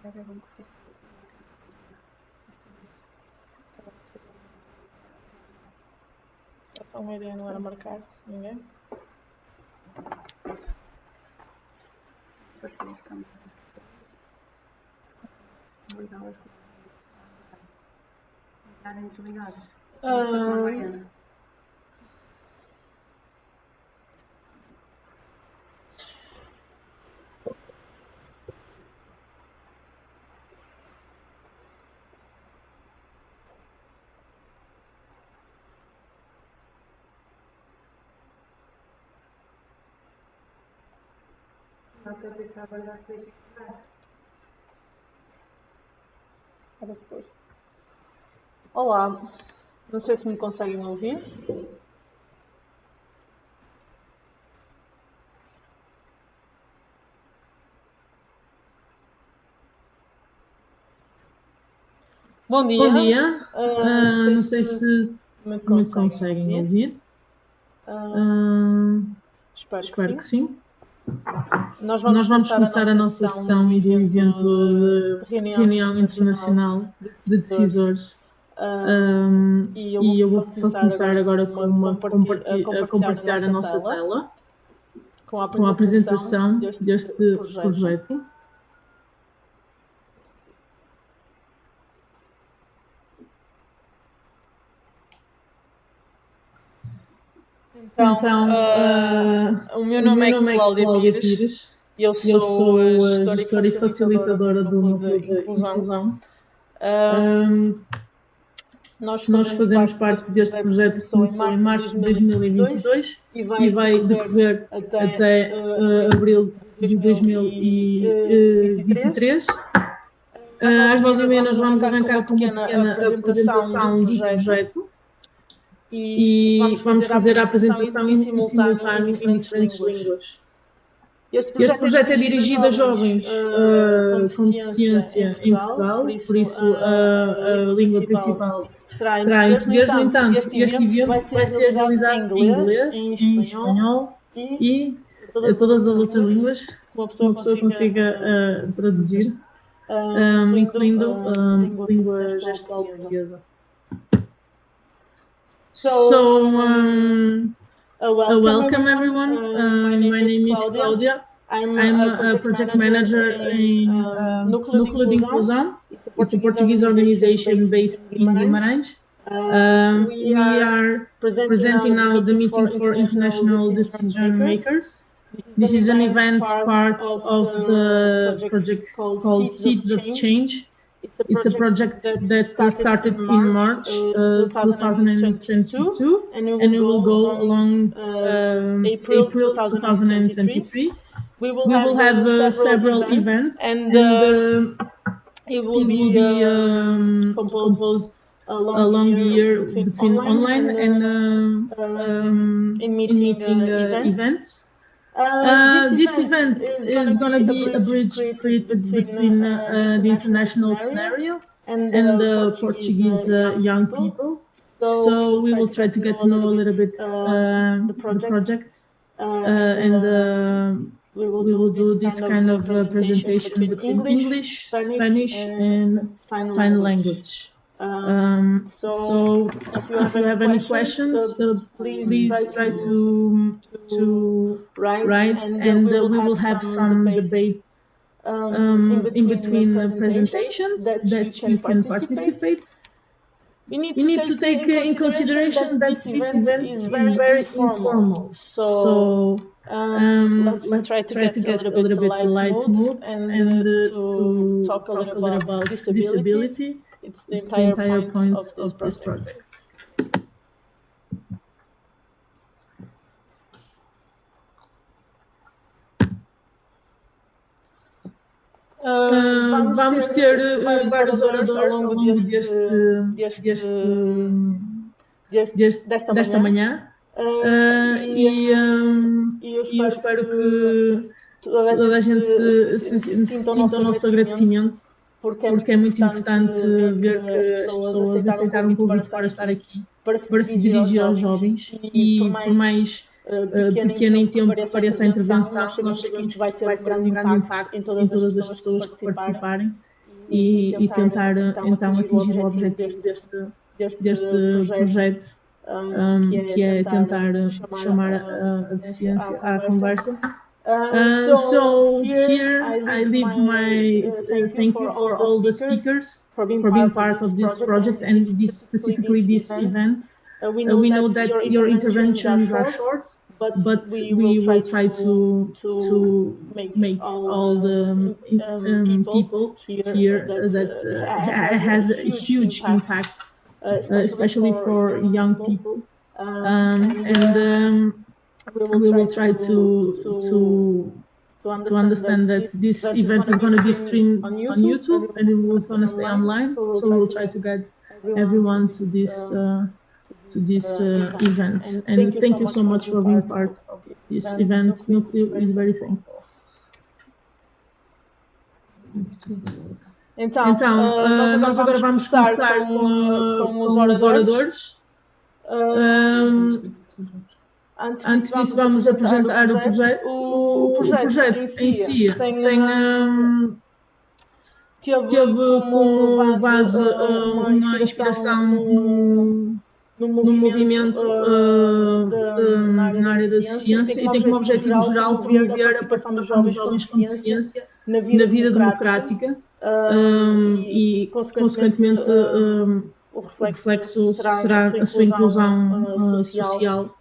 Então, uma ideia não era marcar ninguém. Estarem desligados. Era depois. Olá, não sei se me conseguem ouvir. Bom dia. Bom dia. Não sei se me conseguem ouvir. Espero que sim. Nós vamos começar a nossa sessão do evento de Reunião Internacional de Decisores. E eu vou começar agora a compartilhar a nossa tela com a apresentação deste projeto. Então, o meu nome é Cláudia Pires e eu sou a gestora e facilitadora do Núcleo de Inclusão. Nós fazemos parte deste projeto que começou em março de 2022 e vai decorrer até abril de 2023. Às 9h30 nós vamos arrancar com uma pequena apresentação do projeto. E vamos fazer a apresentação em simultâneo em diferentes línguas. Este projeto é dirigido a jovens com deficiência em Portugal, por isso a língua principal será em português. No entanto, este evento vai ser realizado em inglês, em espanhol e todas as outras línguas que uma pessoa consiga traduzir, incluindo a língua gestual portuguesa. Welcome everyone. My name is Cláudia. I'm a project manager in Núcleo de Inclusão. It's a Portuguese organization based in Guimarães. We are presenting now the meeting for international decision makers. This is an event part of the project called Seeds of Change. It's a project that started in March 2022 and it will go along April 2023. We will have several events and it will be composed along the year between online and in-meeting events. This event is going to be a bridge created between the international scenario and the Portuguese young people. So we will try to get to know a little bit the project and we will do this kind of presentation between English, Spanish and sign language. So if you have any questions, please try to write and we will have some debate in between presentations that you can participate. We need to take in consideration that this event is very informal. So let's try to get a little bit light mood and to talk a little bit about disability. It's the entire point of this project. Vamos ter vários oradores ao longo desta manhã e eu espero que toda a gente se sinta o nosso agradecimento, porque é muito importante ver que as pessoas aceitaram o convite para estar aqui, para se dirigir aos jovens e por mais pequena em tempo que pareça a intervenção, nós sabemos que vai ter um grande impacto em todas as pessoas que participarem e tentar então atingir o objetivo deste projeto, que é tentar chamar a deficiência à conversa. So here I leave my thank you for all the speakers for being part of this project and specifically this event. We know that your interventions are short, but we will try to make all the people here that has a huge impact, especially for young people, and we will try to understand that this event is going to be streamed on YouTube and it was going to stay online. So we will try to get everyone to this event. And thank you so much for being part of this event. Núcleo is very thankful. Então nós agora vamos começar com os oradores. Antes disso, vamos apresentar o projeto. O projeto em si teve como base uma inspiração no movimento na área da deficiência e tem como objetivo geral promover a participação dos jovens com deficiência na vida democrática e, consequentemente, o reflexo será a sua inclusão social.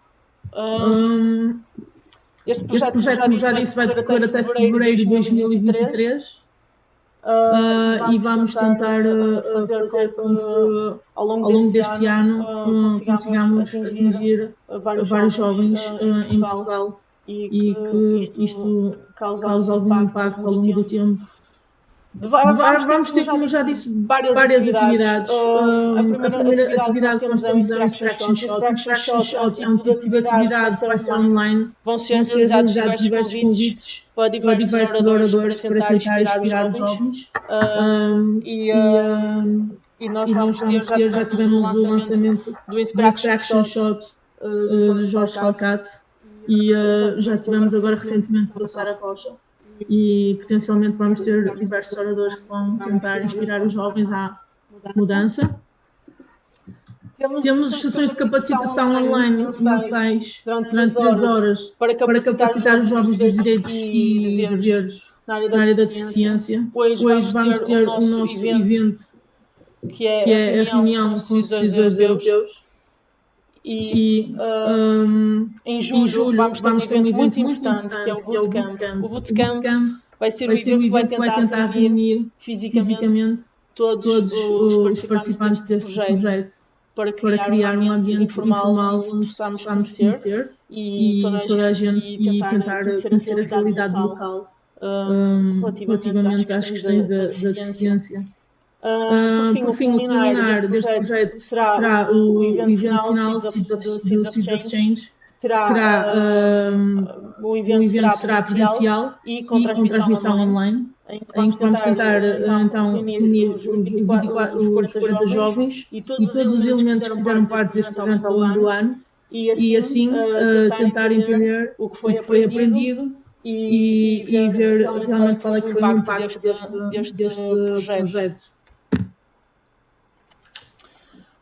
Este projeto, como já disse, vai decorrer até fevereiro de 2023 e vamos tentar fazer com que ao longo deste ano consigamos atingir vários jovens em Portugal e que isto cause algum impacto ao longo do tempo. Vamos ter, como já disse, várias atividades. A primeira atividade que nós temos é o Inspection Shot. O Inspection Shot é um tipo de atividade que vai ser online. Vão ser realizados diversos convites para diversos oradores para tentar inspirar os jovens. E nós vamos ter, já tivemos o lançamento do Inspection Shot de Jorge Falcato e já tivemos agora recentemente do Sara Rocha. E potencialmente vamos ter diversos oradores que vão tentar inspirar os jovens à mudança. Temos sessões de capacitação online mensais durante 3 horas para capacitar os jovens dos direitos e deveres na área da deficiência. Hoje vamos ter o nosso evento, que é a reunião com os decisores europeus. E em julho vamos ter um evento muito importante, que é o Bootcamp. O Bootcamp vai ser o evento que vai tentar reunir fisicamente todos os participantes deste projeto para criar um ambiente informal onde possamos conhecer e toda a gente e tentar conhecer a realidade local relativamente às questões da deficiência. Por fim, o culminar deste projeto será o evento final do Seeds of Change. O evento será presencial e com transmissão online, em que vamos tentar então reunir os 40 jovens e todos os elementos que fizeram parte deste projeto ao longo do ano e assim tentar entender o que foi aprendido e ver realmente qual é que foi o impacto deste projeto.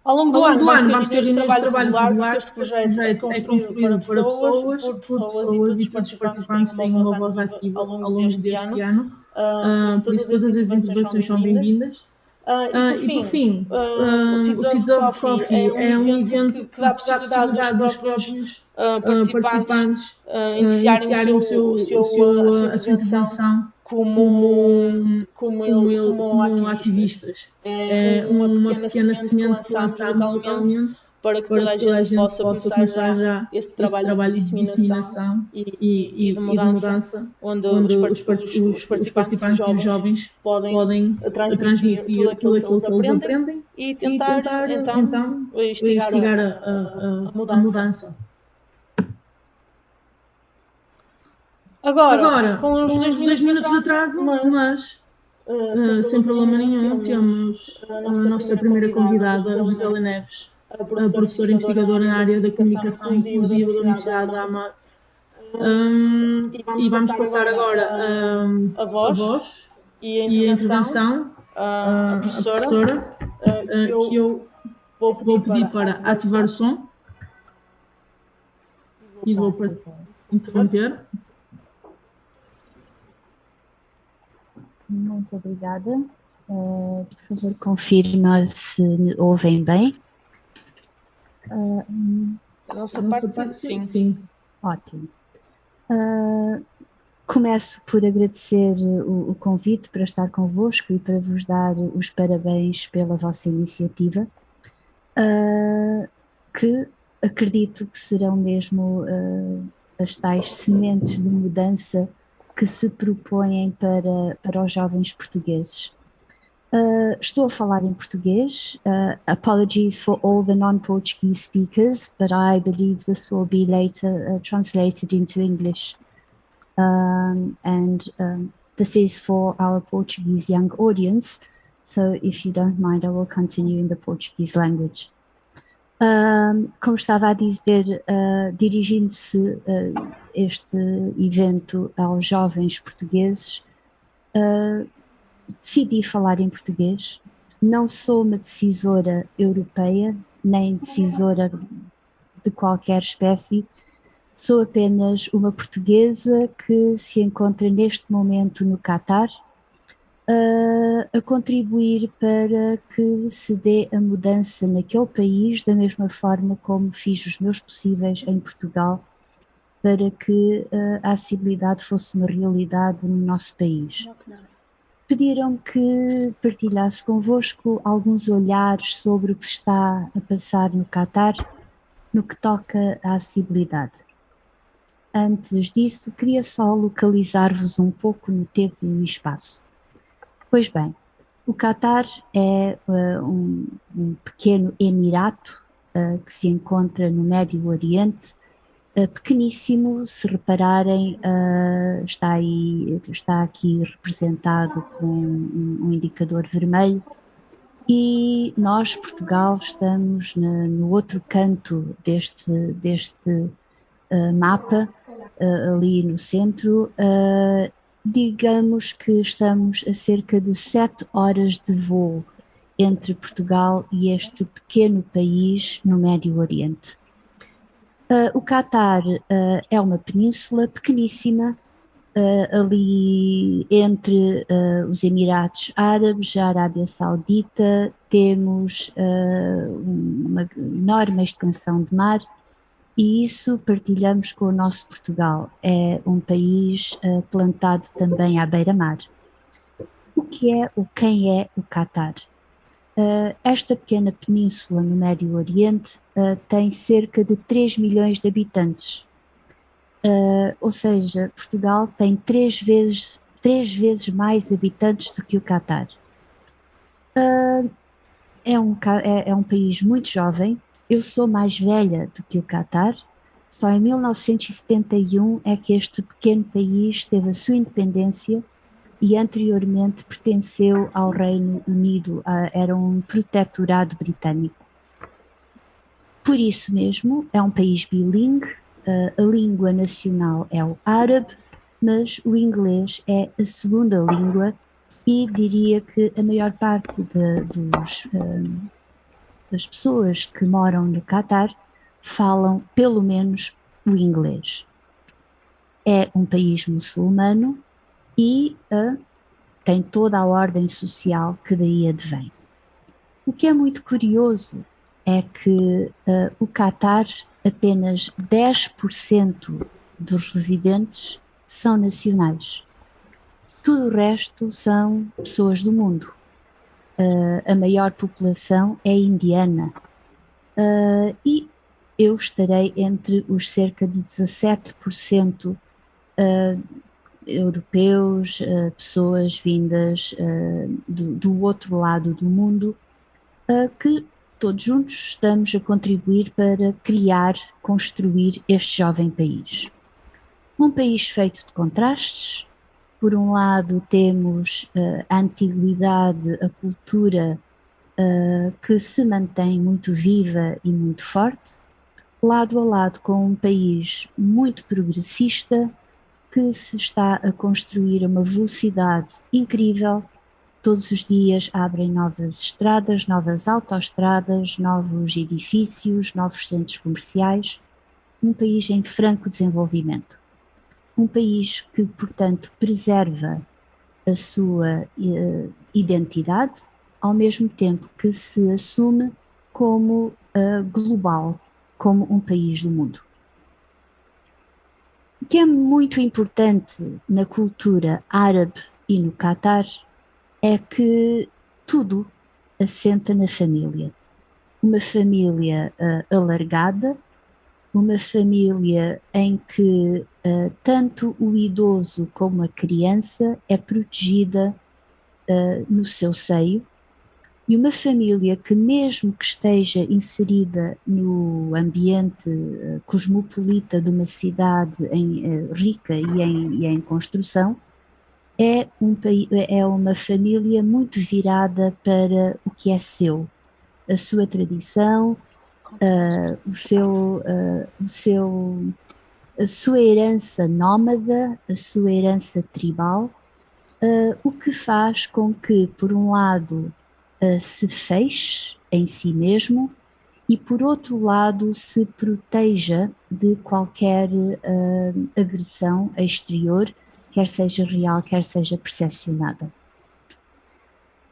Ao longo do ano vamos ter reuniões de trabalho regular, este projeto é construído para pessoas, por pessoas e todos os participantes têm uma voz ativa ao longo deste ano, por isso todas as intervenções são bem-vindas. E por fim, o Seeds of Coffee é um evento que dá a possibilidade dos próprios participantes iniciarem a sua intervenção como ativistas. É uma pequena semente que lançamos localmente para que toda a gente possa começar já este trabalho de disseminação e de mudança, onde os participantes e os jovens podem transmitir aquilo que eles aprendem e tentar então instigar a mudança. Agora, com os 2 minutos de atraso, mas sem problema nenhum, temos a nossa primeira convidada, a Gisela Neves, a professora investigadora na área da comunicação inclusiva da Universidade da Março. E vamos passar agora a voz e a intervenção a professora, que eu vou pedir para ativar o som e vou para interromper. Muito obrigada. Por favor, confirma se me ouvem bem. A nossa parte, sim. Ótimo. Começo por agradecer o convite para estar convosco e para vos dar os parabéns pela vossa iniciativa, que acredito que serão mesmo as tais sementes de mudança que se propõem para os jovens portugueses. Estou a falar em português. Apologies for all the non-Portuguese speakers, but I believe this will be later translated into English. This is for our Portuguese young audience, so if you don't mind, I will continue in the Portuguese language. Como estava a dizer, dirigindo-se este evento aos jovens portugueses, decidi falar em português. Não sou uma decisora europeia, nem decisora de qualquer espécie. Sou apenas uma portuguesa que se encontra neste momento no Catar, a contribuir para que se dê a mudança naquele país, da mesma forma como fiz os meus possíveis em Portugal, para que a acessibilidade fosse uma realidade no nosso país. Pediram que partilhasse convosco alguns olhares sobre o que se está a passar no Catar, no que toca à acessibilidade. Antes disso, queria só localizar-vos um pouco no tempo e no espaço. Pois bem, o Catar é um pequeno emirato que se encontra no Médio Oriente, pequeníssimo. Se repararem, está aqui representado com um indicador vermelho, e nós, Portugal, estamos no outro canto deste mapa, ali no centro. Digamos que estamos a cerca de 7 horas de voo entre Portugal e este pequeno país no Médio Oriente. O Catar é uma península pequeníssima, ali entre os Emirados Árabes, a Arábia Saudita. Temos uma enorme extensão de mar, e isso partilhamos com o nosso Portugal. É um país plantado também à beira-mar. Quem é o Catar? Esta pequena península no Médio Oriente tem cerca de 3 milhões de habitantes. Ou seja, Portugal tem 3 vezes mais habitantes do que o Catar. É um país muito jovem. Eu sou mais velha do que o Catar. Só em 1971 é que este pequeno país teve a sua independência, e anteriormente pertenceu ao Reino Unido, era um protetorado britânico. Por isso mesmo, é um país bilingue. A língua nacional é o árabe, mas o inglês é a segunda língua, e diria que a maior parte das pessoas que moram no Catar falam pelo menos o inglês. É um país muçulmano e tem toda a ordem social que daí advém. O que é muito curioso é que o Catar, apenas 10% dos residentes são nacionais. Tudo o resto são pessoas do mundo. A maior população é indiana, e eu estarei entre os cerca de 17% europeus, pessoas vindas do outro lado do mundo, que todos juntos estamos a contribuir para construir este jovem país. Um país feito de contrastes. Por um lado temos a antiguidade, a cultura que se mantém muito viva e muito forte, lado a lado com um país muito progressista, que se está a construir a uma velocidade incrível, todos os dias abrem novas estradas, novas autoestradas, novos edifícios, novos centros comerciais. Um país em franco desenvolvimento. Um país que, portanto, preserva a sua identidade, ao mesmo tempo que se assume como global, como um país do mundo. O que é muito importante na cultura árabe e no Catar é que tudo assenta na família. Uma família alargada, uma família em que tanto o idoso como a criança é protegida no seu seio, e uma família que, mesmo que esteja inserida no ambiente cosmopolita de uma cidade rica e em construção, é uma família muito virada para o que é seu, a sua tradição, a sua herança nómada, a sua herança tribal, o que faz com que, por um lado, se feche em si mesmo e, por outro lado, se proteja de qualquer agressão exterior, quer seja real, quer seja percepcionada.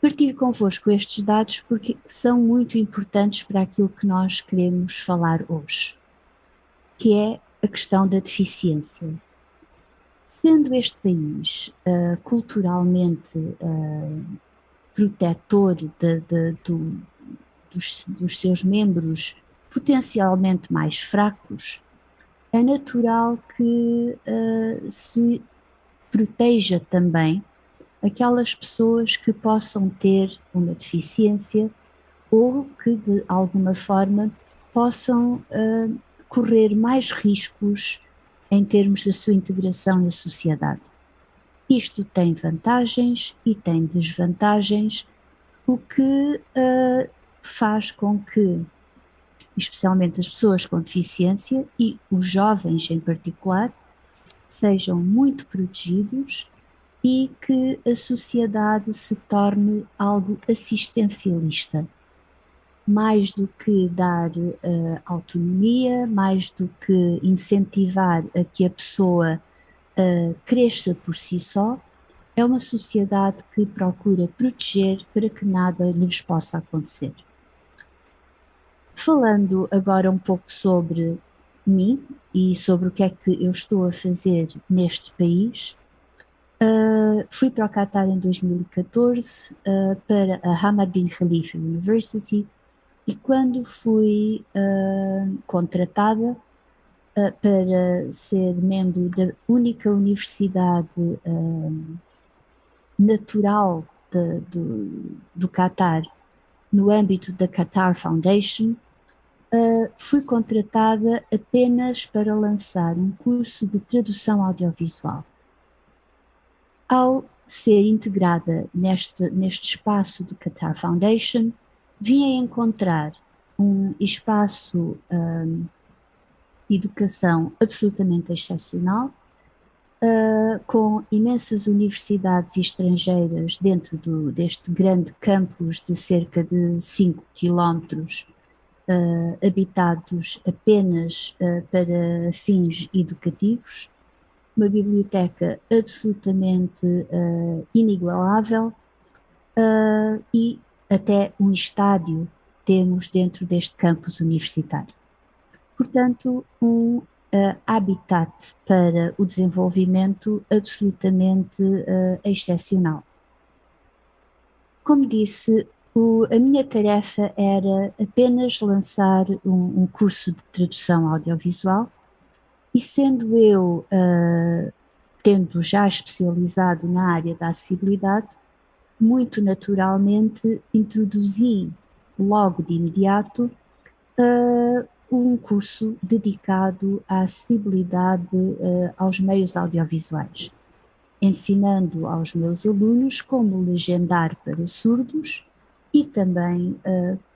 Partilho convosco estes dados porque são muito importantes para aquilo que nós queremos falar hoje, que é a questão da deficiência. Sendo este país culturalmente protetor dos seus membros potencialmente mais fracos, é natural que se proteja também aquelas pessoas que possam ter uma deficiência ou que, de alguma forma, possam correr mais riscos em termos da sua integração na sociedade. Isto tem vantagens e tem desvantagens, o que faz com que, especialmente as pessoas com deficiência e os jovens em particular, sejam muito protegidos e que a sociedade se torne algo assistencialista. Mais do que dar autonomia, mais do que incentivar a que a pessoa cresça por si só, é uma sociedade que procura proteger para que nada lhes possa acontecer. Falando agora um pouco sobre mim e sobre o que é que eu estou a fazer neste país, fui para o Catar em 2014 para a Hamad bin Khalifa University, e quando fui contratada para ser membro da única universidade natural do Catar, no âmbito da Qatar Foundation, fui contratada apenas para lançar um curso de tradução audiovisual. Ao ser integrada neste espaço do Qatar Foundation, vim a encontrar um espaço de educação absolutamente excepcional, com imensas universidades estrangeiras dentro deste grande campus de cerca de 5 quilómetros, habitados apenas para fins educativos, uma biblioteca absolutamente inigualável e até um estádio temos dentro deste campus universitário. Portanto, um habitat para o desenvolvimento absolutamente excepcional. Como disse, a minha tarefa era apenas lançar um curso de tradução audiovisual, e sendo eu, tendo já especializado na área da acessibilidade, muito naturalmente introduzi logo de imediato um curso dedicado à acessibilidade aos meios audiovisuais, ensinando aos meus alunos como legendar para surdos e também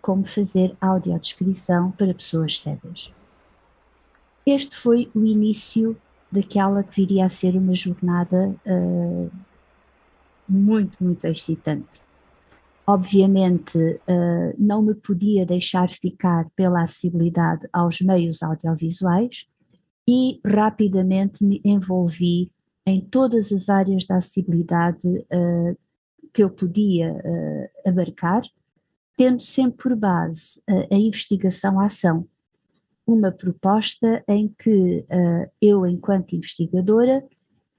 como fazer audiodescrição para pessoas cegas. Este foi o início daquela que viria a ser uma jornada muito, muito excitante. Obviamente, não me podia deixar ficar pela acessibilidade aos meios audiovisuais e rapidamente me envolvi em todas as áreas da acessibilidade que eu podia abarcar, tendo sempre por base a investigação-ação, uma proposta em que eu, enquanto investigadora,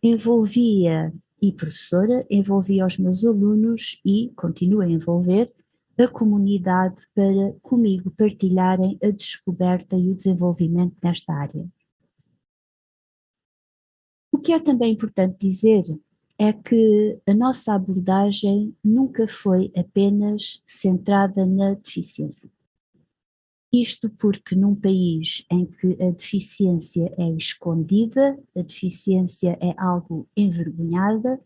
envolvia e professora, envolvia os meus alunos e continuo a envolver a comunidade para comigo partilharem a descoberta e o desenvolvimento nesta área. O que é também importante dizer é que a nossa abordagem nunca foi apenas centrada na deficiência. Isto porque num país em que a deficiência é escondida, a deficiência é algo envergonhada,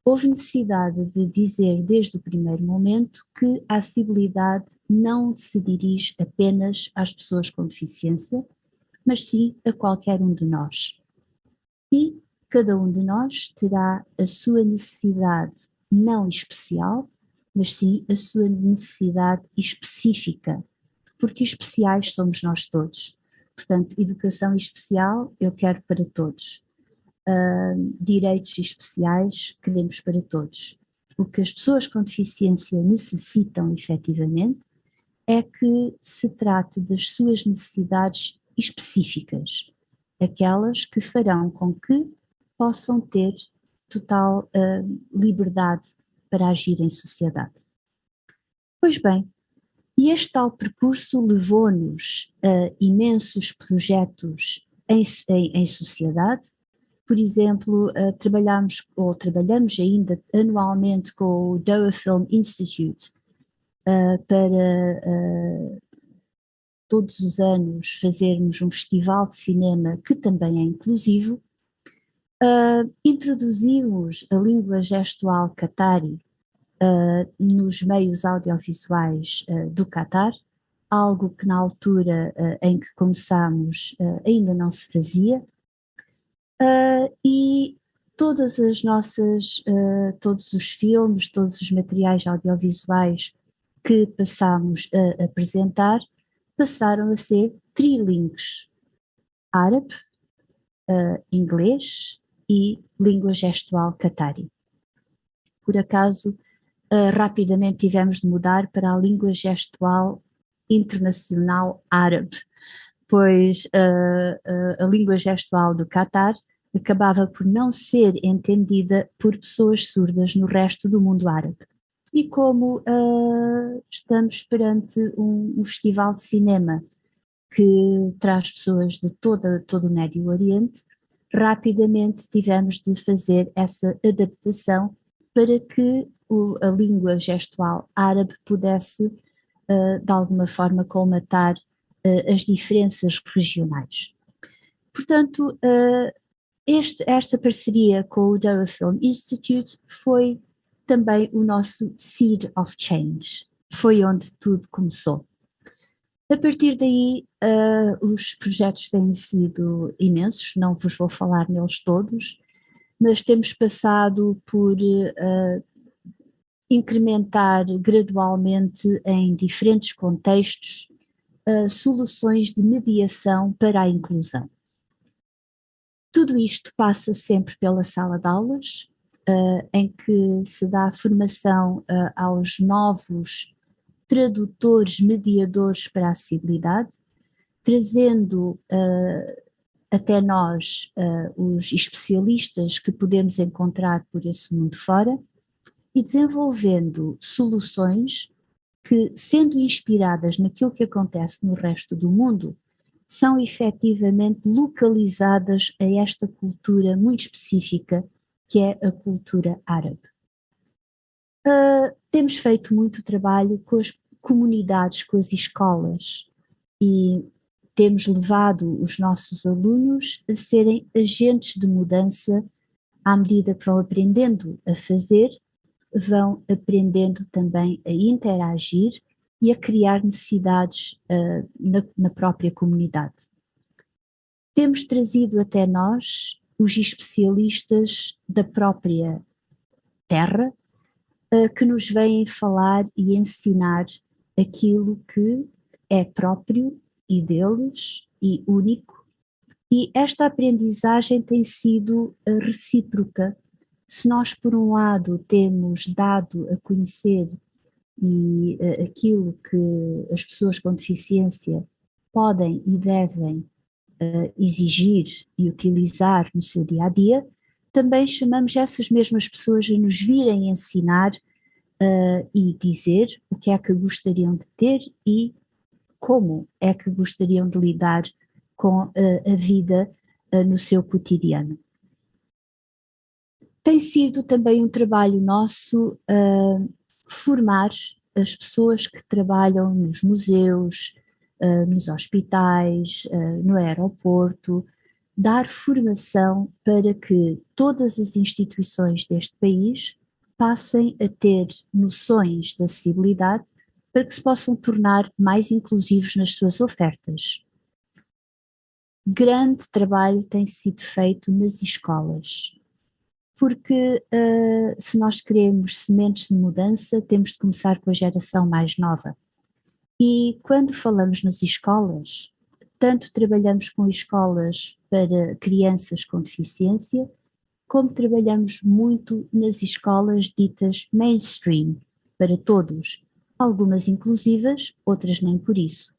houve necessidade de dizer desde o primeiro momento que a acessibilidade não se dirige apenas às pessoas com deficiência, mas sim a qualquer um de nós. E cada um de nós terá a sua necessidade não especial, mas sim a sua necessidade específica, porque especiais somos nós todos. Portanto, educação especial eu quero para todos. Direitos especiais queremos para todos. O que as pessoas com deficiência necessitam efetivamente é que se trate das suas necessidades específicas, aquelas que farão com que possam ter total liberdade para agir em sociedade. Pois bem, e este tal percurso levou-nos a imensos projetos em sociedade. Por exemplo, trabalhamos ainda anualmente com o Doha Film Institute para todos os anos fazermos um festival de cinema que também é inclusivo. Introduzimos a língua gestual qatari nos meios audiovisuais do Qatar, algo que na altura em que começámos ainda não se fazia, e todas as nossas, todos os filmes, todos os materiais audiovisuais que passámos a apresentar passaram a ser trilingues: árabe, inglês e língua gestual qatari. Por acaso, rapidamente tivemos de mudar para a língua gestual internacional árabe, pois a língua gestual do Qatar acabava por não ser entendida por pessoas surdas no resto do mundo árabe. E como estamos perante um festival de cinema que traz pessoas de todo o Médio Oriente, rapidamente tivemos de fazer essa adaptação para que a língua gestual árabe pudesse, de alguma forma, colmatar as diferenças regionais. Portanto, esta parceria com o Doha Film Institute foi também o nosso Seed of Change, foi onde tudo começou. A partir daí, os projetos têm sido imensos, não vos vou falar neles todos, mas temos passado por incrementar gradualmente em diferentes contextos soluções de mediação para a inclusão. Tudo isto passa sempre pela sala de aulas, em que se dá formação aos novos tradutores, mediadores para a acessibilidade, trazendo até nós os especialistas que podemos encontrar por esse mundo fora e desenvolvendo soluções que, sendo inspiradas naquilo que acontece no resto do mundo, são efetivamente localizadas a esta cultura muito específica que é a cultura árabe. Temos feito muito trabalho com as comunidades, com as escolas, e temos levado os nossos alunos a serem agentes de mudança à medida que vão aprendendo a fazer, vão aprendendo também a interagir e a criar necessidades na própria comunidade. Temos trazido até nós os especialistas da própria terra, que nos vêm falar e ensinar aquilo que é próprio e deles e único, e esta aprendizagem tem sido recíproca. Se nós, por um lado, temos dado a conhecer aquilo que as pessoas com deficiência podem e devem exigir e utilizar no seu dia-a-dia, também chamamos essas mesmas pessoas a nos virem ensinar e dizer o que é que gostariam de ter e como é que gostariam de lidar com a vida no seu cotidiano. Tem sido também um trabalho nosso formar as pessoas que trabalham nos museus, nos hospitais, no aeroporto, dar formação para que todas as instituições deste país passem a ter noções de acessibilidade para que se possam tornar mais inclusivos nas suas ofertas. Grande trabalho tem sido feito nas escolas, porque se nós queremos sementes de mudança, temos de começar com a geração mais nova. E quando falamos nas escolas, tanto trabalhamos com escolas para crianças com deficiência, como trabalhamos muito nas escolas ditas mainstream, para todos, algumas inclusivas, outras nem por isso.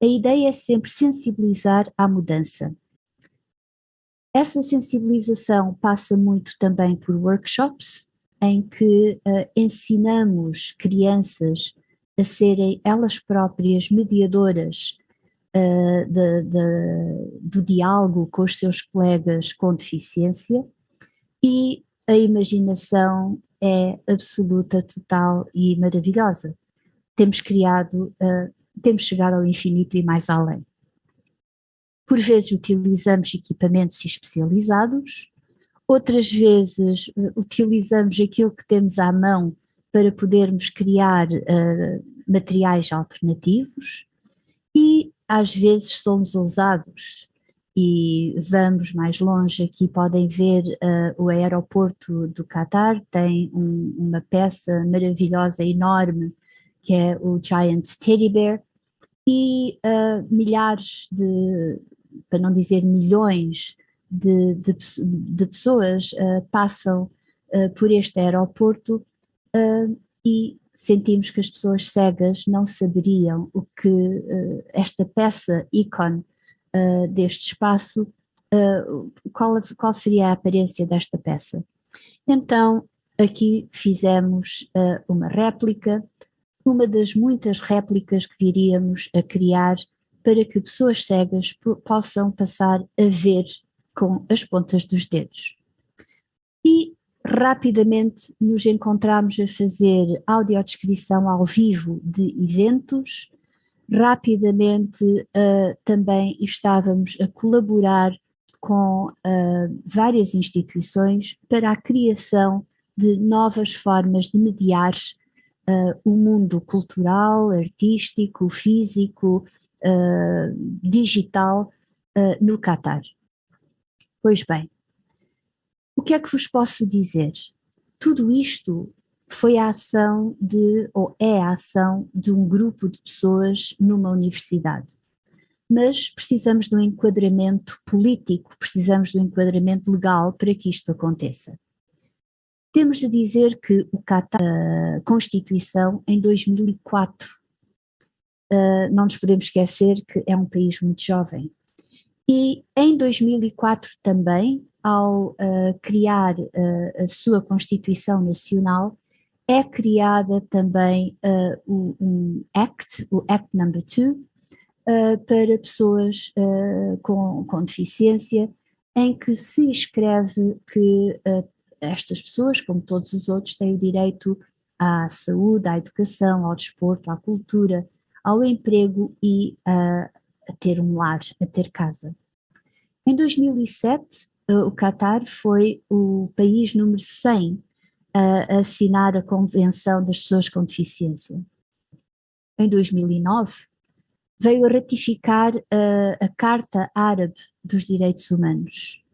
A ideia é sempre sensibilizar à mudança. Essa sensibilização passa muito também por workshops, em que ensinamos crianças a serem elas próprias mediadoras do diálogo com os seus colegas com deficiência, e a imaginação é absoluta, total e maravilhosa. Temos chegado ao infinito e mais além. Por vezes utilizamos equipamentos especializados, outras vezes utilizamos aquilo que temos à mão para podermos criar materiais alternativos, e às vezes somos ousados e vamos mais longe. Aqui podem ver o aeroporto do Qatar, tem uma peça maravilhosa, enorme, que é o Giant Teddy Bear, e milhares para não dizer milhões de pessoas passam por este aeroporto e sentimos que as pessoas cegas não saberiam o que esta peça, ícone deste espaço, qual seria a aparência desta peça. Então aqui fizemos uma réplica, uma das muitas réplicas que viríamos a criar para que pessoas cegas possam passar a ver com as pontas dos dedos. E rapidamente nos encontramos a fazer audiodescrição ao vivo de eventos, rapidamente também estávamos a colaborar com várias instituições para a criação de novas formas de mediar o mundo cultural, artístico, físico, digital no Qatar. Pois bem, o que é que vos posso dizer? Tudo isto foi a ação ou é a ação de um grupo de pessoas numa universidade. Mas precisamos de um enquadramento político, precisamos de um enquadramento legal para que isto aconteça. Temos de dizer que o Qatar, a Constituição, em 2004, não nos podemos esquecer que é um país muito jovem. E em 2004 também, ao criar a sua Constituição Nacional, é criada também o Act Number 2, para pessoas com deficiência, em que se escreve que estas pessoas, como todos os outros, têm o direito à saúde, à educação, ao desporto, à cultura, ao emprego e a ter um lar, a ter casa. Em 2007, o Qatar foi o país número 100 a assinar a Convenção das Pessoas com Deficiência. Em 2009, veio a ratificar a Carta Árabe dos Direitos Humanos.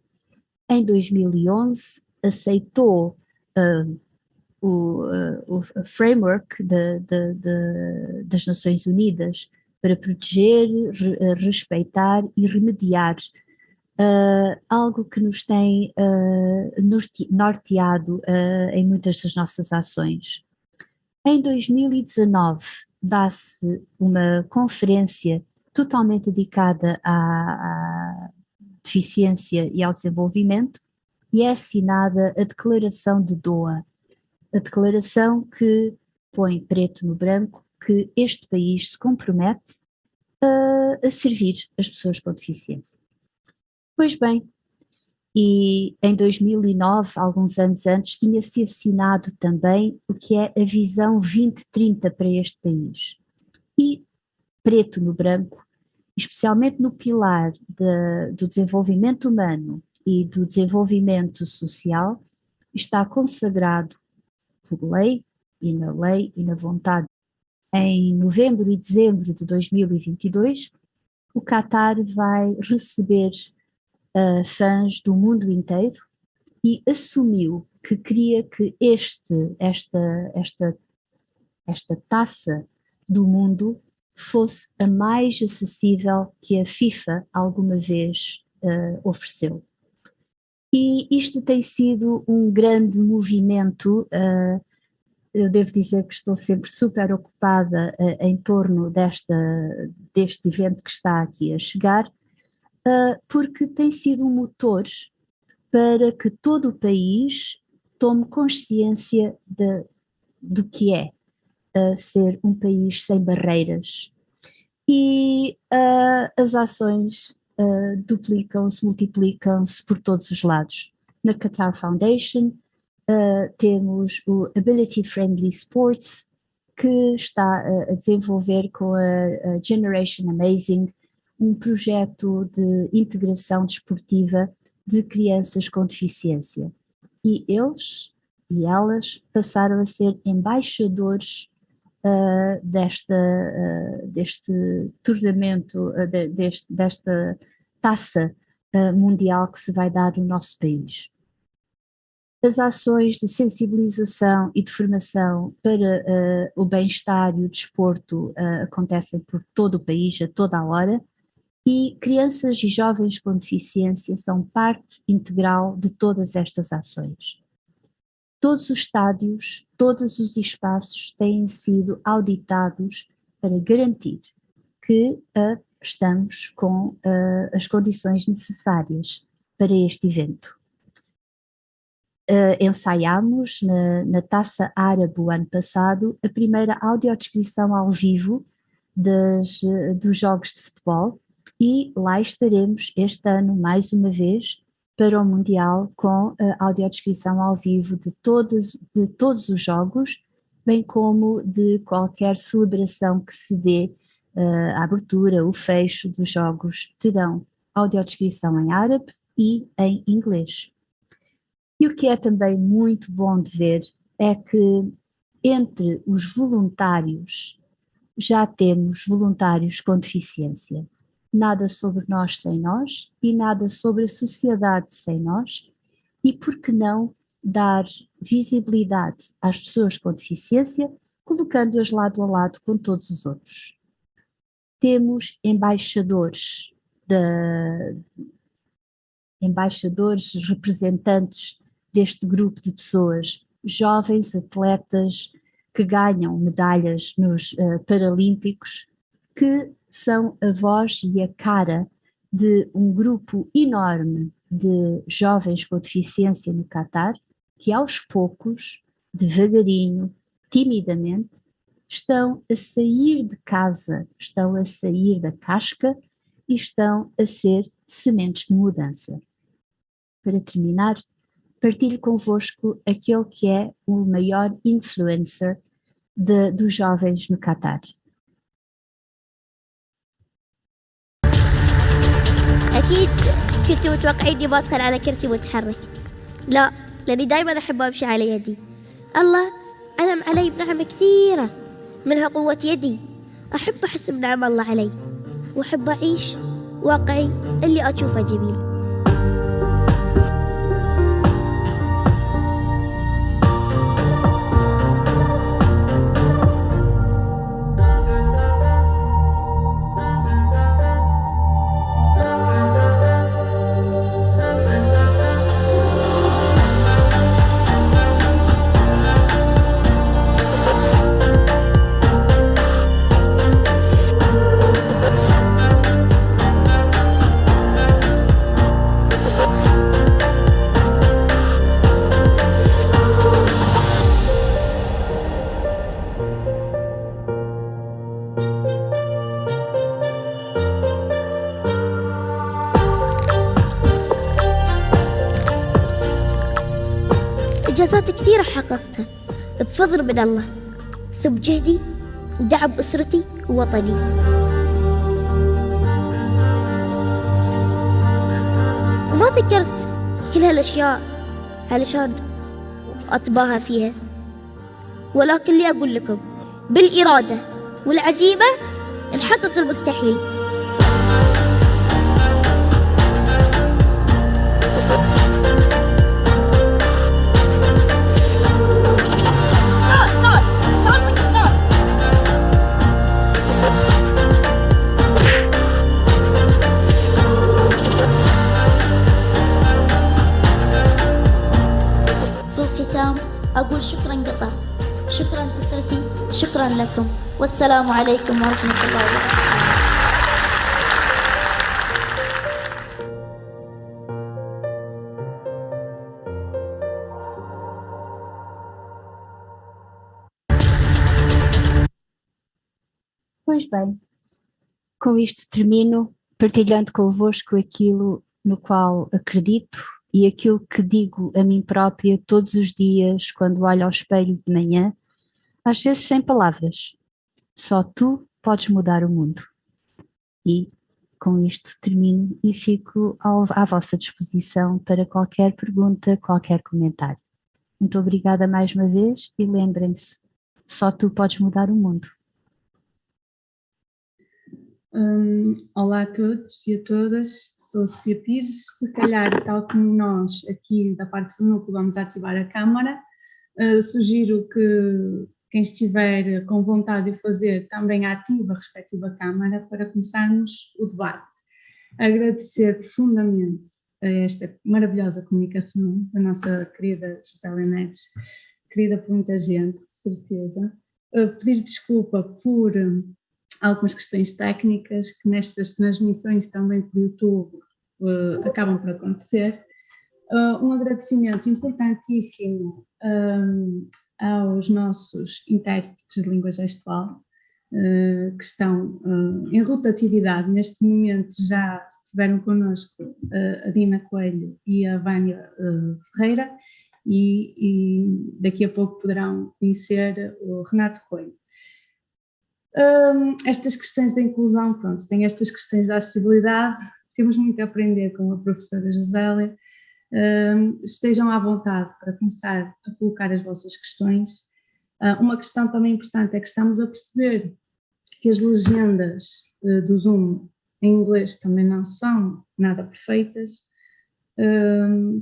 Em 2011, aceitou o framework das Nações Unidas para proteger, respeitar e remediar algo que nos tem norteado em muitas das nossas ações. Em 2019 dá-se uma conferência totalmente dedicada à deficiência e ao desenvolvimento e é assinada a Declaração de Doha, a declaração que põe preto no branco que este país se compromete a servir as pessoas com deficiência. Pois bem, e em 2009, alguns anos antes, tinha-se assinado também o que é a Visão 2030 para este país. E, preto no branco, especialmente no pilar do desenvolvimento humano e do desenvolvimento social, está consagrado por lei e na vontade. Em novembro e dezembro de 2022, o Qatar vai receber fãs do mundo inteiro e assumiu que queria que esta taça do mundo fosse a mais acessível que a FIFA alguma vez ofereceu. E isto tem sido um grande movimento. Eu devo dizer que estou sempre super ocupada em torno deste evento que está aqui a chegar, porque tem sido um motor para que todo o país tome consciência do que é ser um país sem barreiras. E as ações duplicam-se, multiplicam-se por todos os lados. Na Qatar Foundation temos o Ability Friendly Sports, que está a desenvolver com a Generation Amazing um projeto de integração desportiva de crianças com deficiência. E eles e elas passaram a ser embaixadores deste tornamento, desta taça mundial que se vai dar no nosso país. As ações de sensibilização e de formação para o bem-estar e o desporto acontecem por todo o país, a toda a hora, e crianças e jovens com deficiência são parte integral de todas estas ações. Todos os estádios, todos os espaços têm sido auditados para garantir que estamos com as condições necessárias para este evento. Ensaiámos na Taça Árabe o ano passado a primeira audiodescrição ao vivo dos jogos de futebol e lá estaremos este ano mais uma vez para o Mundial com a audiodescrição ao vivo de todos os jogos, bem como de qualquer celebração que se dê, a abertura, o fecho dos jogos terão audiodescrição em árabe e em inglês. E o que é também muito bom de ver é que entre os voluntários já temos voluntários com deficiência. Nada sobre nós sem nós e nada sobre a sociedade sem nós, e por que não dar visibilidade às pessoas com deficiência, colocando-as lado a lado com todos os outros. Temos embaixadores, representantes deste grupo de pessoas, jovens atletas que ganham medalhas nos Paralímpicos, que são a voz e a cara de um grupo enorme de jovens com deficiência no Qatar, que aos poucos, devagarinho, timidamente, estão a sair de casa, estão a sair da casca e estão a ser sementes de mudança. Para terminar, partilho convosco aquele que é o maior influencer dos jovens no Qatar. أكيد كنت متوقعين إني بدخل على كرسي متحرك. لا، لأني دايما أحب أمشي على يدي. الله أنعم علي بنعمة كثيرة، منها قوة يدي. أحب أحس بنعم الله علي، وأحب أعيش واقعي اللي أشوفه جميل. طموحات كثيرة حققتها بفضل من الله، ثم جهدي ودعم أسرتي ووطني. وما ذكرت كل هالأشياء علشان أتباهى فيها، ولكن لي أقول لكم بالإرادة والعزيمة نحقق المستحيل. أقول شكرا قطر، شكرا أسرتي، شكرا لكم، والسلام عليكم ورحمة الله وبركاته. Pois bem, com isto termino partilhando convosco aquilo no qual acredito e aquilo que digo a mim própria todos os dias quando olho ao espelho de manhã, às vezes sem palavras. Só tu podes mudar o mundo. E com isto termino e fico à vossa disposição para qualquer pergunta, qualquer comentário. Muito obrigada mais uma vez e lembrem-se, só tu podes mudar o mundo. Olá a todos e a todas, sou Sofia Pires. Se calhar, tal como nós aqui da parte do núcleo vamos ativar a câmara, sugiro que quem estiver com vontade de fazer também ative a respectiva câmara para começarmos o debate. Agradecer profundamente a esta maravilhosa comunicação da nossa querida Gisela Neves, querida por muita gente, de certeza. Pedir desculpa por algumas questões técnicas que nestas transmissões também por YouTube acabam por acontecer. Um agradecimento importantíssimo aos nossos intérpretes de língua gestual que estão em rotatividade. Neste momento já estiveram connosco a Dina Coelho e a Vânia Ferreira e daqui a pouco poderão conhecer o Renato Coelho. Estas questões da inclusão, pronto, tem estas questões da acessibilidade, temos muito a aprender com a professora Gisela. Estejam à vontade para começar a colocar as vossas questões. Uma questão também importante é que estamos a perceber que as legendas do Zoom em inglês também não são nada perfeitas.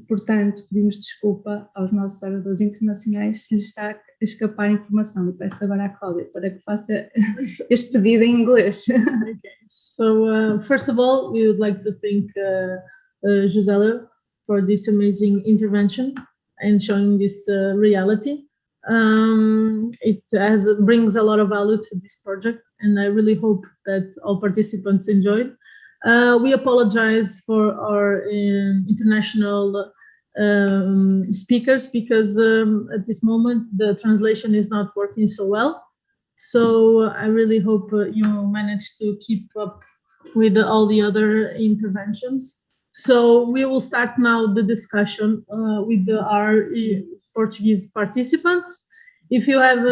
Portanto, pedimos desculpa aos nossos oradores internacionais se lhes está a escapar informação. E peço agora à Cláudia para que faça este pedido em inglês. Okay. So, first of all, we would like to thank Gisela for this amazing intervention and showing this reality. It brings a lot of value to this project, and I really hope that all participants enjoyed. We apologize for our international speakers because at this moment the translation is not working so well. So I really hope you manage to keep up with all the other interventions. So we will start now the discussion with our Portuguese participants. If you have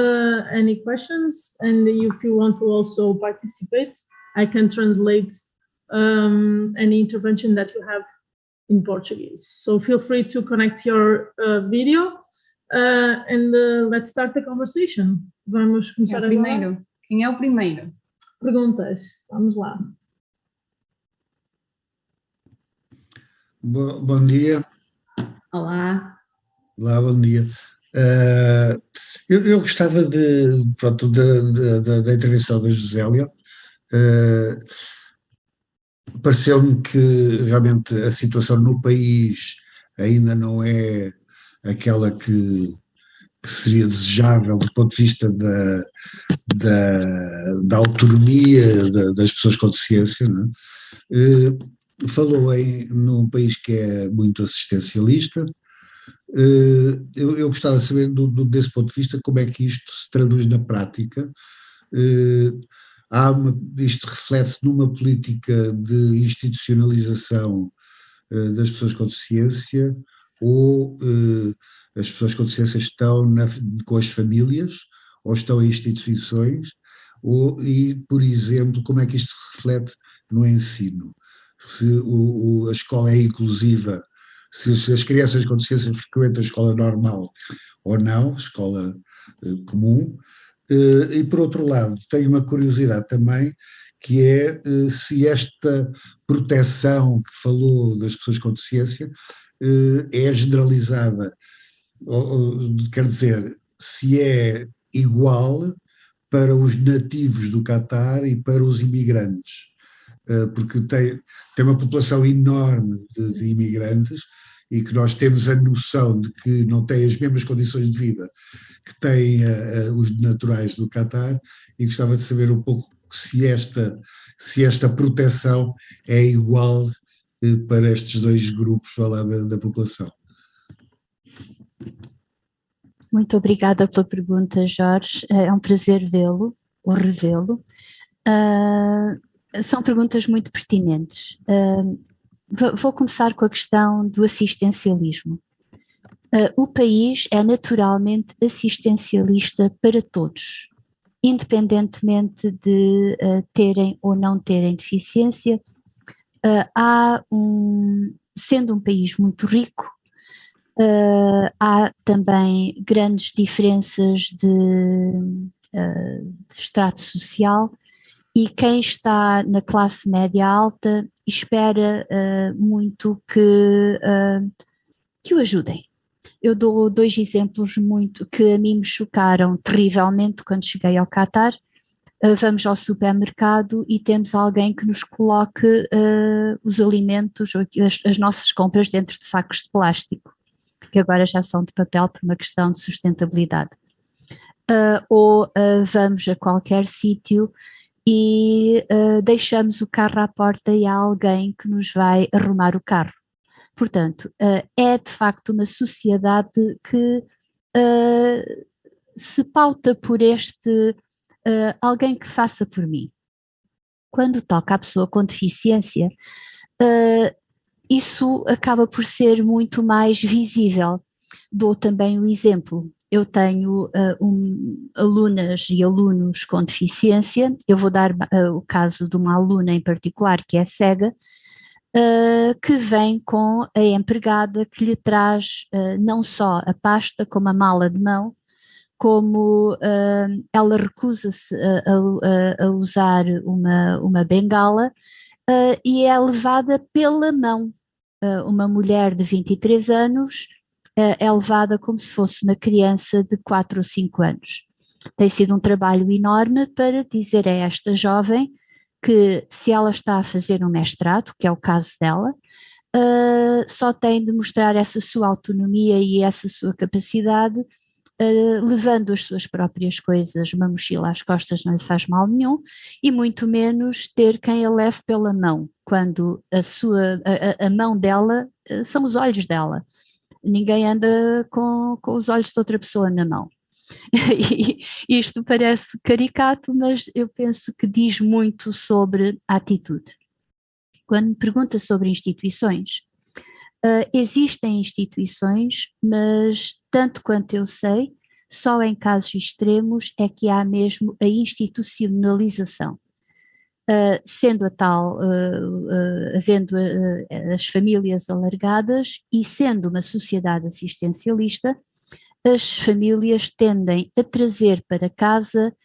any questions and if you want to also participate, I can translate any intervention that you have in Portuguese. So feel free to connect your video and let's start the conversation. Vamos começar primeiro. Quem é o primeiro? Perguntas. Vamos lá. Bom dia. Olá. Olá, bom dia. Eu gostava da intervenção da Josélia. Pareceu-me que realmente a situação no país ainda não é aquela que seria desejável do ponto de vista da autonomia das pessoas com deficiência, não é? Falou num país que é muito assistencialista. Eu gostava de saber desse ponto de vista como é que isto se traduz na prática. Isto reflete-se numa política de institucionalização das pessoas com deficiência ou as pessoas com deficiência estão com as famílias, ou estão em instituições, e, por exemplo, como é que isto se reflete no ensino? Se a escola é inclusiva, se as crianças com deficiência frequentam a escola normal ou não, escola comum. E, por outro lado, tenho uma curiosidade também, que é se esta proteção que falou das pessoas com deficiência é generalizada, quer dizer, se é igual para os nativos do Catar e para os imigrantes, porque tem uma população enorme de imigrantes e que nós temos a noção de que não têm as mesmas condições de vida que têm os naturais do Catar, e gostava de saber um pouco se esta proteção é igual para estes dois grupos lá da população. Muito obrigada pela pergunta, Jorge. É um prazer vê-lo, ou revê-lo. São perguntas muito pertinentes. Vou começar com a questão do assistencialismo. O país é naturalmente assistencialista para todos, independentemente de terem ou não terem deficiência. Sendo um país muito rico, há também grandes diferenças de extrato social, e quem está na classe média alta espera muito que o ajudem. Eu dou 2 exemplos que a mim me chocaram terrivelmente quando cheguei ao Catar. Vamos ao supermercado e temos alguém que nos coloque os alimentos, as nossas compras dentro de sacos de plástico, que agora já são de papel por uma questão de sustentabilidade. Vamos a qualquer sítio e deixamos o carro à porta e há alguém que nos vai arrumar o carro. Portanto, é de facto uma sociedade que se pauta por alguém que faça por mim. Quando toca à pessoa com deficiência, isso acaba por ser muito mais visível. Dou também o exemplo. Eu tenho alunas e alunos com deficiência. Eu vou dar o caso de uma aluna em particular que é cega, que vem com a empregada que lhe traz não só a pasta como a mala de mão, como ela recusa-se a usar uma bengala e é levada pela mão. Uma mulher de 23 anos é levada como se fosse uma criança de 4 ou 5 anos. Tem sido um trabalho enorme para dizer a esta jovem que, se ela está a fazer um mestrado, que é o caso dela, só tem de mostrar essa sua autonomia e essa sua capacidade, levando as suas próprias coisas. Uma mochila às costas não lhe faz mal nenhum, e muito menos ter quem a leve pela mão, quando a mão dela são os olhos dela. Ninguém anda com os olhos de outra pessoa na mão. E isto parece caricato, mas eu penso que diz muito sobre a atitude. Quando me pergunta sobre instituições, existem instituições, mas tanto quanto eu sei, só em casos extremos é que há mesmo a institucionalização. Sendo a tal, havendo as famílias alargadas e sendo uma sociedade assistencialista, as famílias tendem a trazer para casa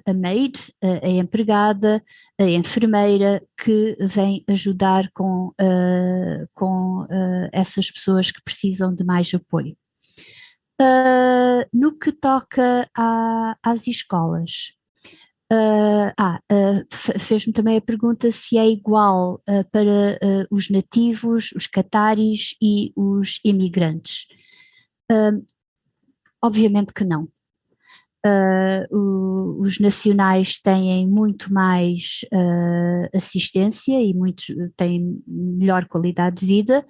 a maid, a empregada, a enfermeira, que vem ajudar com essas pessoas que precisam de mais apoio. No que toca às escolas, fez-me também a pergunta se é igual para os nativos, os cataris e os imigrantes. Obviamente que não. Os nacionais têm muito mais assistência e muitos têm melhor qualidade de vida.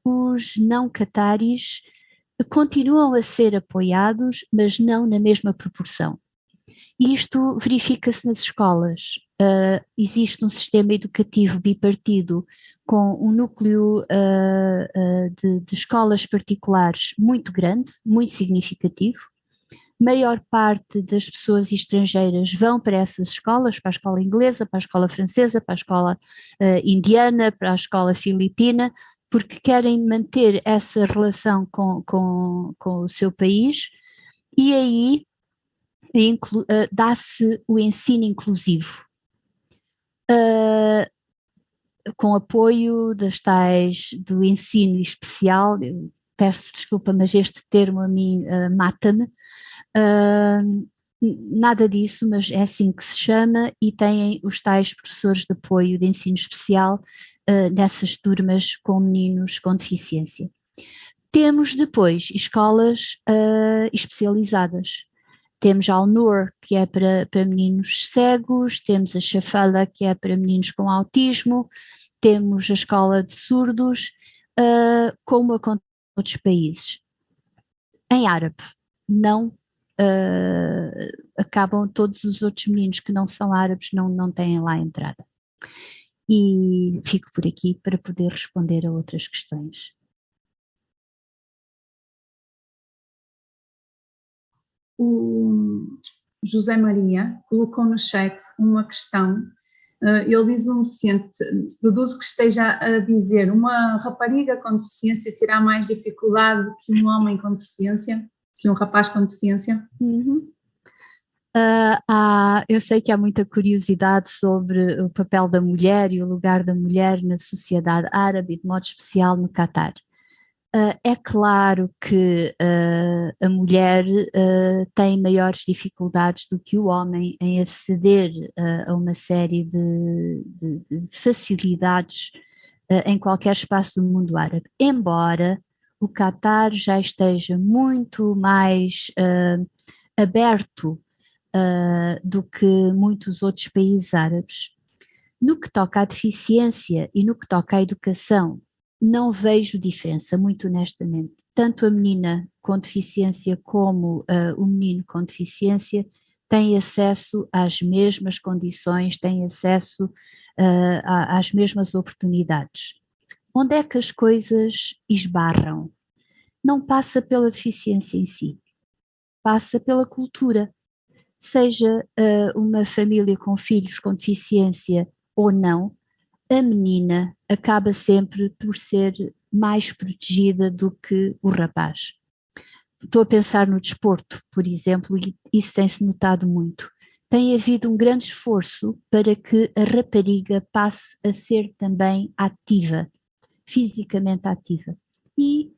Os não cataris continuam a ser apoiados, mas não na mesma proporção. E isto verifica-se nas escolas. Existe um sistema educativo bipartido com um núcleo de escolas particulares muito grande, muito significativo. Maior parte das pessoas estrangeiras vão para essas escolas, para a escola inglesa, para a escola francesa, para a escola indiana, para a escola filipina, porque querem manter essa relação com o seu país, e aí dá-se o ensino inclusivo. Com apoio das tais do ensino especial, eu peço desculpa, mas este termo a mim mata-me, nada disso, mas é assim que se chama, e têm os tais professores de apoio de ensino especial nessas turmas com meninos com deficiência. Temos depois escolas especializadas. Temos a Alnur, que é para meninos cegos, temos a Chafala, que é para meninos com autismo, temos a escola de surdos, como acontece em outros países. Em árabe, não acabam todos os outros meninos que não são árabes, não têm lá entrada. E fico por aqui para poder responder a outras questões. O José Maria colocou no chat uma questão, ele diz um deficiente, deduzo que esteja a dizer, uma rapariga com deficiência terá mais dificuldade que um homem com deficiência, que um rapaz com deficiência? Uhum. Eu sei que há muita curiosidade sobre o papel da mulher e o lugar da mulher na sociedade árabe, de modo especial no Catar. É claro que a mulher tem maiores dificuldades do que o homem em aceder a uma série de facilidades em qualquer espaço do mundo árabe, embora o Catar já esteja muito mais aberto do que muitos outros países árabes. No que toca à deficiência e no que toca à educação, não vejo diferença, muito honestamente. Tanto a menina com deficiência como o menino com deficiência têm acesso às mesmas condições, têm acesso às mesmas oportunidades. Onde é que as coisas esbarram? Não passa pela deficiência em si, passa pela cultura. Seja uma família com filhos com deficiência ou não, a menina acaba sempre por ser mais protegida do que o rapaz. Estou a pensar no desporto, por exemplo, e isso tem-se notado muito. Tem havido um grande esforço para que a rapariga passe a ser também ativa, fisicamente ativa. E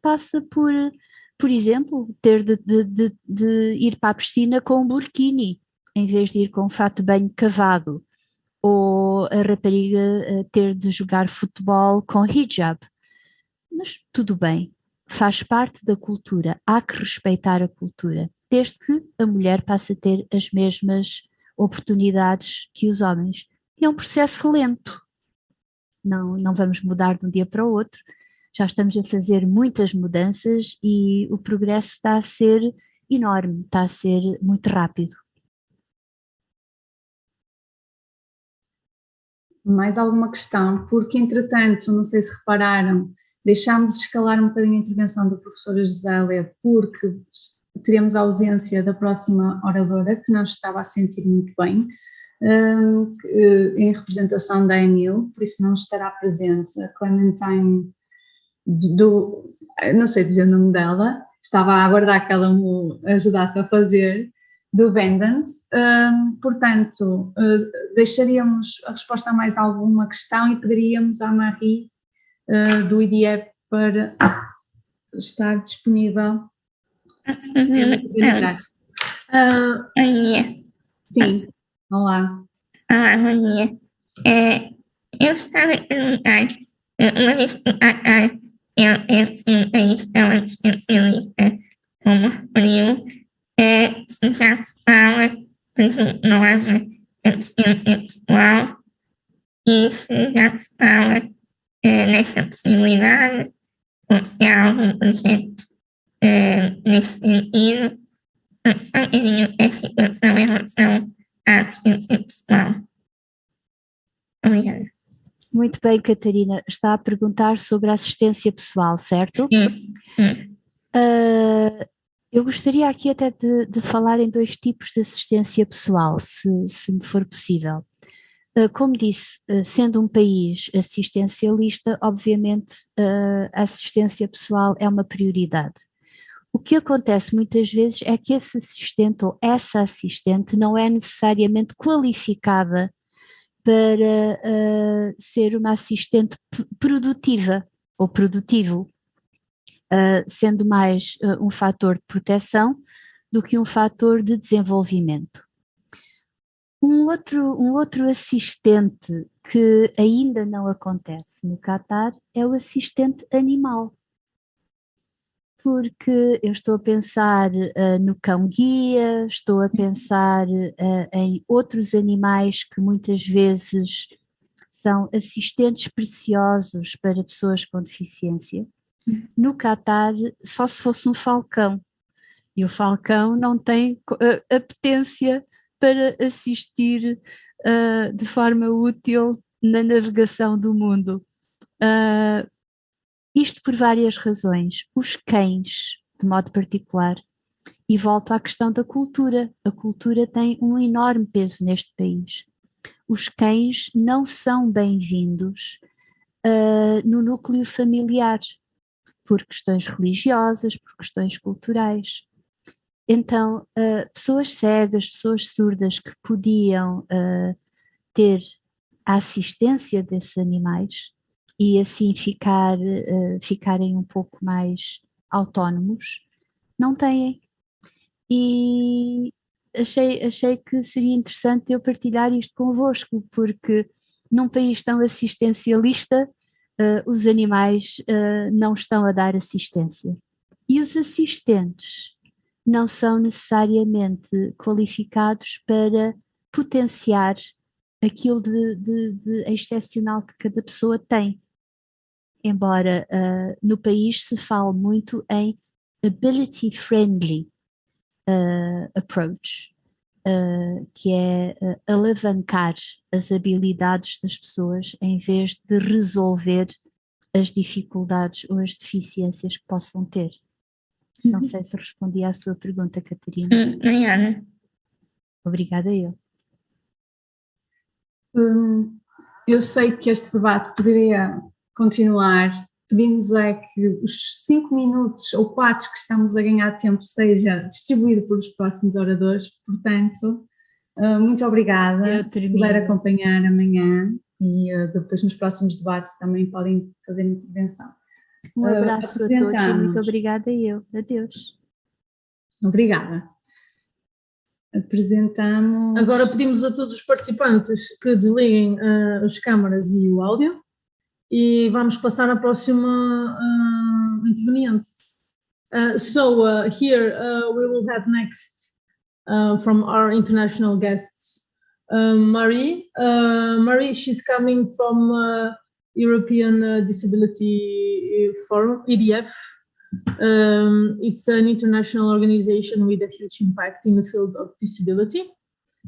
passa por exemplo, ter de ir para a piscina com um burkini, em vez de ir com um fato de banho cavado, ou a rapariga ter de jogar futebol com hijab. Mas tudo bem, faz parte da cultura, há que respeitar a cultura, desde que a mulher passe a ter as mesmas oportunidades que os homens. É um processo lento, não vamos mudar de um dia para o outro, já estamos a fazer muitas mudanças e o progresso está a ser enorme, está a ser muito rápido. Mais alguma questão? Porque, entretanto, não sei se repararam, deixámos de escalar um bocadinho a intervenção da professora Josélia porque teríamos a ausência da próxima oradora, que não estava a sentir muito bem, em representação da Emil, por isso não estará presente. A Clementine, não sei dizer o nome dela, estava a aguardar que ela me ajudasse a fazer, do Vendance, portanto, deixaríamos a resposta a mais alguma questão e pediríamos à Marie do IDF para estar disponível. Posso fazer uma questão? Sim, olá. Olá, bom dia. Eu estava a perguntar, uma vez que o Qatar é um país tão assistencialista como frio, se já se fala, por exemplo, não haja assistência pessoal, e se já se fala nessa possibilidade, ou se há algum projeto nesse sentido, só a situação em relação à assistência pessoal. Obrigada. Muito bem, Catarina. Está a perguntar sobre a assistência pessoal, certo? Sim. Eu gostaria aqui até de falar em 2 tipos de assistência pessoal, se me for possível. Como disse, sendo um país assistencialista, obviamente a assistência pessoal é uma prioridade. O que acontece muitas vezes é que esse assistente ou essa assistente não é necessariamente qualificada para ser uma assistente produtiva ou produtivo, sendo mais um fator de proteção do que um fator de desenvolvimento. Um outro assistente que ainda não acontece no Catar é o assistente animal, porque eu estou a pensar no cão-guia, estou a pensar em outros animais que muitas vezes são assistentes preciosos para pessoas com deficiência. No Catar, só se fosse um falcão, e o falcão não tem apetência para assistir de forma útil na navegação do mundo. Isto por várias razões. Os cães, de modo particular, e volto à questão da cultura. A cultura tem um enorme peso neste país. Os cães não são bem-vindos no núcleo familiar, por questões religiosas, por questões culturais. Então, pessoas cegas, pessoas surdas que podiam ter a assistência desses animais e assim ficarem um pouco mais autónomos, não têm. E achei que seria interessante eu partilhar isto convosco, porque num país tão assistencialista, os animais não estão a dar assistência. E os assistentes não são necessariamente qualificados para potenciar aquilo de excepcional que cada pessoa tem. Embora no país se fale muito em ability friendly approach, que é alavancar as habilidades das pessoas em vez de resolver as dificuldades ou as deficiências que possam ter. Não sei se respondi à sua pergunta, Catarina. Sim, obrigada. Obrigada eu. Eu sei que este debate poderia continuar. Pedimos é que os 5 minutos ou 4 que estamos a ganhar tempo seja distribuído pelos próximos oradores. Portanto, muito obrigada. Se puder acompanhar amanhã e depois nos próximos debates também podem fazer intervenção. Um abraço a todos e muito obrigada eu. Adeus. Obrigada. Apresentamos... Agora pedimos a todos os participantes que desliguem as câmaras e o áudio e vamos passar à próxima interveniente. Here we will have next from our international guests Marie. Marie, she's coming from European Disability Forum, EDF. It's an international organization with a huge impact in the field of disability.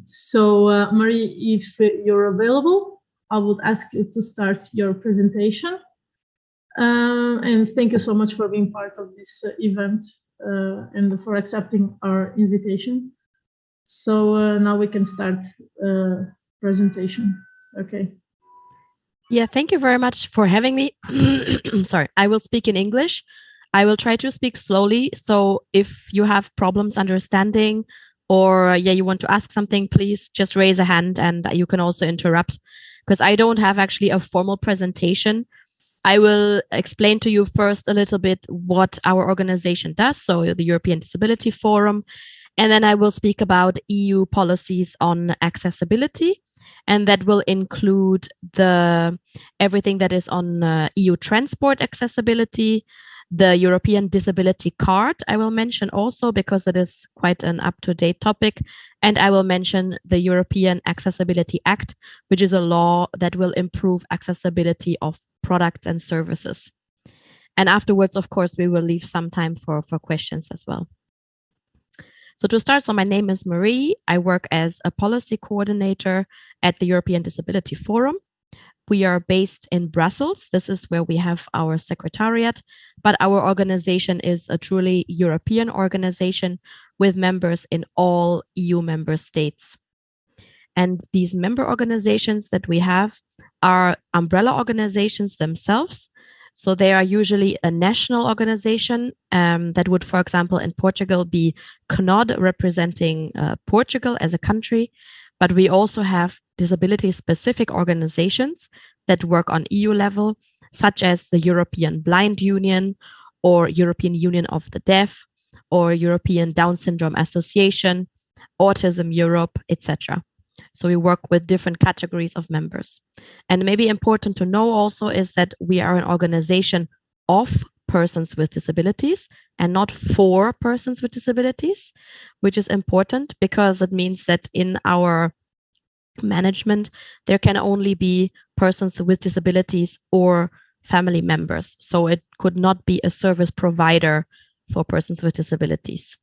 So, Marie, if you're available, I would ask you to start your presentation. And thank you so much for being part of this event and for accepting our invitation. So now we can start presentation. Okay. Yeah, thank you very much for having me. Sorry, I will speak in English. I will try to speak slowly. So if you have problems understanding or you want to ask something, please just raise a hand and you can also interrupt because I don't have actually a formal presentation. I will explain to you first a little bit what our organization does, so the European Disability Forum, and then I will speak about EU policies on accessibility. And that will include everything that is on EU transport accessibility, the European Disability Card I will mention also because it is quite an up-to-date topic. And I will mention the European Accessibility Act, which is a law that will improve accessibility of products and services. And afterwards, of course, we will leave some time for questions as well. So to start, my name is Marie. I work as a policy coordinator at the European Disability Forum. we are based in Brussels. This is where we have our secretariat, but our organization is a truly European organization with members in all EU member states. And these member organizations that we have are umbrella organizations themselves. So they are usually a national organization that would, for example, in Portugal be CNOD, representing Portugal as a country. But we also have disability-specific organizations that work on EU level, such as the European Blind Union or European Union of the Deaf or European Down Syndrome Association, Autism Europe, etc. So we work with different categories of members. And maybe important to know also is that we are an organization of persons with disabilities and not for persons with disabilities, which is important because it means that in our management, there can only be persons with disabilities or family members. So it could not be a service provider for persons with disabilities.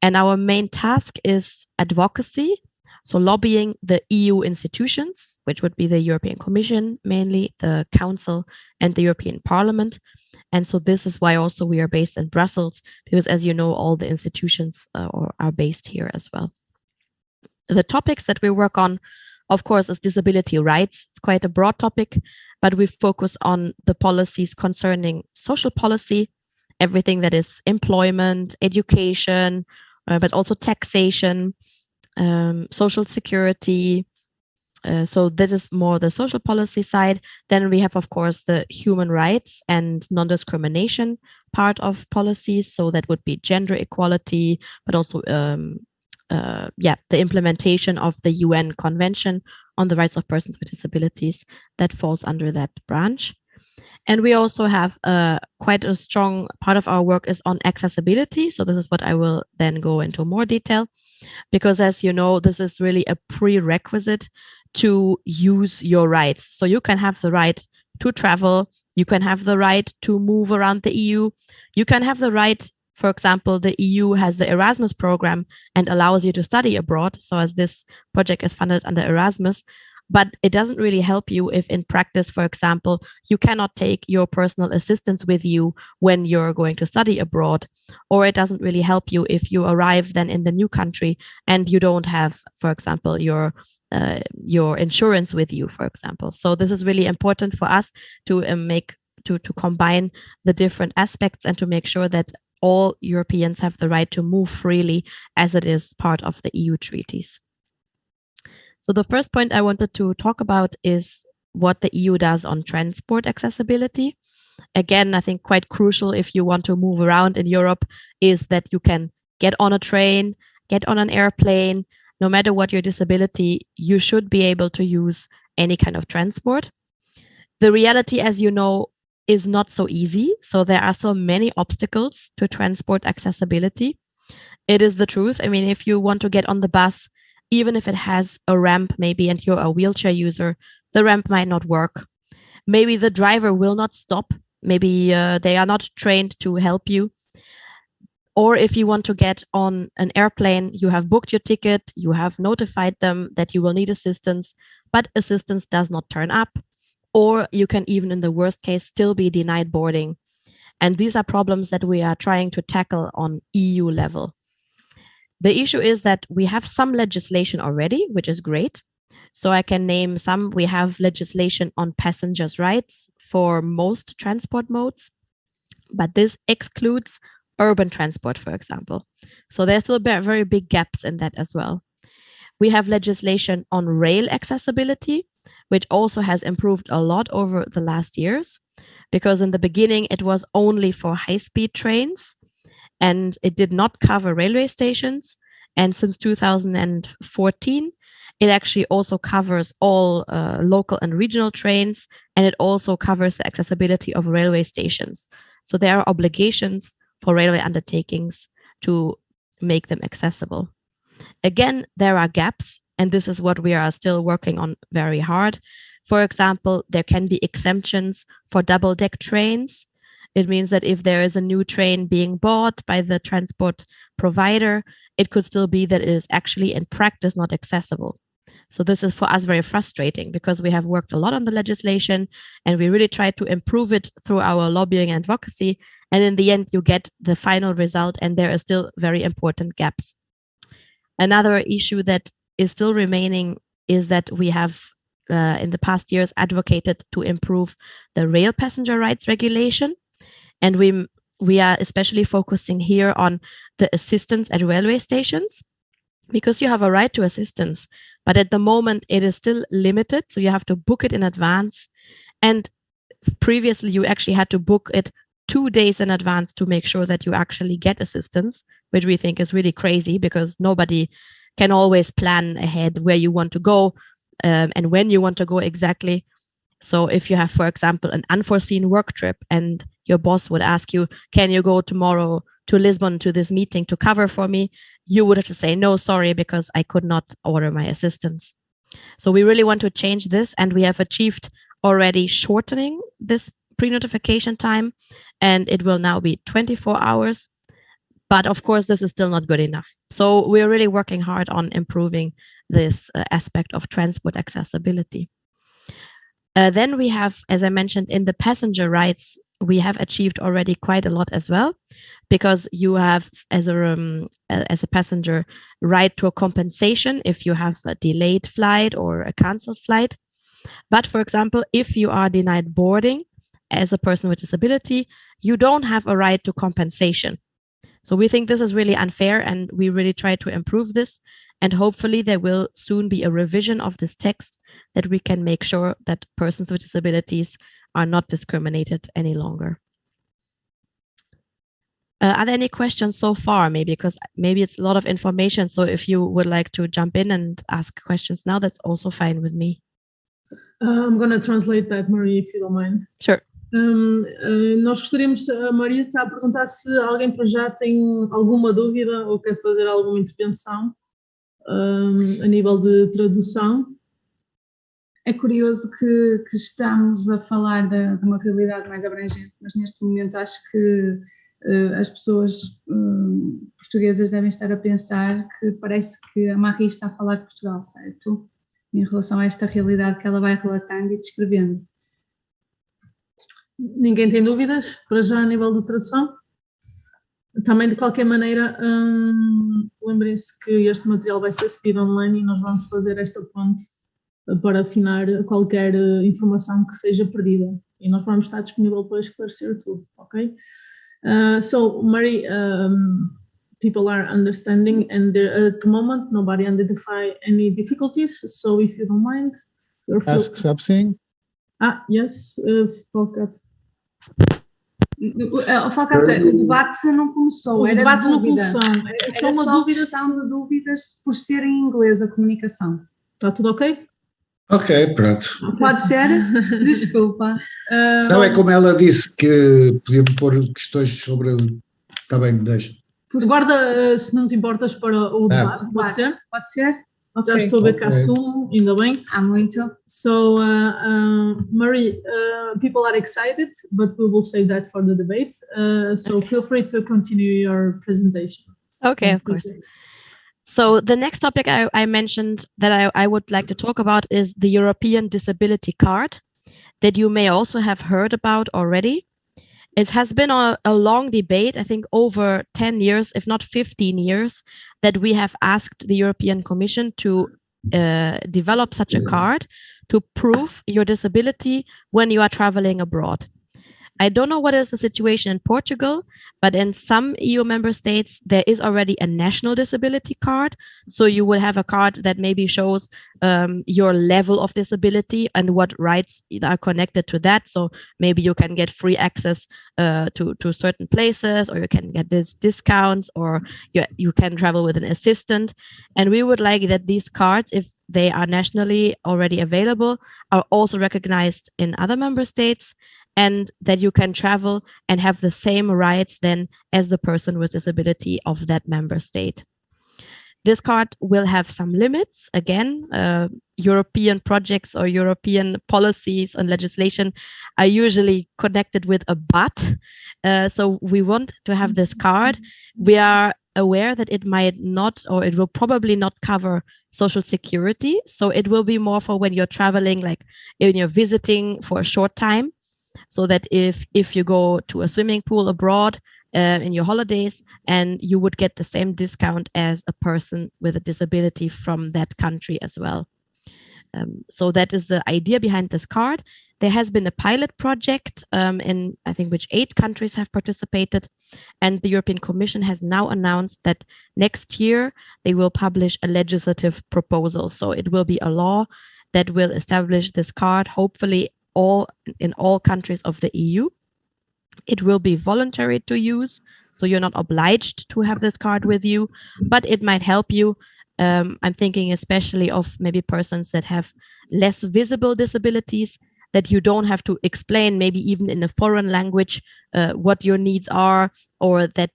And our main task is advocacy. So lobbying the EU institutions, which would be the European Commission, mainly the Council and the European Parliament. And so this is why also we are based in Brussels, because as you know, all the institutions are based here as well. The topics that we work on, of course, is disability rights. It's quite a broad topic, but we focus on the policies concerning social policy, everything that is employment, education, but also taxation, social security. So this is more the social policy side. Then we have, of course, the human rights and non-discrimination part of policies. So that would be gender equality, but also the implementation of the UN Convention on the Rights of Persons with Disabilities that falls under that branch. And we also have quite a strong part of our work is on accessibility. So this is what I will then go into more detail, because as you know, this is really a prerequisite to use your rights. So you can have the right to travel, you can have the right to move around the EU, you can have the right, for example, the EU has the Erasmus program and allows you to study abroad. So as this project is funded under Erasmus, but it doesn't really help you if in practice, for example, you cannot take your personal assistants with you when you're going to study abroad, or it doesn't really help you if you arrive then in the new country and you don't have, for example, your insurance with you, for example. So this is really important for us to to combine the different aspects and to make sure that all Europeans have the right to move freely as it is part of the EU treaties. So the first point I wanted to talk about is what the EU does on transport accessibility. Again, I think quite crucial if you want to move around in Europe is that you can get on a train, get on an airplane. No matter what your disability, you should be able to use any kind of transport. The reality, as you know, is not so easy. So there are so many obstacles to transport accessibility. It is the truth. I mean, if you want to get on the bus, even if it has a ramp maybe and you're a wheelchair user, the ramp might not work. Maybe the driver will not stop. Maybe they are not trained to help you. Or if you want to get on an airplane, you have booked your ticket, you have notified them that you will need assistance, but assistance does not turn up. Or you can even, in the worst case, still be denied boarding. And these are problems that we are trying to tackle on EU level. The issue is that we have some legislation already, which is great. So I can name some. We have legislation on passengers' rights for most transport modes, but this excludes urban transport, for example. So there's still very big gaps in that as well. We have legislation on rail accessibility, which also has improved a lot over the last years, because in the beginning it was only for high-speed trains and it did not cover railway stations. And since 2014, it actually also covers all local and regional trains, and it also covers the accessibility of railway stations. So there are obligations for railway undertakings to make them accessible. Again, there are gaps, and this is what we are still working on very hard. For example, there can be exemptions for double-deck trains. It means that if there is a new train being bought by the transport provider, it could still be that it is actually in practice not accessible. So this is for us very frustrating because we have worked a lot on the legislation and we really try to improve it through our lobbying and advocacy. And in the end, you get the final result and there are still very important gaps. Another issue that is still remaining is that we have in the past years advocated to improve the rail passenger rights regulation. And we are especially focusing here on the assistance at railway stations, because you have a right to assistance, but at the moment it is still limited. So you have to book it in advance. And previously you actually had to book it 2 days in advance to make sure that you actually get assistance, which we think is really crazy because nobody can always plan ahead where you want to go and when you want to go exactly. So if you have, for example, an unforeseen work trip and your boss would ask you, can you go tomorrow to Lisbon to this meeting to cover for me? You would have to say, no, sorry, because I could not order my assistance. So we really want to change this, and we have achieved already shortening this pre-notification time, and it will now be 24 hours. But of course, this is still not good enough. So we're really working hard on improving this aspect of transport accessibility. Then we have, as I mentioned, in the passenger rights, we have achieved already quite a lot as well, because you have, as a passenger, right to a compensation if you have a delayed flight or a canceled flight. But for example, if you are denied boarding as a person with disability, you don't have a right to compensation. So we think this is really unfair, and we really try to improve this. And hopefully there will soon be a revision of this text that we can make sure that persons with disabilities are not discriminated any longer. Are there any questions so far? Maybe because maybe it's a lot of information. So if you would like to jump in and ask questions now, that's also fine with me. I'm going to translate that, Maria, if you don't mind. Sure. Nós gostaríamos, a Maria está a perguntar se alguém para já tem alguma dúvida ou quer fazer alguma intervenção a nível de tradução. É curioso que estamos a falar de uma realidade mais abrangente, mas neste momento acho que as pessoas portuguesas devem estar a pensar que parece que a Marie está a falar de Portugal, certo? Em relação a esta realidade que ela vai relatando e descrevendo. Ninguém tem dúvidas para já a nível de tradução? Também, de qualquer maneira, lembrem-se que este material vai ser seguido online e nós vamos fazer esta ponte para afinar qualquer informação que seja perdida. E nós vamos estar disponível para esclarecer tudo, ok? So, Marie, people are understanding, and at the moment nobody identify any difficulties. So, if you don't mind, ask something. Yes, Falcat. Falcat, o debate não começou. O debate não começou. É só uma questão de dúvidas por ser em inglês a comunicação. Está tudo ok? Ok, pronto. Pode ser? Desculpa. Não, é como ela disse que podia-me pôr questões sobre... Está bem, deixa. Guarda, se não te importas, para o debate, pode ser? Pode ser? Okay. Já estou a ver que assumo, ainda bem. Muito. So, Marie, people are excited, but we will save that for the debate. So feel free to continue your presentation. Okay, of course. So the next topic I mentioned that I would like to talk about is the European Disability Card, that you may also have heard about already. It has been a long debate, I think over 10 years, if not 15 years, that we have asked the European Commission to develop such a card to prove your disability when you are traveling abroad. I don't know what is the situation in Portugal, but in some EU member states, there is already a national disability card. So you will have a card that maybe shows your level of disability and what rights are connected to that. So maybe you can get free access to certain places, or you can get discounts, or you can travel with an assistant. And we would like that these cards, if they are nationally already available, are also recognized in other member states, and that you can travel and have the same rights then as the person with disability of that member state. This card will have some limits. Again, European projects or European policies and legislation are usually connected with a but. So we want to have this card. We are aware that it might not, or it will probably not cover social security. So it will be more for when you're traveling, like when you're visiting for a short time. So that if you go to a swimming pool abroad in your holidays, and you would get the same discount as a person with a disability from that country as well. So that is the idea behind this card. There has been a pilot project in, I think, which 8 countries have participated. And the European Commission has now announced that next year they will publish a legislative proposal. So it will be a law that will establish this card, hopefully in all countries of the EU. It will be voluntary to use, so you're not obliged to have this card with you, but it might help you. I'm thinking especially of maybe persons that have less visible disabilities, that you don't have to explain, maybe even in a foreign language, what your needs are, or that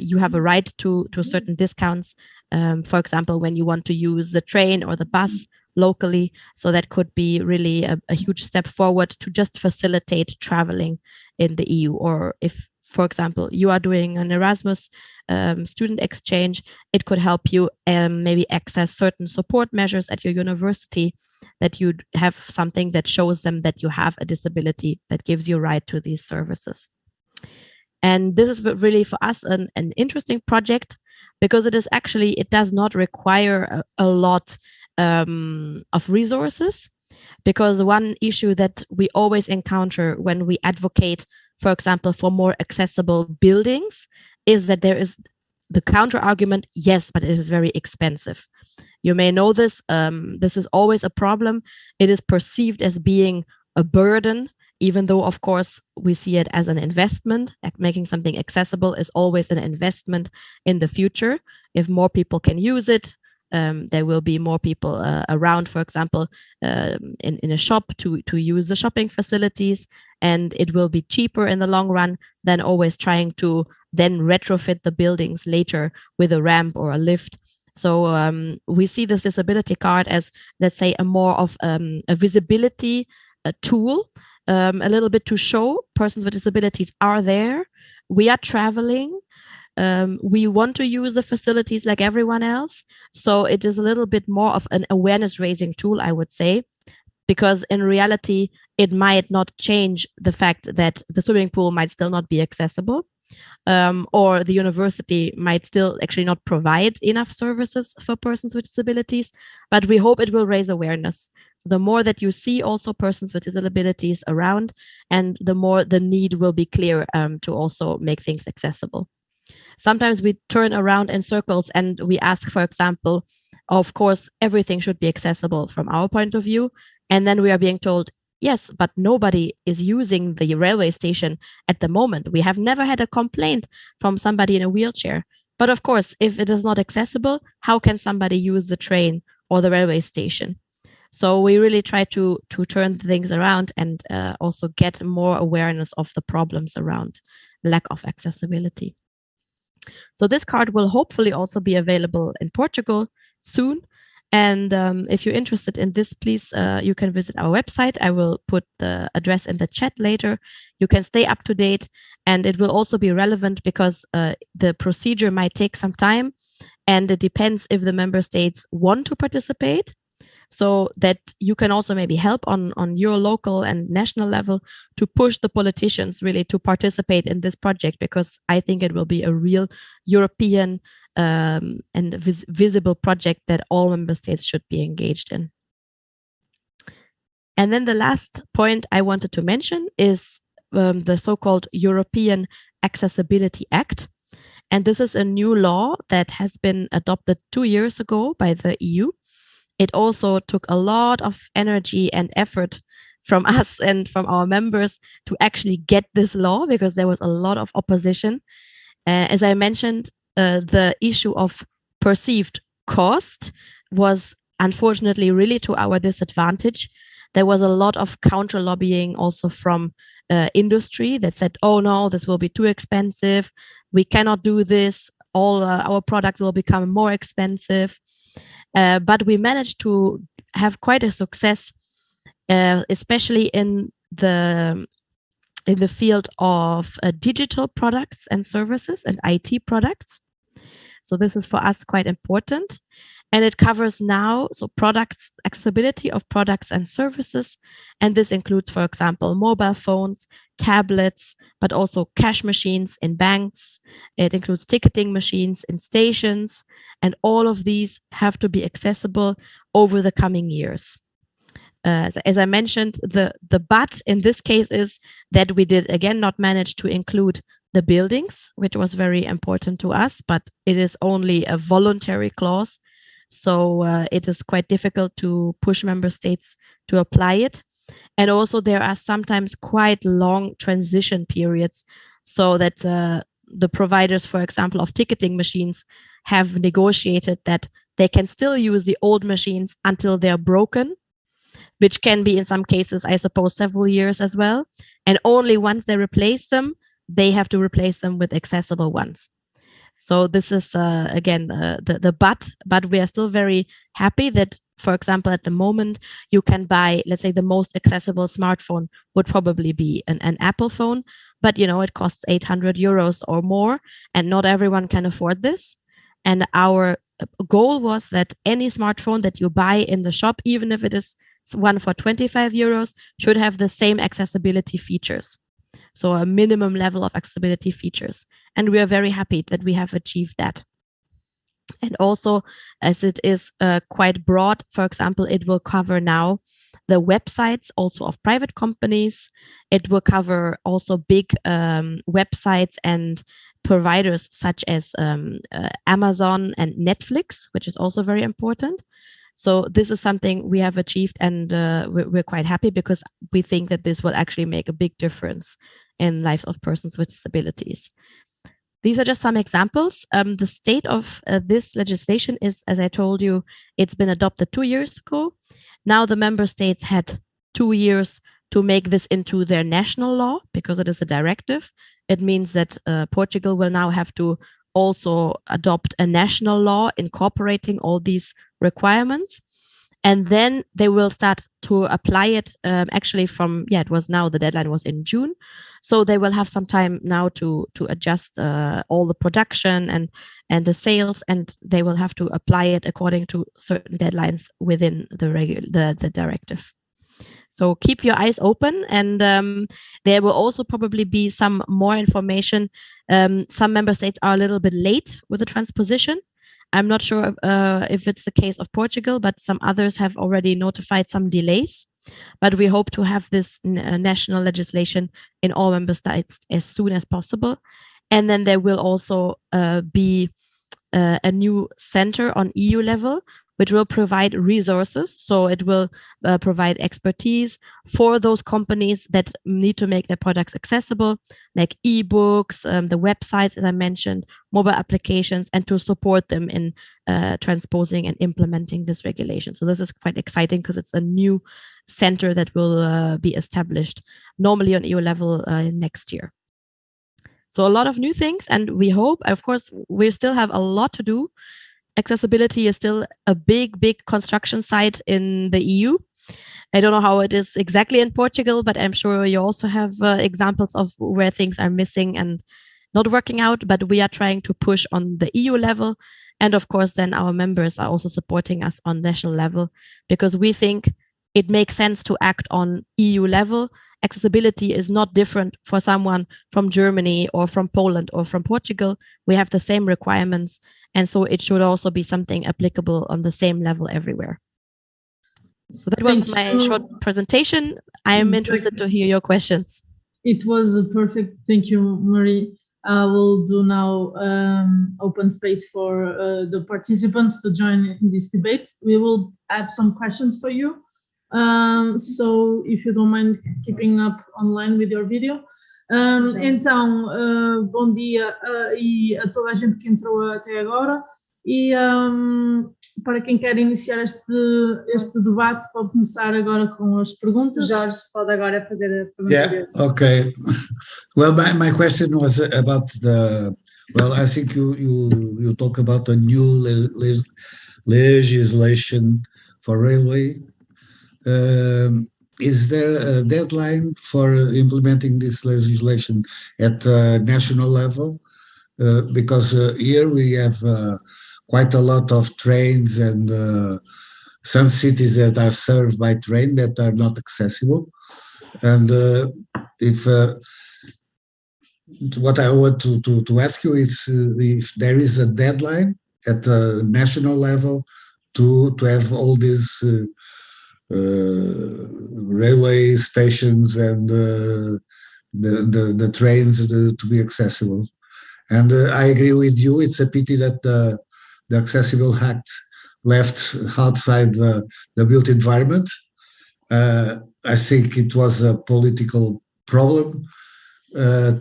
you have a right to certain discounts. For example, when you want to use the train or the bus locally. So that could be really a huge step forward to just facilitate traveling in the EU. Or if, for example, you are doing an Erasmus student exchange, it could help you maybe access certain support measures at your university, that you have something that shows them that you have a disability that gives you right to these services. And this is really for us an interesting project, because it does not require a lot of resources. Because one issue that we always encounter when we advocate, for example, for more accessible buildings, is that there is the counter argument, yes, but it is very expensive. You may know this. This is always a problem. It is perceived as being a burden, even though, of course, we see it as an investment. Like making something accessible is always an investment in the future. If more people can use it, there will be more people around, for example, in a shop to use the shopping facilities, and it will be cheaper in the long run than always trying to then retrofit the buildings later with a ramp or a lift. So we see this disability card as, let's say, a more of a visibility tool, a little bit to show persons with disabilities are there. We are traveling. We want to use the facilities like everyone else. So it is a little bit more of an awareness raising tool, I would say, because in reality, it might not change the fact that the swimming pool might still not be accessible, or the university might still actually not provide enough services for persons with disabilities, but we hope it will raise awareness. So the more that you see also persons with disabilities around, and the more the need will be clear to also make things accessible. Sometimes we turn around in circles and we ask, for example, of course, everything should be accessible from our point of view. And then we are being told, yes, but nobody is using the railway station at the moment. We have never had a complaint from somebody in a wheelchair. But of course, if it is not accessible, how can somebody use the train or the railway station? So we really try to turn things around and also get more awareness of the problems around lack of accessibility. So this card will hopefully also be available in Portugal soon. And if you're interested in this, please, you can visit our website. I will put the address in the chat later. You can stay up to date, and it will also be relevant because the procedure might take some time, and it depends if the member states want to participate. So that you can also maybe help on your local and national level to push the politicians really to participate in this project, because I think it will be a real European and visible project that all member states should be engaged in. And then the last point I wanted to mention is the so-called European Accessibility Act. And this is a new law that has been adopted 2 years ago by the EU. It also took a lot of energy and effort from us and from our members to actually get this law, because there was a lot of opposition. As I mentioned, the issue of perceived cost was unfortunately really to our disadvantage. There was a lot of counter lobbying also from industry that said, oh no, this will be too expensive. We cannot do this. All our products will become more expensive. But we managed to have quite a success, especially in the field of digital products and services and IT products. So this is for us quite important. And it covers now, so products, accessibility of products and services. And this includes, for example, mobile phones, tablets, but also cash machines in banks. It includes ticketing machines in stations. And all of these have to be accessible over the coming years. As I mentioned, the but in this case is that we did, again, not manage to include the buildings, which was very important to us, but it is only a voluntary clause. So it is quite difficult to push member states to apply it. And also there are sometimes quite long transition periods, so that the providers, for example, of ticketing machines have negotiated that they can still use the old machines until they're broken, which can be in some cases, I suppose, several years as well. And only once they replace them, they have to replace them with accessible ones. So this is, again, the but we are still very happy that, for example, at the moment, you can buy, let's say, the most accessible smartphone would probably be an Apple phone, but, you know, it costs 800 euros or more, and not everyone can afford this. And our goal was that any smartphone that you buy in the shop, even if it is one for 25 euros, should have the same accessibility features. So a minimum level of accessibility features. And we are very happy that we have achieved that. And also, as it is quite broad, for example, it will cover now the websites also of private companies. It will cover also big websites and providers such as Amazon and Netflix, which is also very important. So this is something we have achieved, and we're quite happy because we think that this will actually make a big difference in lives of persons with disabilities. These are just some examples. The state of this legislation is, as I told you, it's been adopted 2 years ago. Now the member states had 2 years to make this into their national law because it is a directive. It means that Portugal will now have to also adopt a national law incorporating all these requirements. And then they will start to apply it actually from, it was now, the deadline was in June. So they will have some time now to adjust all the production and the sales, and they will have to apply it according to certain deadlines within the directive. So keep your eyes open, and there will also probably be some more information. Some member states are a little bit late with the transposition. I'm not sure if it's the case of Portugal, but some others have already notified some delays. But we hope to have this national legislation in all member states as soon as possible. And then there will also be a new center on EU level, which will provide resources. So it will provide expertise for those companies that need to make their products accessible, like ebooks, the websites, as I mentioned, mobile applications, and to support them in transposing and implementing this regulation. So this is quite exciting because it's a new center that will be established normally on EU level next year. So a lot of new things, and we hope, of course, we still have a lot to do. Accessibility is still a big construction site in the EU. I don't know how it is exactly in Portugal, but I'm sure you also have examples of where things are missing and not working out, but we are trying to push on the EU level. And of course, then our members are also supporting us on national level, because we think it makes sense to act on EU level. Accessibility is not different for someone from Germany or from Poland or from Portugal. We have the same requirements. And so it should also be something applicable on the same level everywhere. So that was my short presentation. I am interested to hear your questions. It was perfect. Thank you, Marie. I will do now open space for the participants to join in this debate. We will have some questions for you. So if you don't mind keeping up online with your video. Então, bom dia e a toda a gente que entrou até agora, e para quem quer iniciar este debate, pode começar agora com as perguntas. Jorge, pode agora fazer a pergunta. Yeah, okay. Well, my question was about I think you talk about a new legislation for railway. Is there a deadline for implementing this legislation at the national level? because here we have quite a lot of trains and some cities that are served by train that are not accessible. And if what I want to ask you is if there is a deadline at the national level to have all these railway stations and the trains to be accessible. And I agree with you. It's a pity that the Accessible Act left outside the built environment. I think it was a political problem I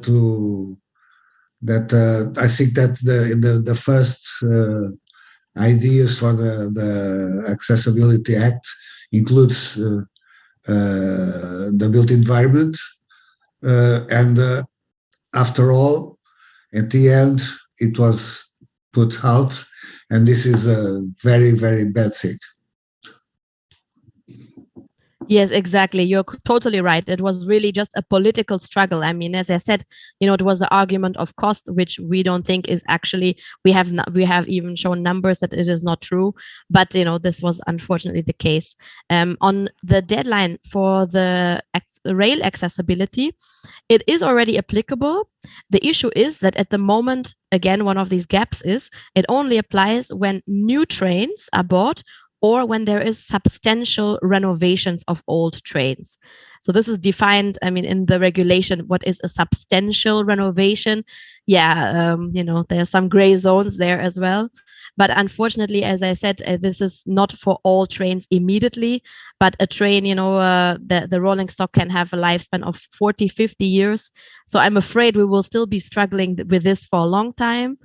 think that the first ideas for the Accessibility Act includes the built environment, and after all, at the end, it was put out, and this is a very, very bad thing. Yes, exactly. You're totally right. It was really just a political struggle. I mean, as I said, it was the argument of cost, which we don't think is actually, we have even shown numbers that it is not true. But, this was unfortunately the case. On the deadline for the rail accessibility, it is already applicable. The issue is that at the moment, again, one of these gaps is it only applies when new trains are bought or when there is substantial renovations of old trains. So this is defined, in the regulation, what is a substantial renovation? Yeah, there are some gray zones there as well. But unfortunately, as I said, this is not for all trains immediately, but a train, the rolling stock can have a lifespan of 40, 50 years. So I'm afraid we will still be struggling with this for a long time.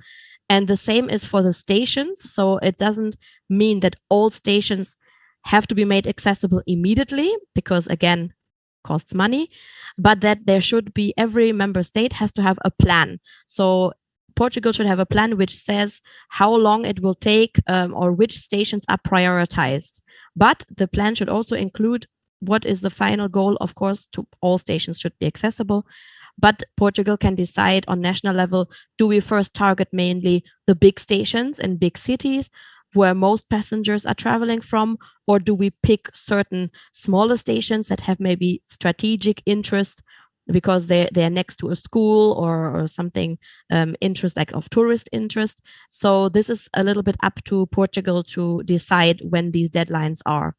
And the same is for the stations. So it doesn't mean that all stations have to be made accessible immediately, because again, costs money, but that there should be, every member state has to have a plan. So Portugal should have a plan which says how long it will take or which stations are prioritized. But the plan should also include what is the final goal, of course, to all stations should be accessible. But Portugal can decide on national level, do we first target mainly the big stations and big cities where most passengers are traveling from, or do we pick certain smaller stations that have maybe strategic interest because they're next to a school or something interest, like of tourist interest? So this is a little bit up to Portugal to decide when these deadlines are.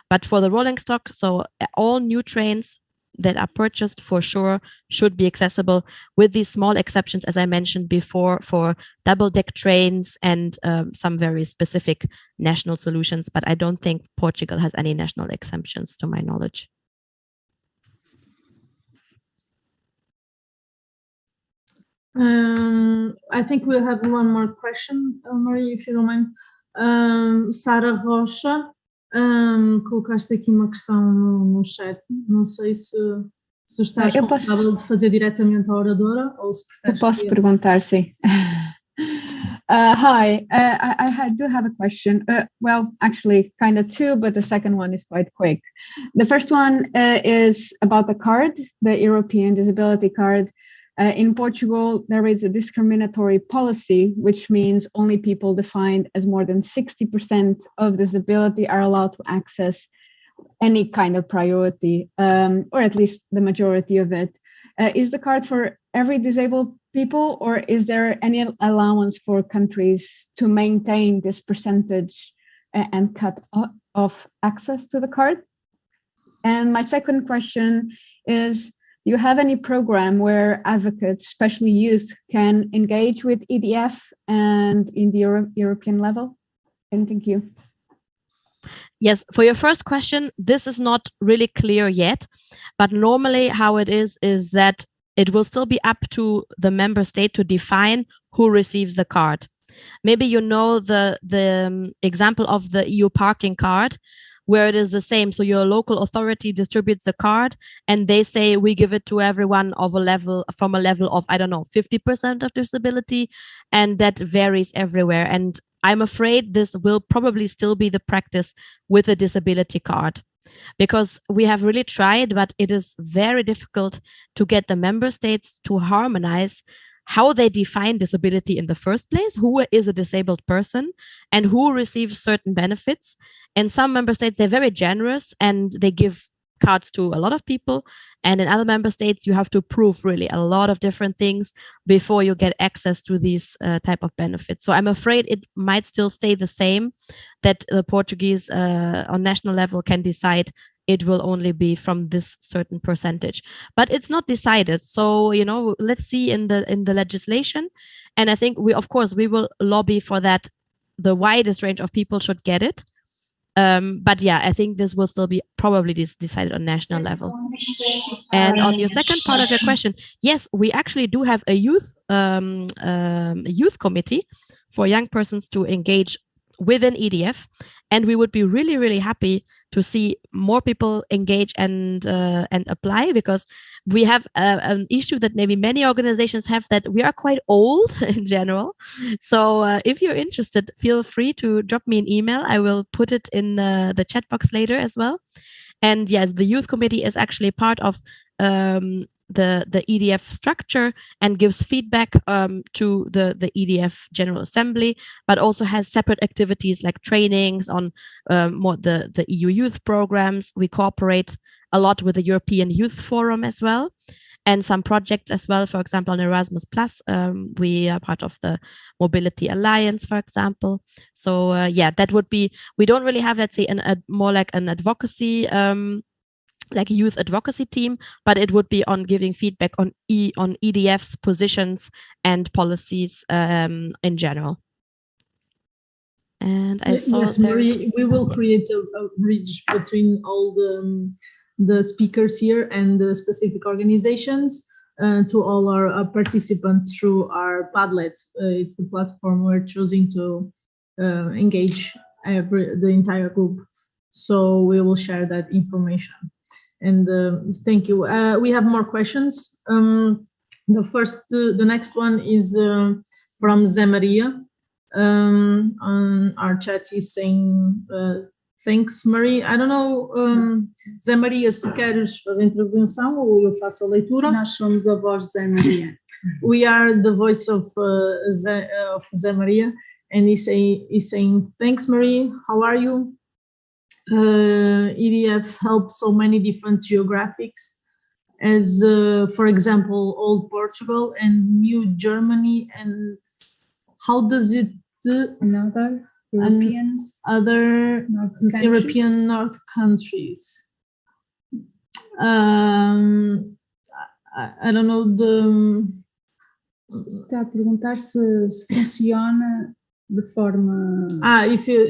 But for the rolling stock, so all new trains that are purchased for sure should be accessible, with these small exceptions, as I mentioned before, for double-deck trains and some very specific national solutions. But I don't think Portugal has any national exemptions, to my knowledge. I think we'll have one more question, Maria, if you don't mind. Sara Rocha. Colocaste aqui uma questão no chat, não sei se estás confortável de fazer diretamente à oradora ou se preferes. Eu posso perguntar, sim. Hi, I do have a question. Well, actually, kind of two, but the second one is quite quick. The first one is about the card, the European Disability Card. In Portugal, there is a discriminatory policy, which means only people defined as more than 60% of disability are allowed to access any kind of priority, or at least the majority of it. Is the card for every disabled people, or is there any allowance for countries to maintain this percentage and cut off access to the card? And my second question is, do you have any program where advocates, especially youth, can engage with EDF and in the European level? And thank you. Yes, for your first question, this is not really clear yet, but normally how it is that it will still be up to the member state to define who receives the card. Maybe you know the example of the EU parking card, where it is the same. So your local authority distributes the card and they say, we give it to everyone from a level of, 50% of disability. And that varies everywhere. And I'm afraid this will probably still be the practice with a disability card, because we have really tried, but it is very difficult to get the member states to harmonize how they define disability in the first place, who is a disabled person and who receives certain benefits. In some member states, they're very generous and they give cards to a lot of people. And in other member states, you have to prove really a lot of different things before you get access to these type of benefits. So I'm afraid it might still stay the same, that the Portuguese on national level can decide it will only be from this certain percentage, but it's not decided. So, you know, let's see in the legislation. And I think we will lobby for that. The widest range of people should get it. But yeah, I think this will still be probably decided on national level. And on your second part of your question, yes, we actually do have a youth committee for young persons to engage within EDF. And we would be really, really happy to see more people engage and apply, because we have an issue that maybe many organizations have, that we are quite old in general. So if you're interested, feel free to drop me an email. I will put it in the chat box later as well. And yes, the youth committee is actually part of the EDF structure and gives feedback to the EDF General Assembly, but also has separate activities like trainings on more the EU youth programs. We cooperate a lot with the European Youth Forum as well, and some projects as well. For example, on Erasmus Plus, we are part of the Mobility Alliance, for example. So yeah, that would be, we don't really have, let's say, more like an advocacy like a youth advocacy team, but it would be on giving feedback on EDF's positions and policies in general. And I saw Marie, we will create a bridge between all the speakers here and the specific organizations to all our participants through our Padlet. It's the platform we're choosing to engage the entire group. So we will share that information. And thank you. We have more questions. The next one is from Zé Maria. On our chat, he's saying, thanks, Marie. I don't know, Zé Maria, se queres fazer a intervenção ou eu faço a leitura? Nós somos a voz de Zé Maria. We are the voice of Zé Maria, and he's saying, thanks, Marie. How are you? EDF helps so many different geographics, as for example, Old Portugal and New Germany. And how does it other Europeans, other European North countries? I don't know. Está a perguntar se funciona de forma...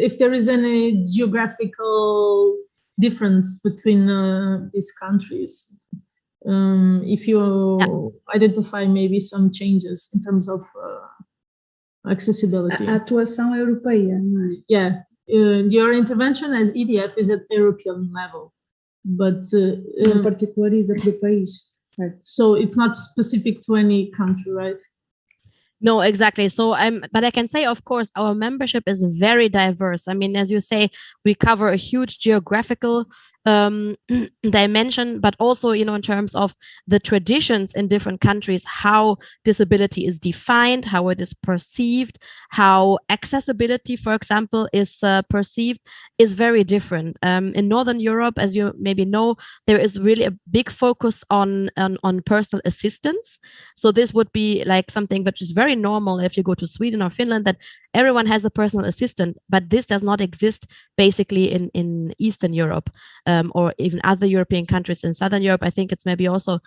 if there is any geographical difference between these countries, if you identify maybe some changes in terms of accessibility. A atuação europeia, não é? Yeah, your intervention as EDF is at European level, but não particulariza para o país, certo? So it's not specific to any country, right? No, exactly. So but I can say, of course, our membership is very diverse. I mean, as you say, we cover a huge geographical dimension, but also, you know, in terms of the traditions in different countries, how disability is defined, how it is perceived, how accessibility, for example, is perceived, is very different. In Northern Europe, as you maybe know, there is really a big focus on personal assistance. So this would be like something which is very normal if you go to Sweden or Finland, that everyone has a personal assistant, but this does not exist basically in Eastern Europe or even other European countries. In Southern Europe, I think it's maybe also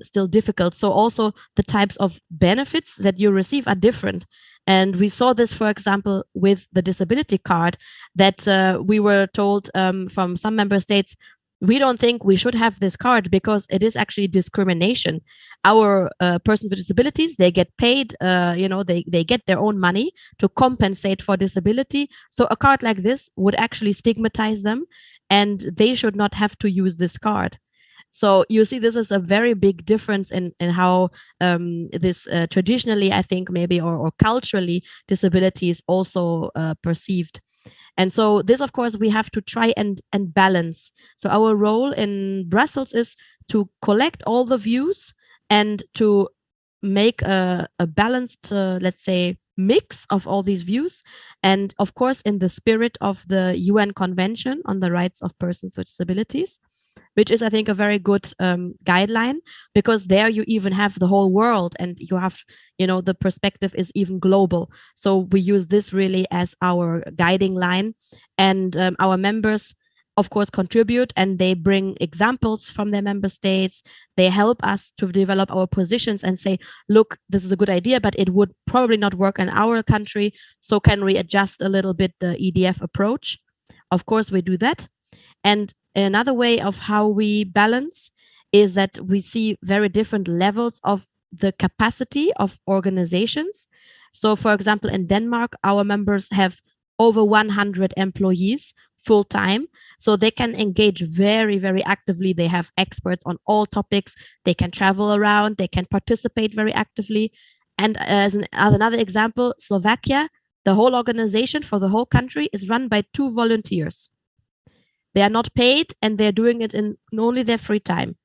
still difficult. So also the types of benefits that you receive are different. And we saw this, for example, with the disability card, that we were told from some member states, we don't think we should have this card because it is actually discrimination. Our persons with disabilities, they get paid, they get their own money to compensate for disability. So a card like this would actually stigmatize them, and they should not have to use this card. So you see, this is a very big difference in how this traditionally, I think, maybe, or culturally, disability is also perceived. And so this, of course, we have to try and balance. So our role in Brussels is to collect all the views and to make a balanced, let's say, mix of all these views, and of course in the spirit of the UN Convention on the Rights of Persons with Disabilities, which is, I think, a very good guideline, because there you even have the whole world, and you have, the perspective is even global. So we use this really as our guiding line, and our members, of course, contribute, and they bring examples from their member states. They help us to develop our positions and say, look, this is a good idea, but it would probably not work in our country. So can we adjust a little bit the EDF approach? Of course, we do that. And another way of how we balance is that we see very different levels of the capacity of organizations. So, for example, in Denmark, our members have over 100 employees full-time, so they can engage very, very actively. They have experts on all topics. They can travel around. They can participate very actively. And as another example, Slovakia, the whole organization for the whole country is run by 2 volunteers. They are not paid, and they're doing it in only their free time.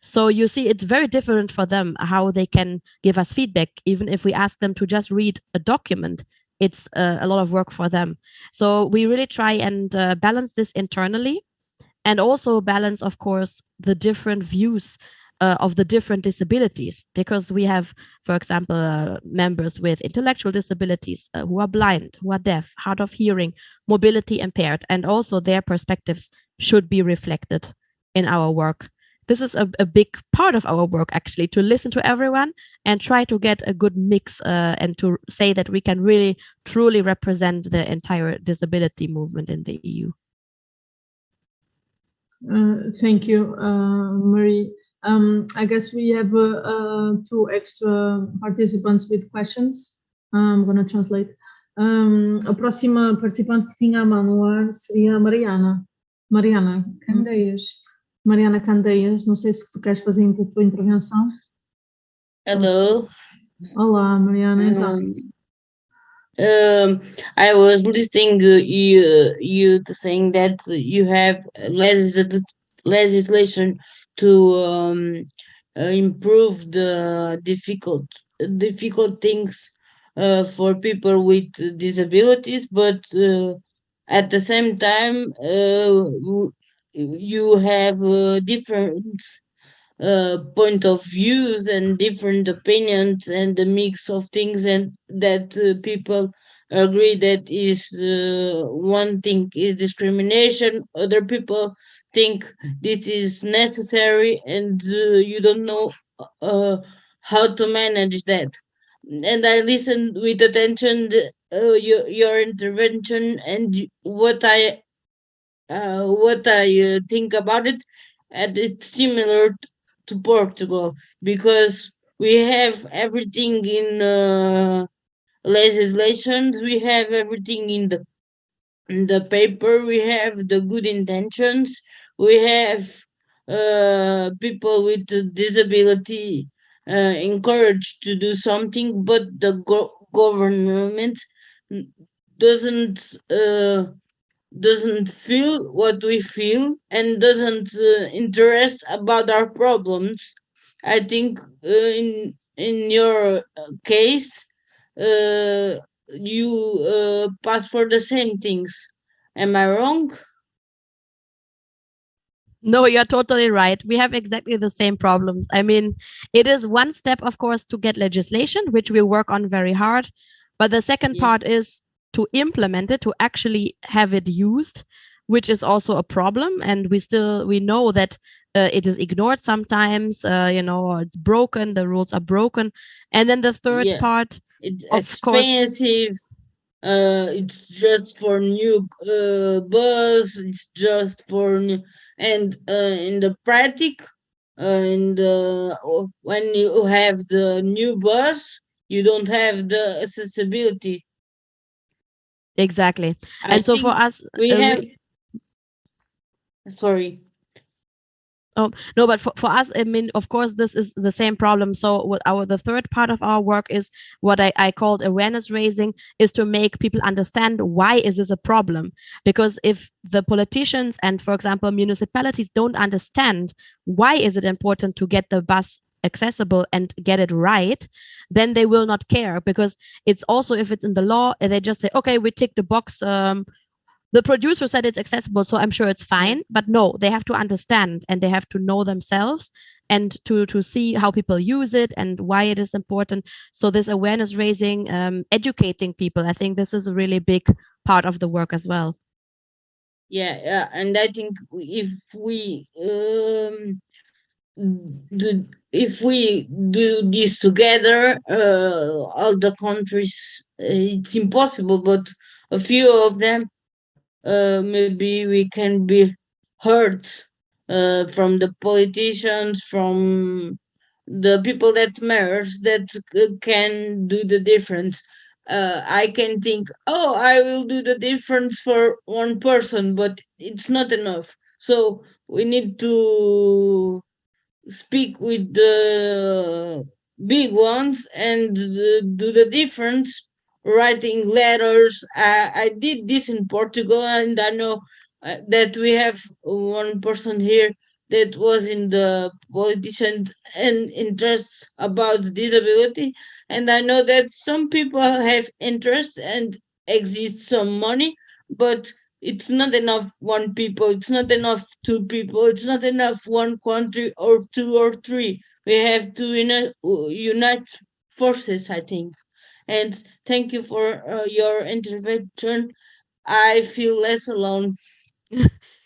So you see, it's very different for them how they can give us feedback. Even if we ask them to just read a document, it's a lot of work for them. So we really try and balance this internally, and also balance, of course, the different views of the different disabilities, because we have, for example, members with intellectual disabilities who are blind, who are deaf, hard of hearing, mobility impaired, and also their perspectives should be reflected in our work. This is a big part of our work, actually, to listen to everyone and try to get a good mix and to say that we can really, truly represent the entire disability movement in the EU. Thank you, Marie. I guess we have 2 extra participants with questions. I'm going to translate. A próxima participante que tinha a mão no ar seria a Mariana. Mariana Candeias. Mariana Candeias, não sei se tu queres fazer a tua intervenção. Hello. Olá, Mariana, então. I was listening you saying that you have legislation to improve the difficult things for people with disabilities, but at the same time you have different point of views and different opinions and the mix of things, and that people agree that is one thing is discrimination, other people think this is necessary, and you don't know how to manage that. And I listened with attention your intervention, and what I think about it, and it's similar to Portugal, because we have everything in legislations, we have everything in the paper, we have the good intentions, we have people with disability encouraged to do something, but the government doesn't feel what we feel and doesn't interest about our problems. I think in your case you pass for the same things. Am I wrong? No, you're totally right. We have exactly the same problems. I mean, it is one step, of course, to get legislation, which we work on very hard. But the second part is to implement it, to actually have it used, which is also a problem. And we know that it is ignored sometimes, it's broken, the rules are broken. And then the third part, it's of expensive. Course, it's just for new bus, it's just for new, and in the practice, when you have the new bus, you don't have the accessibility. Exactly. And so for us, we have sorry. Oh, no, but for us, I mean, of course, this is the same problem. So the third part of our work is what I called awareness raising, is to make people understand why is this a problem. Because if the politicians and, for example, municipalities don't understand why is it important to get the bus accessible and get it right, then they will not care, because it's also, if it's in the law, they just say, okay, we tick the box, the producer said it's accessible, so I'm sure it's fine. But no, they have to understand, and they have to know themselves, and to see how people use it and why it is important. So this awareness raising, educating people, I think this is a really big part of the work as well. Yeah, and I think if we do this together, all the countries, it's impossible, but a few of them, maybe we can be heard from the politicians, from the people that matters, that can do the difference. I can think, oh, I will do the difference for one person, but it's not enough. So we need to speak with the big ones and do the difference, writing letters. I did this in Portugal, and I know that we have one person here that was in the politician and interests about disability. And I know that some people have interest and exists some money, but it's not enough one people, it's not enough two people, it's not enough one country or two or three. We have to unite forces, I think. And thank you for your intervention. I feel less alone.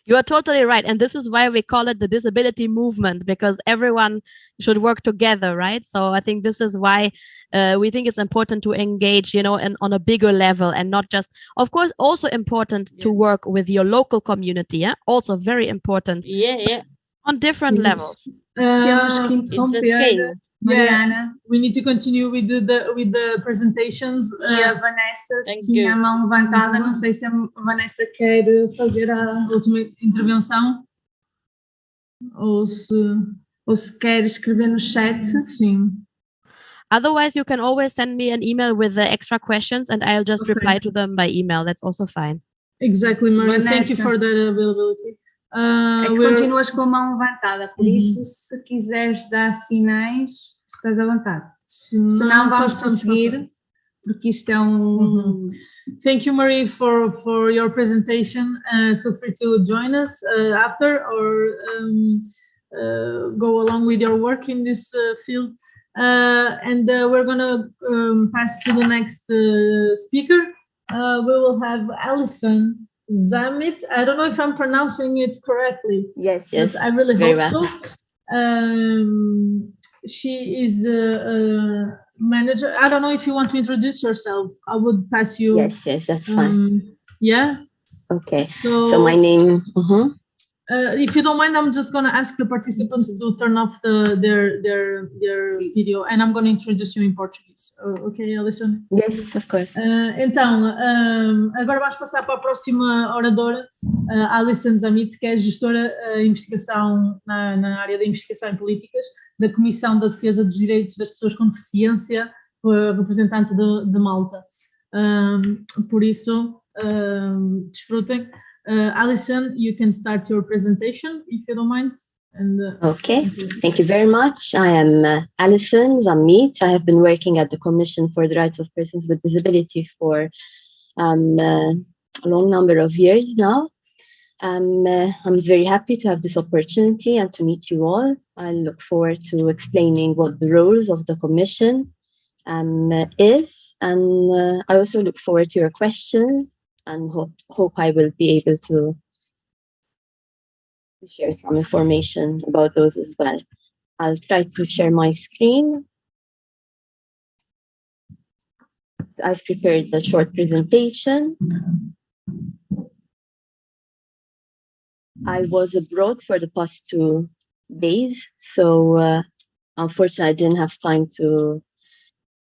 You are totally right. And this is why we call it the disability movement, because everyone should work together, right? So I think this is why we think it's important to engage, and on a bigger level, and not just, of course, also important to work with your local community. Yeah, also very important. Yeah. On different levels. Temos que interromper. Mariana, we need to continue with the presentations. E a Vanessa tinha a mão levantada. Não sei se a Vanessa quer fazer a última intervenção ou se quer escrever no chat. Sim. Otherwise, you can always send me an email with the extra questions, and I'll just reply to them by email. That's also fine. Exactly, Maria. Thank you for that availability. É que continuas com a mão levantada, por isso, se quiseres dar sinais, estás à vontade. Se não, vamos conseguir, porque isto é Thank you, Marie, for your presentation. Feel free to join us after, or go along with your work in this field. And we're going to pass to the next speaker. We will have Alison Zamit. I don't know if I'm pronouncing it correctly. Yes. I really hope so. She is a manager. I don't know if you want to introduce yourself. I would pass you. Yes, that's fine. Yeah. Okay. So my name. If you don't mind, I'm just going to ask the participants to turn off their video, and I'm going to introduce you in Portuguese. Okay, Alison? Yes, of course. Então, agora vamos passar para a próxima oradora, Alison Zamit, que é gestora de investigação na área da investigação em políticas da Comissão da Defesa dos Direitos das Pessoas com Deficiência, representante de Malta. Por isso, desfrutem. Alison, you can start your presentation if you don't mind. Okay, thank you very much. I am Alison Zamit. I have been working at the Commission for the Rights of Persons with Disability for a long number of years now. I'm very happy to have this opportunity and to meet you all. I look forward to explaining what the roles of the Commission is, and I also look forward to your questions, and hope I will be able to share some information about those as well. I'll try to share my screen. So I've prepared a short presentation. I was abroad for the past 2 days, so unfortunately I didn't have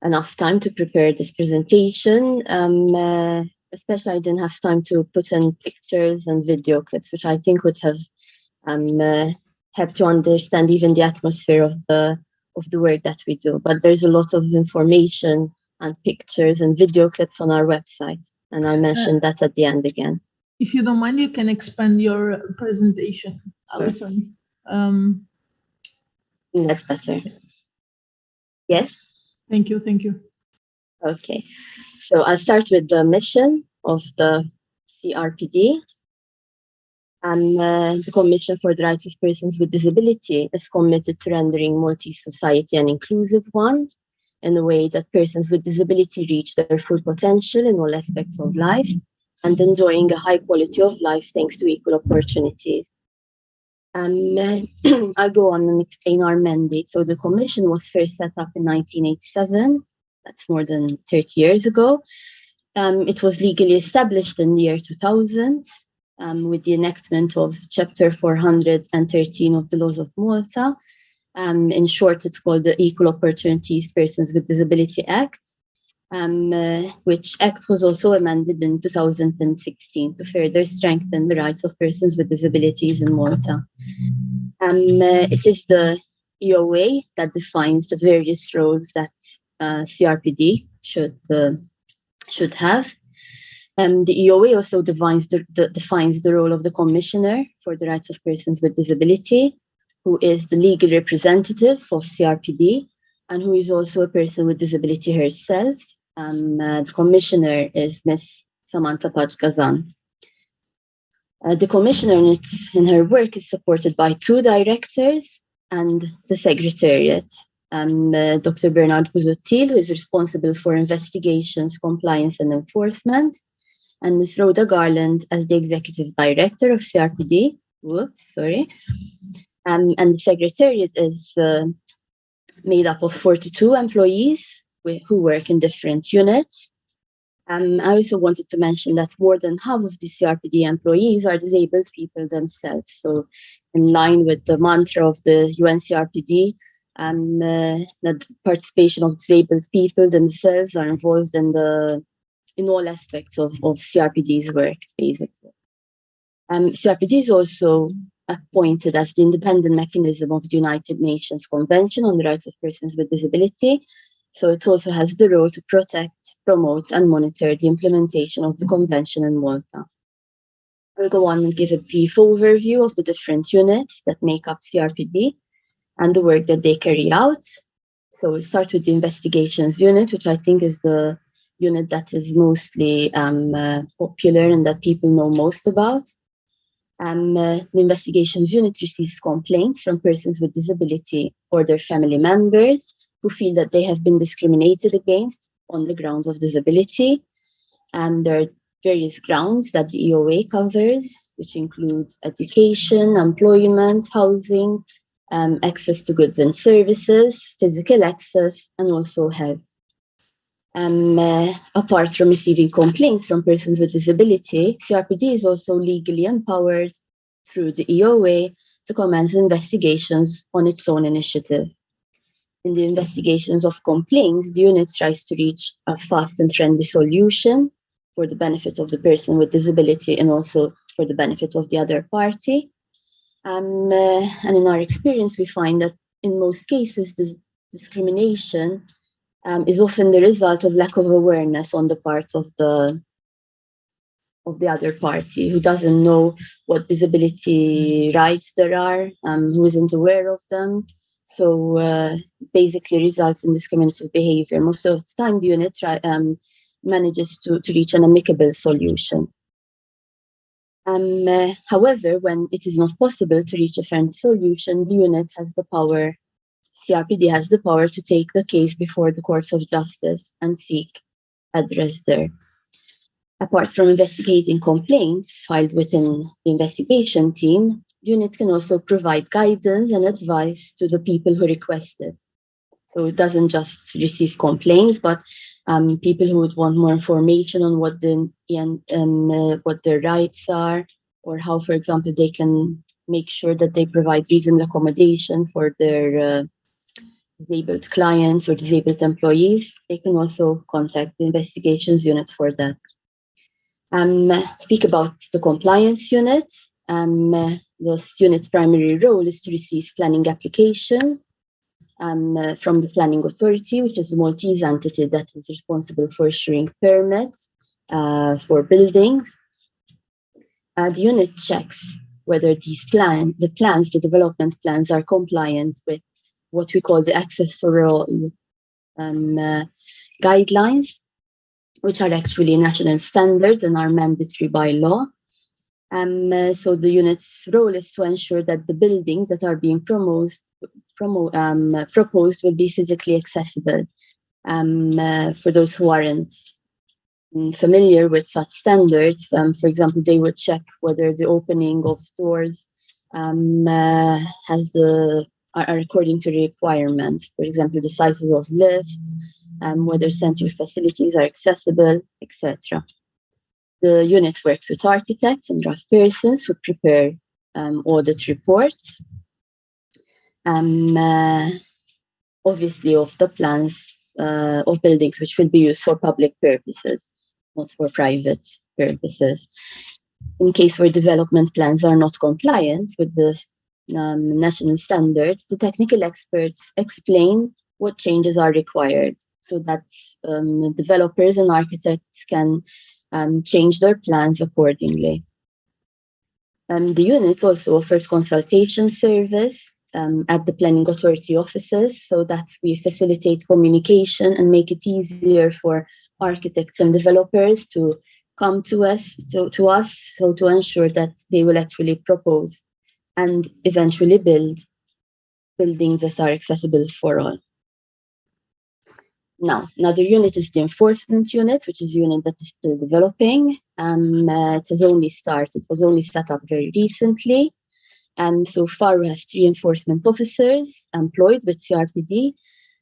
enough time to prepare this presentation. Especially I didn't have time to put in pictures and video clips, which I think would have helped to understand even the atmosphere of the work that we do. But there's a lot of information and pictures and video clips on our website, and I mentioned that at the end again. If you don't mind, you can expand your presentation, Alison. That's better. Yes? Thank you. Okay, so I'll start with the mission of the CRPD. The Commission for the Rights of Persons with Disability is committed to rendering Maltese society an inclusive one in a way that persons with disability reach their full potential in all aspects of life and enjoying a high quality of life thanks to equal opportunities. I'll go on and explain our mandate. So the Commission was first set up in 1987. That's more than 30 years ago. It was legally established in the year 2000 with the enactment of Chapter 413 of the Laws of Malta. In short, it's called the Equal Opportunities Persons with Disability Act, which act was also amended in 2016 to further strengthen the rights of persons with disabilities in Malta. It is the EOA that defines the various roles that CRPD should have. The EOA also defines the role of the Commissioner for the Rights of Persons with Disability, who is the legal representative of CRPD and who is also a person with disability herself. The Commissioner is Ms. Samantha Pajkazan. The Commissioner in her work is supported by 2 directors and the Secretariat. Dr. Bernard Busuttil, who is responsible for investigations, compliance and enforcement, and Ms. Rhoda Garland as the Executive Director of CRPD. And the Secretariat is made up of 42 employees who work in different units. I also wanted to mention that more than half of the CRPD employees are disabled people themselves. So in line with the mantra of the UNCRPD, that participation of disabled people themselves are involved in all aspects of CRPD's work, basically. CRPD is also appointed as the independent mechanism of the United Nations Convention on the Rights of Persons with Disability. So it also has the role to protect, promote, and monitor the implementation of the convention in Malta. I'll go on and give a brief overview of the different units that make up CRPD and the work that they carry out. So we'll start with the investigations unit, which I think is the unit that is mostly popular and that people know most about. The investigations unit receives complaints from persons with disability or their family members who feel that they have been discriminated against on the grounds of disability. And there are various grounds that the EOA covers, which include education, employment, housing, access to goods and services, physical access, and also health. Apart from receiving complaints from persons with disability, CRPD is also legally empowered through the EOA to commence investigations on its own initiative. In the investigations of complaints, the unit tries to reach a fast and trendy solution for the benefit of the person with disability and also for the benefit of the other party. And in our experience, we find that in most cases, this discrimination is often the result of lack of awareness on the part of the other party, who doesn't know what disability rights there are, who isn't aware of them. So basically results in discriminative behavior. Most of the time, the unit manages to reach an amicable solution. However, when it is not possible to reach a friendly solution, the unit has the power, CRPD has the power to take the case before the courts of justice and seek redress there. Apart from investigating complaints filed within the investigation team, the unit can also provide guidance and advice to the people who request it. So it doesn't just receive complaints, but people who would want more information on what their rights are, or how, for example, they can make sure that they provide reasonable accommodation for their disabled clients or disabled employees, they can also contact the investigations unit for that. Speak about the compliance unit. This unit's primary role is to receive planning applications from the planning authority, which is the Maltese entity that is responsible for issuing permits for buildings. The unit checks whether the development plans are compliant with what we call the access for all guidelines, which are actually national standards and are mandatory by law. So the unit's role is to ensure that the buildings that are being proposed will be physically accessible. For those who aren't familiar with such standards, for example, they would check whether the opening of doors are according to requirements. For example, the sizes of lifts, whether sensory facilities are accessible, etc. The unit works with architects and draft persons who prepare audit reports, obviously of the plans of buildings which will be used for public purposes, not for private purposes. In case where development plans are not compliant with the national standards, the technical experts explain what changes are required so that developers and architects can change their plans accordingly. The unit also offers consultation service at the planning authority offices so that we facilitate communication and make it easier for architects and developers to come to us, so to ensure that they will actually propose and eventually build buildings that are accessible for all. Now, another unit is the enforcement unit, which is a unit that is still developing. It was only set up very recently. So far, we have 3 enforcement officers employed with CRPD,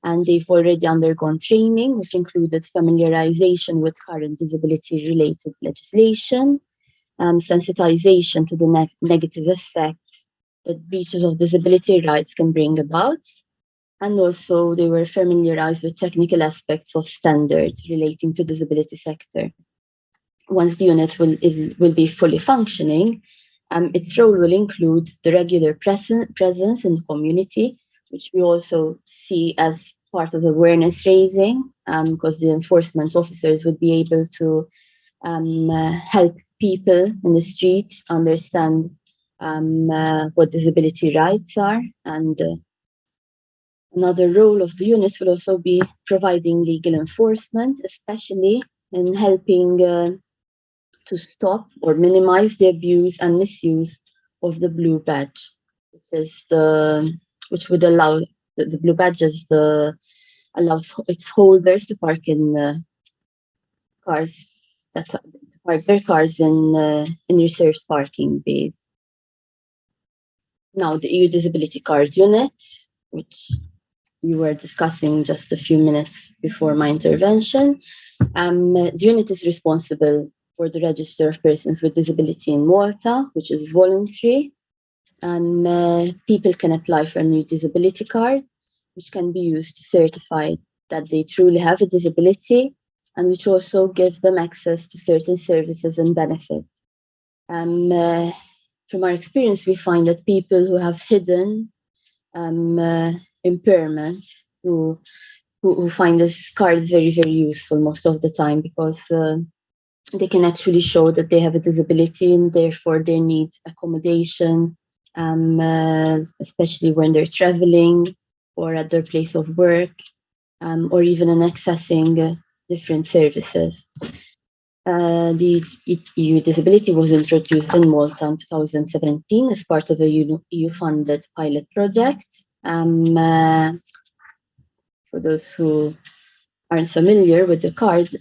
and they've already undergone training, which included familiarization with current disability-related legislation, sensitization to the negative effects that breaches of disability rights can bring about, and also they were familiarized with technical aspects of standards relating to disability sector. Once the unit will be fully functioning, its role will include the regular presence in the community, which we also see as part of awareness raising, because the enforcement officers would be able to help people in the street understand what disability rights are. And another role of the unit will also be providing legal enforcement, especially in helping to stop or minimize the abuse and misuse of the blue badge, which would allow the blue badges allows its holders to park in cars park their cars in reserved parking bays. Now, the EU Disability Card Unit, which you were discussing just a few minutes before my intervention, the unit is responsible for the register of persons with disability in Malta, which is voluntary. People can apply for a new disability card, which can be used to certify that they truly have a disability, and which also gives them access to certain services and benefits. From our experience, we find that people who have hidden impairments, who find this card very, very useful most of the time, because they can actually show that they have a disability and therefore they need accommodation, especially when they're traveling or at their place of work, or even in accessing different services. The EU Disability was introduced in Malta in 2017 as part of a EU-funded pilot project. For those who aren't familiar with the card,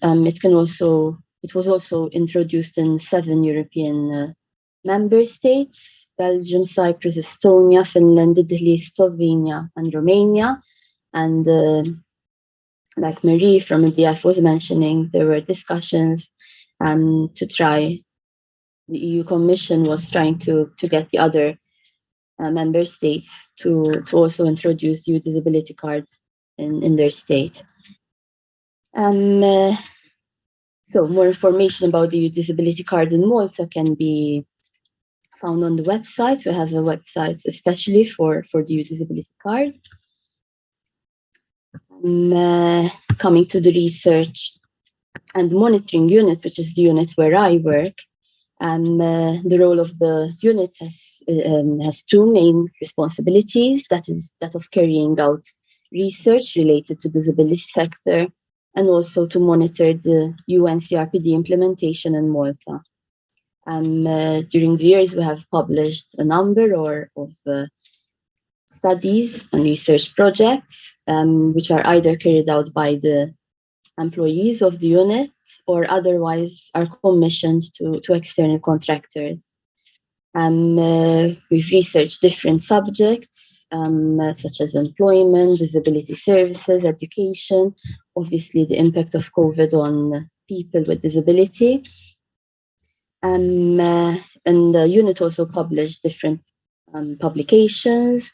it was also introduced in 7 European member states: Belgium, Cyprus, Estonia, Finland, Italy, Slovenia, and Romania. And like Marie from EBF was mentioning, there were discussions to try. The EU Commission was trying to get the other member states to also introduce EU disability cards in their state. So more information about the EU disability card in Malta can be found on the website. We have a website especially for the EU disability card. Coming to the research and monitoring unit, which is the unit where I work, the role of the unit has 2 main responsibilities. That is that of carrying out research related to disability sector, and also to monitor the UN CRPD implementation in Malta. During the years, we have published a number of studies and research projects, which are either carried out by the employees of the unit or otherwise are commissioned to external contractors. We've researched different subjects, such as employment, disability services, education, obviously the impact of COVID on people with disability. And the unit also published different publications.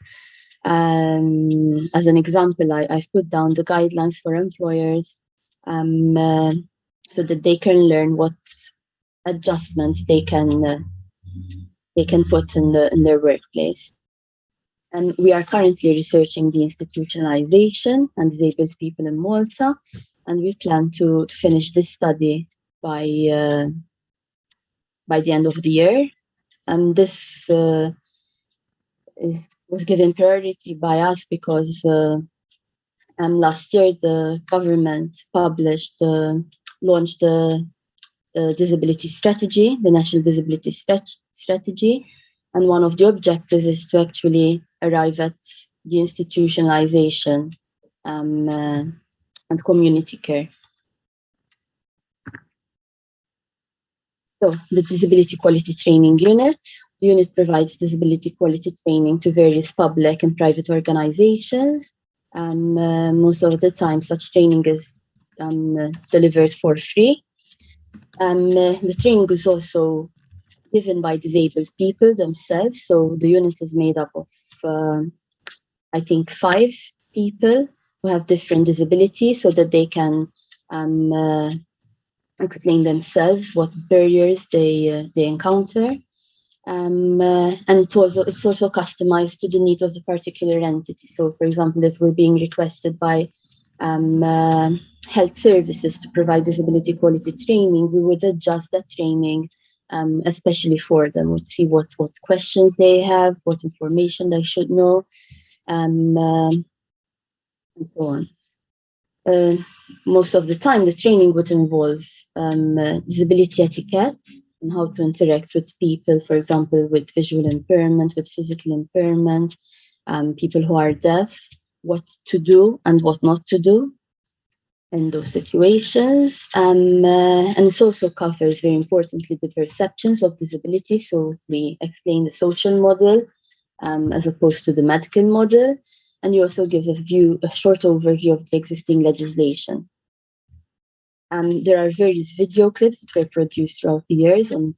As an example, I've put down the guidelines for employers so that they can learn what adjustments they can put in their workplace. And we are currently researching the institutionalization and disabled people in Malta, and we plan to finish this study by the end of the year. And this was given priority by us because last year the government launched the disability strategy, the national disability strategy, and one of the objectives is to actually arrive at the institutionalization and community care. So the Disability Quality Training Unit. The unit provides disability quality training to various public and private organizations. Most of the time, such training is delivered for free. The training is also given by disabled people themselves. So the unit is made up of, I think, 5 people who have different disabilities so that they can explain themselves what barriers they encounter. And it's also customized to the needs of the particular entity. So, for example, if we're being requested by health services to provide disability quality training, we would adjust that training, especially for them. We'd see what questions they have, what information they should know, and so on. Most of the time, the training would involve disability etiquette and how to interact with people, for example, with visual impairment, with physical impairment, people who are deaf, what to do and what not to do in those situations. And it also covers, very importantly, the perceptions of disability. So we explain the social model as opposed to the medical model. And he also gives a short overview of the existing legislation. There are various video clips that were produced throughout the years on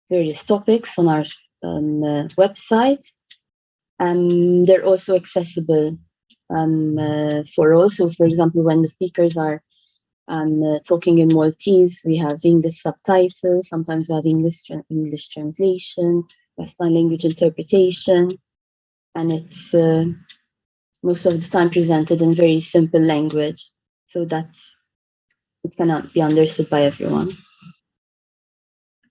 various topics on our website. They're also accessible for all. So, for example, when the speakers are talking in Maltese, we have English subtitles. Sometimes we have English translation, sign language interpretation, and it's most of the time presented in very simple language, so that it cannot be understood by everyone.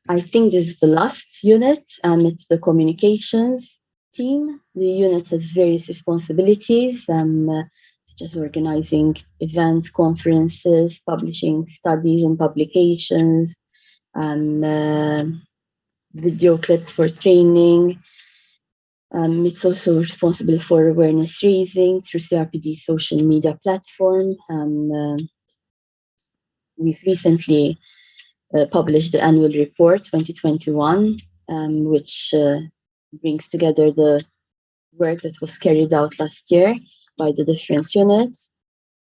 I think this is the last unit. It's the communications team. The unit has various responsibilities, such as organizing events, conferences, publishing studies and publications, video clips for training. It's also responsible for awareness raising through CRPD's social media platform. We've recently published the annual report 2021, which brings together the work that was carried out last year by the different units.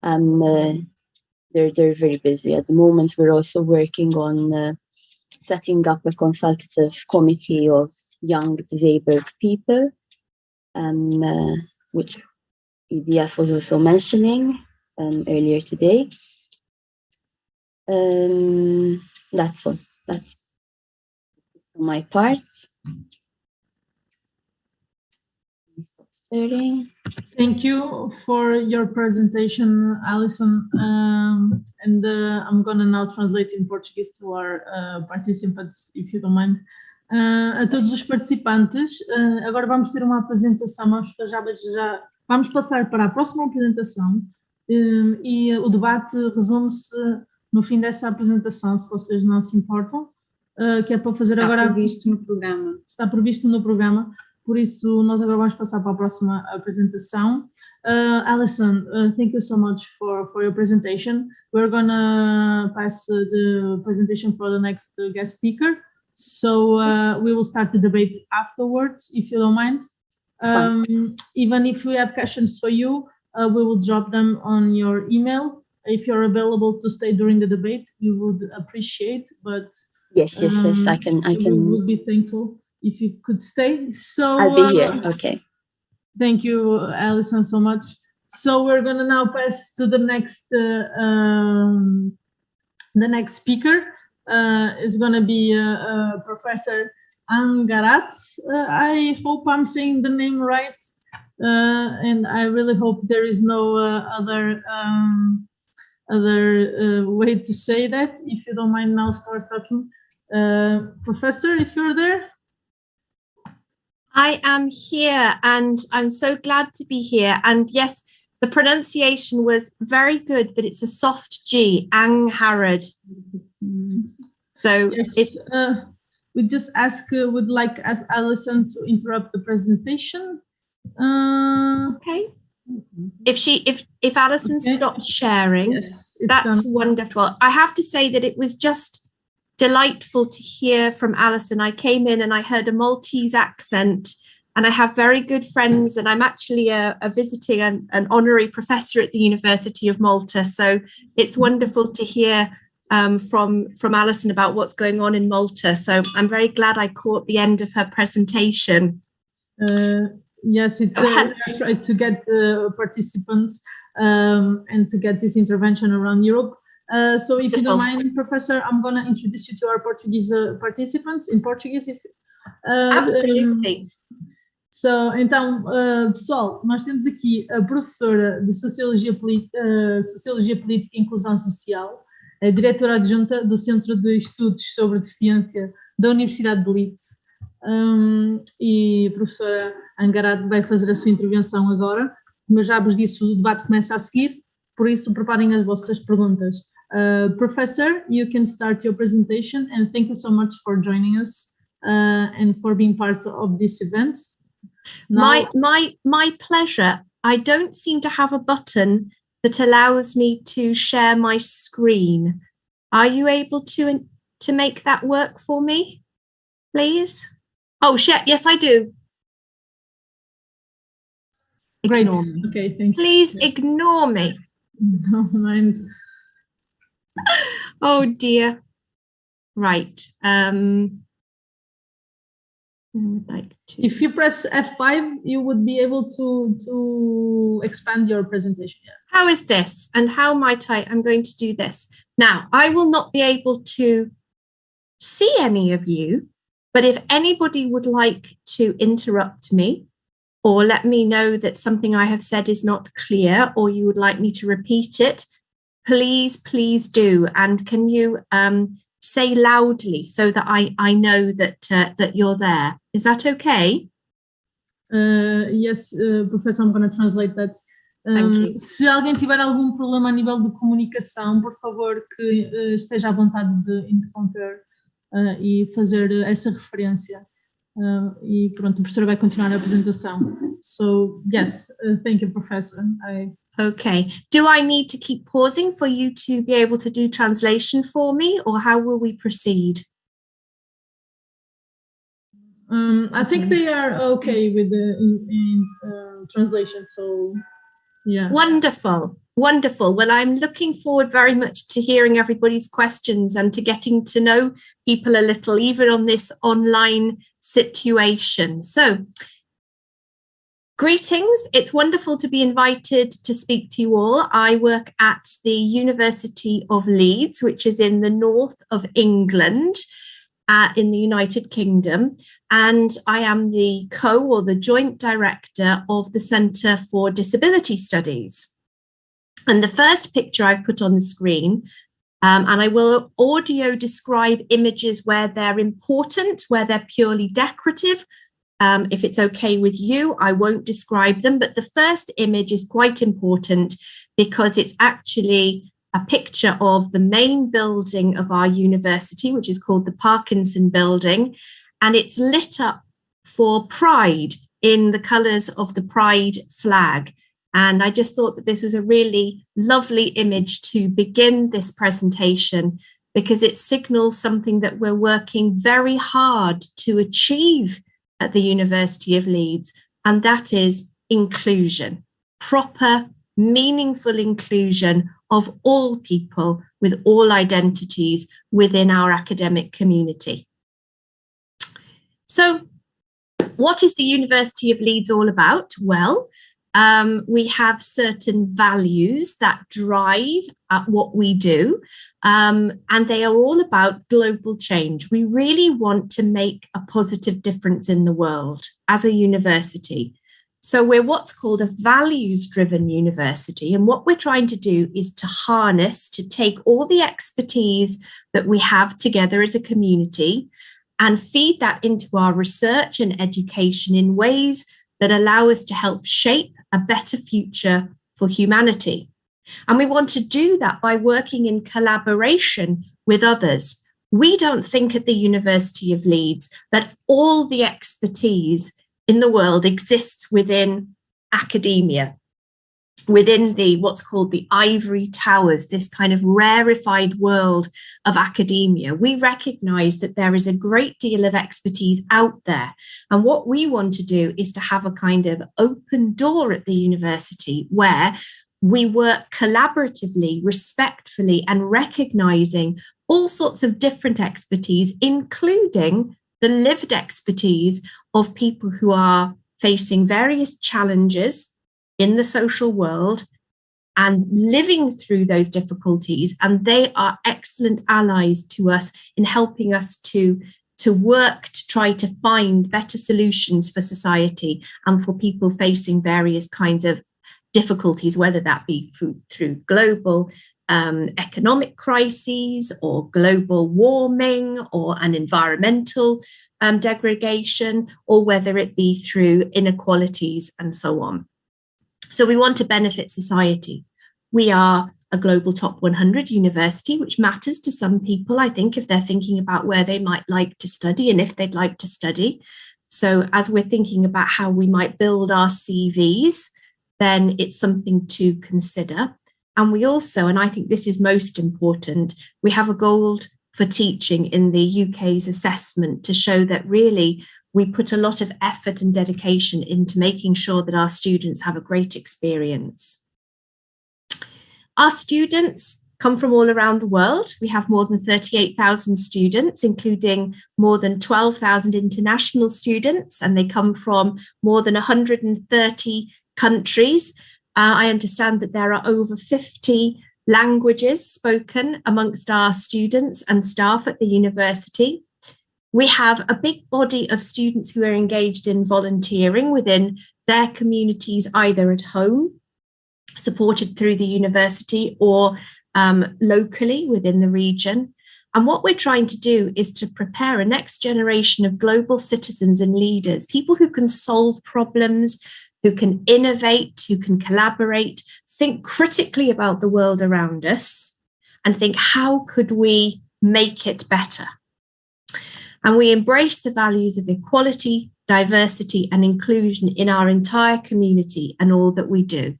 They're very busy. At the moment, we're also working on setting up a consultative committee of young disabled people, which EDF was also mentioning earlier today. That's all. That's my part. Stop sharing. Thank you for your presentation, Alison. And I'm going to now translate in Portuguese to our participants, if you don't mind. A todos os participantes, agora vamos ter uma apresentação, vamos já Vamos passar para a próxima apresentação e o debate resume-se no fim dessa apresentação, se vocês não se importam, que é para fazer Está agora... previsto no programa. Está previsto no programa, por isso nós agora vamos passar para a próxima apresentação. Alison, thank you so much for your presentation. We're gonna pass the presentation for the next guest speaker. So we will start the debate afterwards, if you don't mind. Even if we have questions for you, we will drop them on your email. If you're available to stay during the debate, we would appreciate, but yes, I can. We would be thankful if you could stay. So I'll be here. Okay. Thank you, Alison, so much. So we're gonna now pass to the next speaker. Is gonna be Professor Angarat. I hope I'm saying the name right, and I really hope there is no other way to say that. If you don't mind, now start talking. Professor, if you're there. I am here, and I'm so glad to be here. And yes, the pronunciation was very good, but it's a soft G, Angharad. So yes, we just would like to ask Alison to interrupt the presentation. Okay. If Alison stops sharing, yes, that's wonderful. I have to say that it was just delightful to hear from Alison. I came in and I heard a Maltese accent, and I have very good friends, and I'm actually a visiting an honorary professor at the University of Malta. So it's wonderful to hear from Alison about what's going on in Malta. So I'm very glad I caught the end of her presentation. Yes, it's I tried to get participants and to get this intervention around Europe. So if you don't mind, Professor, I'm going to introduce you to our Portuguese participants in Portuguese. Absolutely. Então, pessoal, nós temos aqui a professora de Sociologia Política e Inclusão Social, a diretora adjunta do Centro de Estudos sobre Deficiência da Universidade de Leeds, e a professora Angarad vai fazer a sua intervenção agora. Como eu já vos disse, o debate começa a seguir, por isso preparem as vossas perguntas. Professor, you can start your presentation, and thank you so much for joining us and for being part of this event. Now, my pleasure. I don't seem to have a button that allows me to share my screen. Are you able to make that work for me, please? Oh, share. Yes, I do. Great. Ignore me. Okay, thank you. Please ignore me. Don't mind. Oh dear. Right. If you press F5, you would be able to expand your presentation. Yeah. How is this? And how might I'm going to do this. Now, I will not be able to see any of you, but if anybody would like to interrupt me or let me know that something I have said is not clear, or you would like me to repeat it, please do. And can you say loudly so that I know that you're there? Is that okay? Yes, Professor, I'm going to translate that. Thank you. Se alguém tiver algum problema a nível de comunicação, por favor, que esteja à vontade de interromper e fazer essa referência. E pronto, a professora vai continuar a apresentação. So, yes, thank you, Professor. Okay. Do I need to keep pausing for you to be able to do translation for me, or how will we proceed? I think they are okay with the translation, so yeah. Wonderful. Well, I'm looking forward very much to hearing everybody's questions and to getting to know people a little, even on this online situation. So, greetings. It's wonderful to be invited to speak to you all. I work at the University of Leeds, which is in the north of England, in the United Kingdom. And I am the the joint director of the Centre for Disability Studies. And the first picture I've put on the screen, and I will audio describe images where they're important, where they're purely decorative, If it's okay with you, I won't describe them, but the first image is quite important because it's actually a picture of the main building of our university, which is called the Parkinson Building, and it's lit up for Pride in the colours of the Pride flag. And I just thought that this was a really lovely image to begin this presentation because it signals something that we're working very hard to achieve at the University of Leeds, and that is inclusion, proper, meaningful inclusion of all people with all identities within our academic community. So, what is the University of Leeds all about? Well, we have certain values that drive what we do, and they are all about global change. We really want to make a positive difference in the world as a university. So we're what's called a values-driven university, and what we're trying to do is to harness, to take all the expertise that we have together as a community and feed that into our research and education in ways that allow us to help shape a better future for humanity. And we want to do that by working in collaboration with others. We don't think at the University of Leeds that all the expertise in the world exists within academia, within the what's called the ivory towers, this kind of rarefied world of academia. We recognize that there is a great deal of expertise out there. And what we want to do is to have a kind of open door at the university where we work collaboratively, respectfully, and recognizing all sorts of different expertise, including the lived expertise of people who are facing various challenges in the social world and living through those difficulties. And they are excellent allies to us in helping us to work to try to find better solutions for society and for people facing various kinds of difficulties, whether that be through global economic crises or global warming or an environmental degradation, or whether it be through inequalities and so on. So we want to benefit society. We are a global top 100 university, which matters to some people, I think, if they're thinking about where they might like to study and if they'd like to study. So as we're thinking about how we might build our CVs, then it's something to consider. And we also, and I think this is most important, we have a gold for teaching in the UK's assessment to show that really we put a lot of effort and dedication into making sure that our students have a great experience. Our students come from all around the world. We have more than 38,000 students, including more than 12,000 international students, and they come from more than 130 countries. I understand that there are over 50 languages spoken amongst our students and staff at the university. We have a big body of students who are engaged in volunteering within their communities, either at home, supported through the university, or locally within the region. And what we're trying to do is to prepare a next generation of global citizens and leaders, people who can solve problems, who can innovate, who can collaborate, think critically about the world around us, and think, how could we make it better? And we embrace the values of equality, diversity, and inclusion in our entire community and all that we do.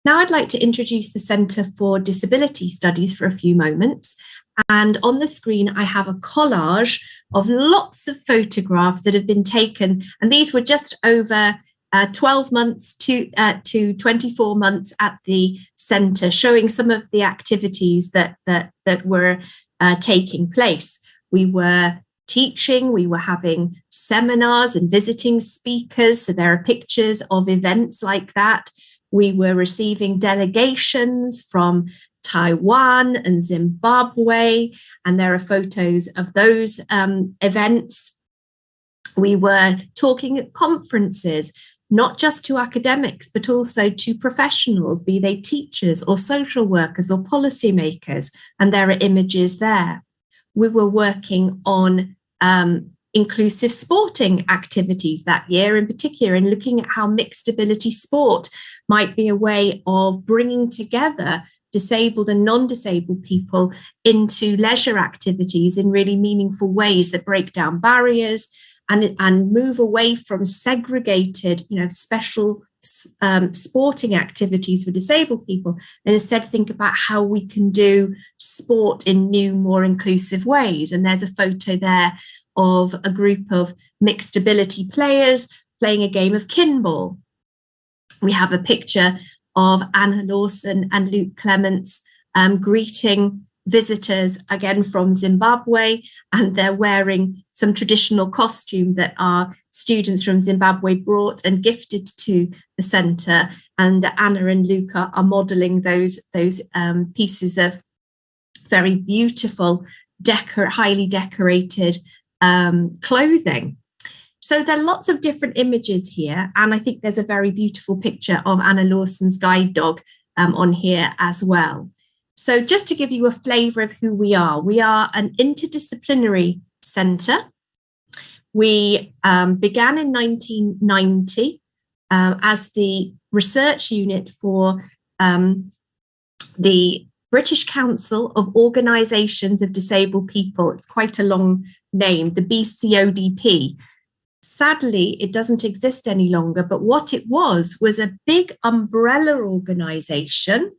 Now I'd like to introduce the Centre for Disability Studies for a few moments. And on the screen, I have a collage of lots of photographs that have been taken. And these were just over 12 months to 24 months at the centre, showing some of the activities that were taking place. We were teaching, we were having seminars and visiting speakers. So there are pictures of events like that. We were receiving delegations from Taiwan and Zimbabwe, and there are photos of those events. We were talking at conferences, not just to academics, but also to professionals, be they teachers or social workers or policymakers, and there are images there. We were working on inclusive sporting activities that year in particular, and looking at how mixed ability sport might be a way of bringing together disabled and non-disabled people into leisure activities in really meaningful ways that break down barriers and move away from segregated, special sporting activities for disabled people, and instead think about how we can do sport in new, more inclusive ways. And there's a photo there of a group of mixed ability players playing a game of kinball. We have a picture of Anna Lawson and Luke Clements greeting visitors, again from Zimbabwe, and they're wearing some traditional costume that our students from Zimbabwe brought and gifted to the centre. And Anna and Luca are modelling those pieces of very beautiful, highly decorated clothing. So there are lots of different images here, and I think there's a very beautiful picture of Anna Lawson's guide dog on here as well. So just to give you a flavour of who we are an interdisciplinary centre. We began in 1990 as the research unit for the British Council of Organisations of Disabled People. It's quite a long name, the BCODP. Sadly, it doesn't exist any longer, but what it was a big umbrella organisation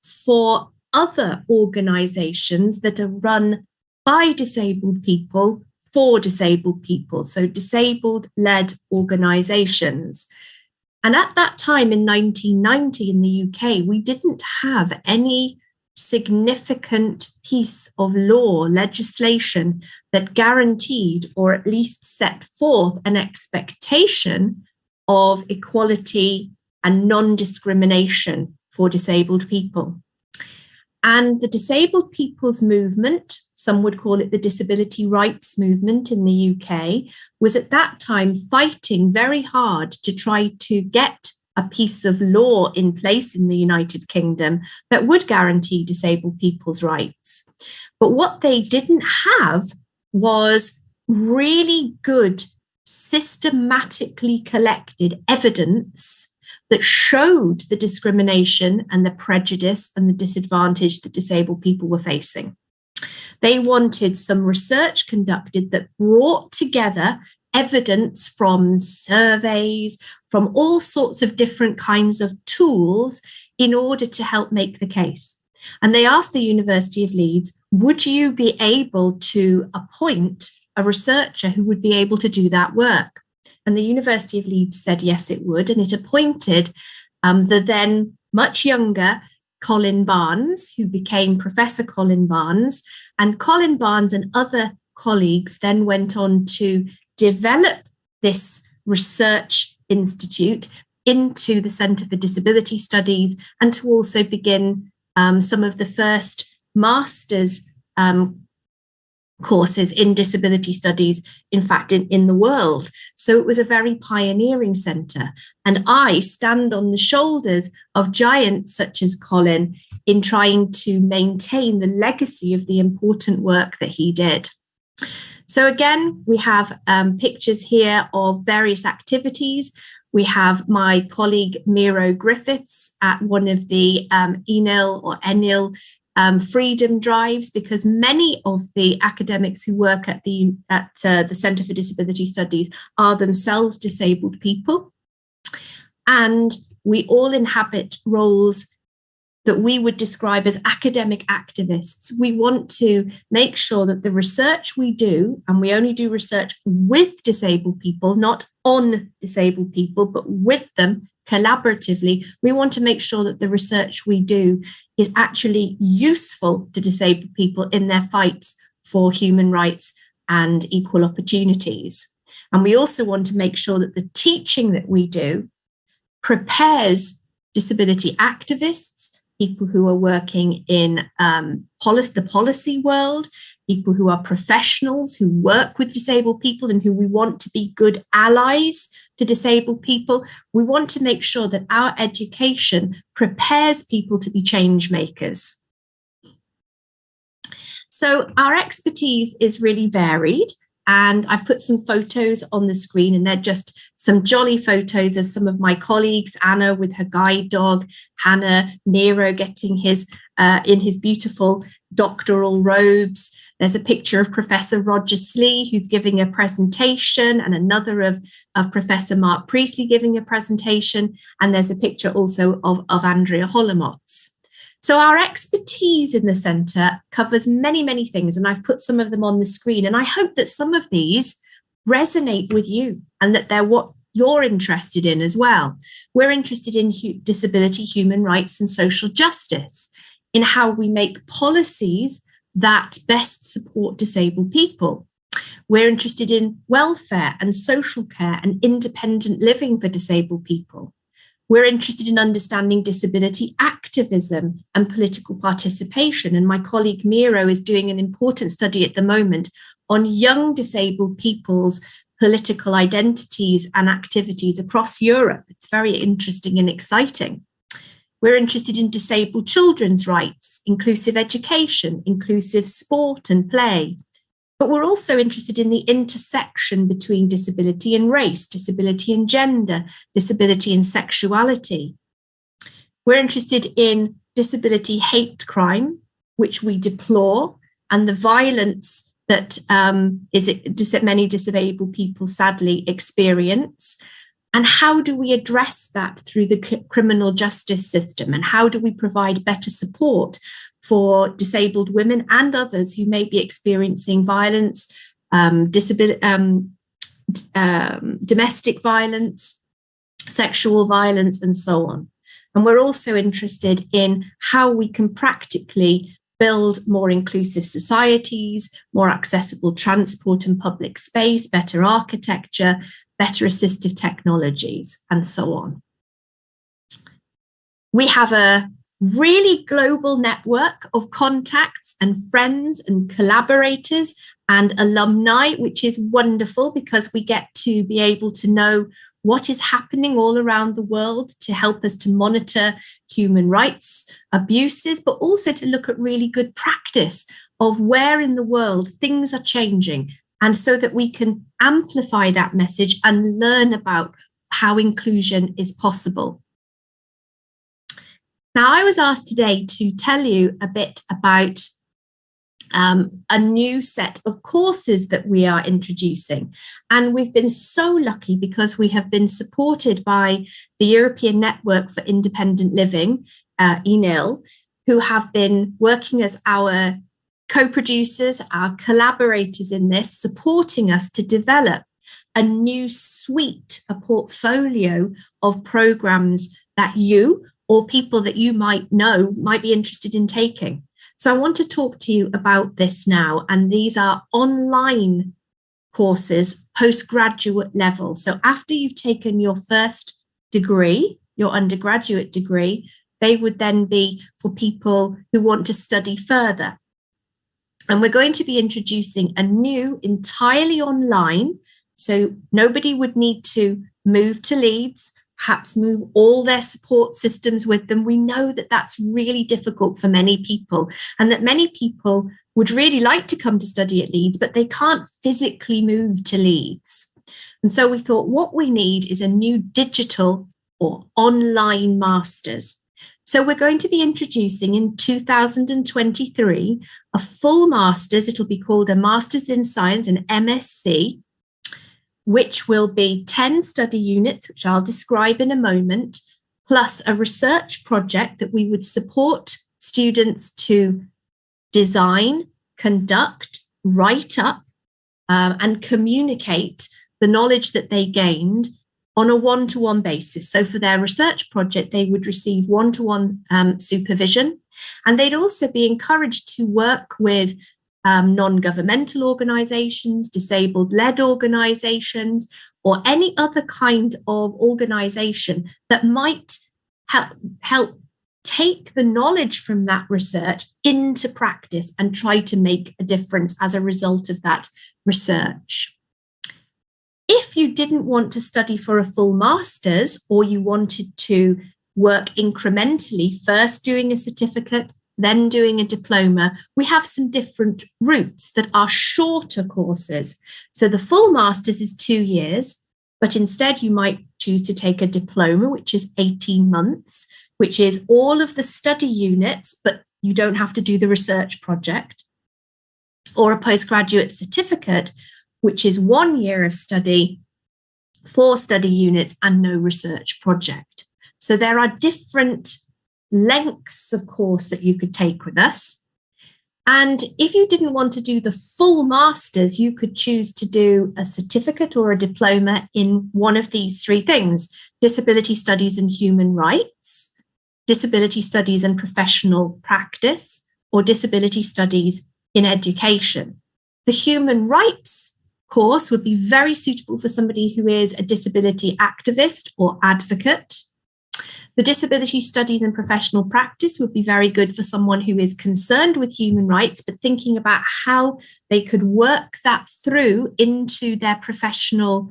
for other organisations that are run by disabled people for disabled people, so disabled-led organisations. And at that time in 1990 in the UK, we didn't have any significant piece of law, legislation that guaranteed or at least set forth an expectation of equality and non-discrimination for disabled people. And the disabled people's movement, some would call it the disability rights movement in the UK, was at that time fighting very hard to try to get a piece of law in place in the United Kingdom that would guarantee disabled people's rights. But what they didn't have was really good, systematically collected evidence that showed the discrimination and the prejudice and the disadvantage that disabled people were facing. They wanted some research conducted that brought together evidence from surveys, from all sorts of different kinds of tools in order to help make the case. And they asked the University of Leeds, would you be able to appoint a researcher who would be able to do that work? And the University of Leeds said, yes, it would. And it appointed the then much younger Colin Barnes, who became Professor Colin Barnes. And Colin Barnes and other colleagues then went on to develop this research institute into the Centre for Disability Studies, and to also begin some of the first master's courses in disability studies, in fact, in the world. So it was a very pioneering centre. And I stand on the shoulders of giants such as Colin in trying to maintain the legacy of the important work that he did. So again, we have pictures here of various activities. We have my colleague Miro Griffiths at one of the Enil freedom drives, because many of the academics who work at the Centre for Disability Studies are themselves disabled people. And we all inhabit roles that we would describe as academic activists. We want to make sure that the research we do, and we only do research with disabled people, not on disabled people, but with them collaboratively, we want to make sure that the research we do is actually useful to disabled people in their fights for human rights and equal opportunities. And we also want to make sure that the teaching that we do prepares disability activists, people who are working in the policy world, people who are professionals who work with disabled people and who we want to be good allies to disabled people. We want to make sure that our education prepares people to be change makers. So our expertise is really varied. And I've put some photos on the screen, and they're just some jolly photos of some of my colleagues, Anna with her guide dog, Hannah, Nero getting his in his beautiful doctoral robes. There's a picture of Professor Roger Slee, who's giving a presentation, and another of Professor Mark Priestley giving a presentation. And there's a picture also of Andrea Holomotz. So our expertise in the centre covers many, many things, and I've put some of them on the screen. And I hope that some of these resonate with you and that they're what you're interested in as well. We're interested in disability, human rights, and social justice, in how we make policies that best support disabled people. We're interested in welfare and social care and independent living for disabled people. We're interested in understanding disability activism and political participation. And my colleague Miro is doing an important study at the moment on young disabled people's political identities and activities across Europe. It's very interesting and exciting. We're interested in disabled children's rights, inclusive education, inclusive sport and play. But we're also interested in the intersection between disability and race, disability and gender, disability and sexuality. We're interested in disability hate crime, which we deplore, and the violence that many disabled people sadly experience. And how do we address that through the criminal justice system? And how do we provide better support for disabled women and others who may be experiencing violence, domestic violence, sexual violence, and so on? And we're also interested in how we can practically build more inclusive societies, more accessible transport and public space, better architecture, better assistive technologies, and so on. We have a really global network of contacts and friends and collaborators and alumni, which is wonderful because we get to be able to know what is happening all around the world to help us to monitor human rights abuses, but also to look at really good practice of where in the world things are changing, and so that we can amplify that message and learn about how inclusion is possible. Now, I was asked today to tell you a bit about a new set of courses that we are introducing. And we've been so lucky because we have been supported by the European Network for Independent Living, ENIL, who have been working as our co-producers, our collaborators in this, supporting us to develop a new suite, a portfolio of programs that you or people that you might know might be interested in taking. So I want to talk to you about this now, and these are online courses, postgraduate level. So after you've taken your first degree, your undergraduate degree, they would then be for people who want to study further. And we're going to be introducing a new, entirely online, so nobody would need to move to Leeds, perhaps move all their support systems with them. We know that that's really difficult for many people, and that many people would really like to come to study at Leeds, but they can't physically move to Leeds. And so we thought what we need is a new digital or online master's. So we're going to be introducing in 2023 a full master's. It'll be called a Master's in Science, an MSc, which will be 10 study units, which I'll describe in a moment, plus a research project that we would support students to design, conduct, write up, and communicate the knowledge that they gained on a one-to-one basis. So for their research project, they would receive one-to-one supervision, and they'd also be encouraged to work with non-governmental organisations, disabled-led organisations, or any other kind of organisation that might help take the knowledge from that research into practice and try to make a difference as a result of that research. If you didn't want to study for a full master's, or you wanted to work incrementally, first doing a certificate, then doing a diploma, we have some different routes that are shorter courses. So the full master's is 2 years, but instead you might choose to take a diploma, which is 18 months, which is all of the study units, but you don't have to do the research project, or a postgraduate certificate, which is 1 year of study, 4 study units and no research project. So there are different lengths of course that you could take with us. And if you didn't want to do the full master's, you could choose to do a certificate or a diploma in one of these 3 things: disability studies and human rights, disability studies and professional practice, or disability studies in education. The human rights course would be very suitable for somebody who is a disability activist or advocate. The disability studies and professional practice would be very good for someone who is concerned with human rights, but thinking about how they could work that through into their professional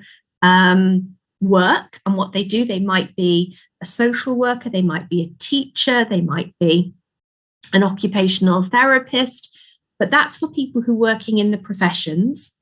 work and what they do. They might be a social worker, they might be a teacher, they might be an occupational therapist, but that's for people who are working in the professions.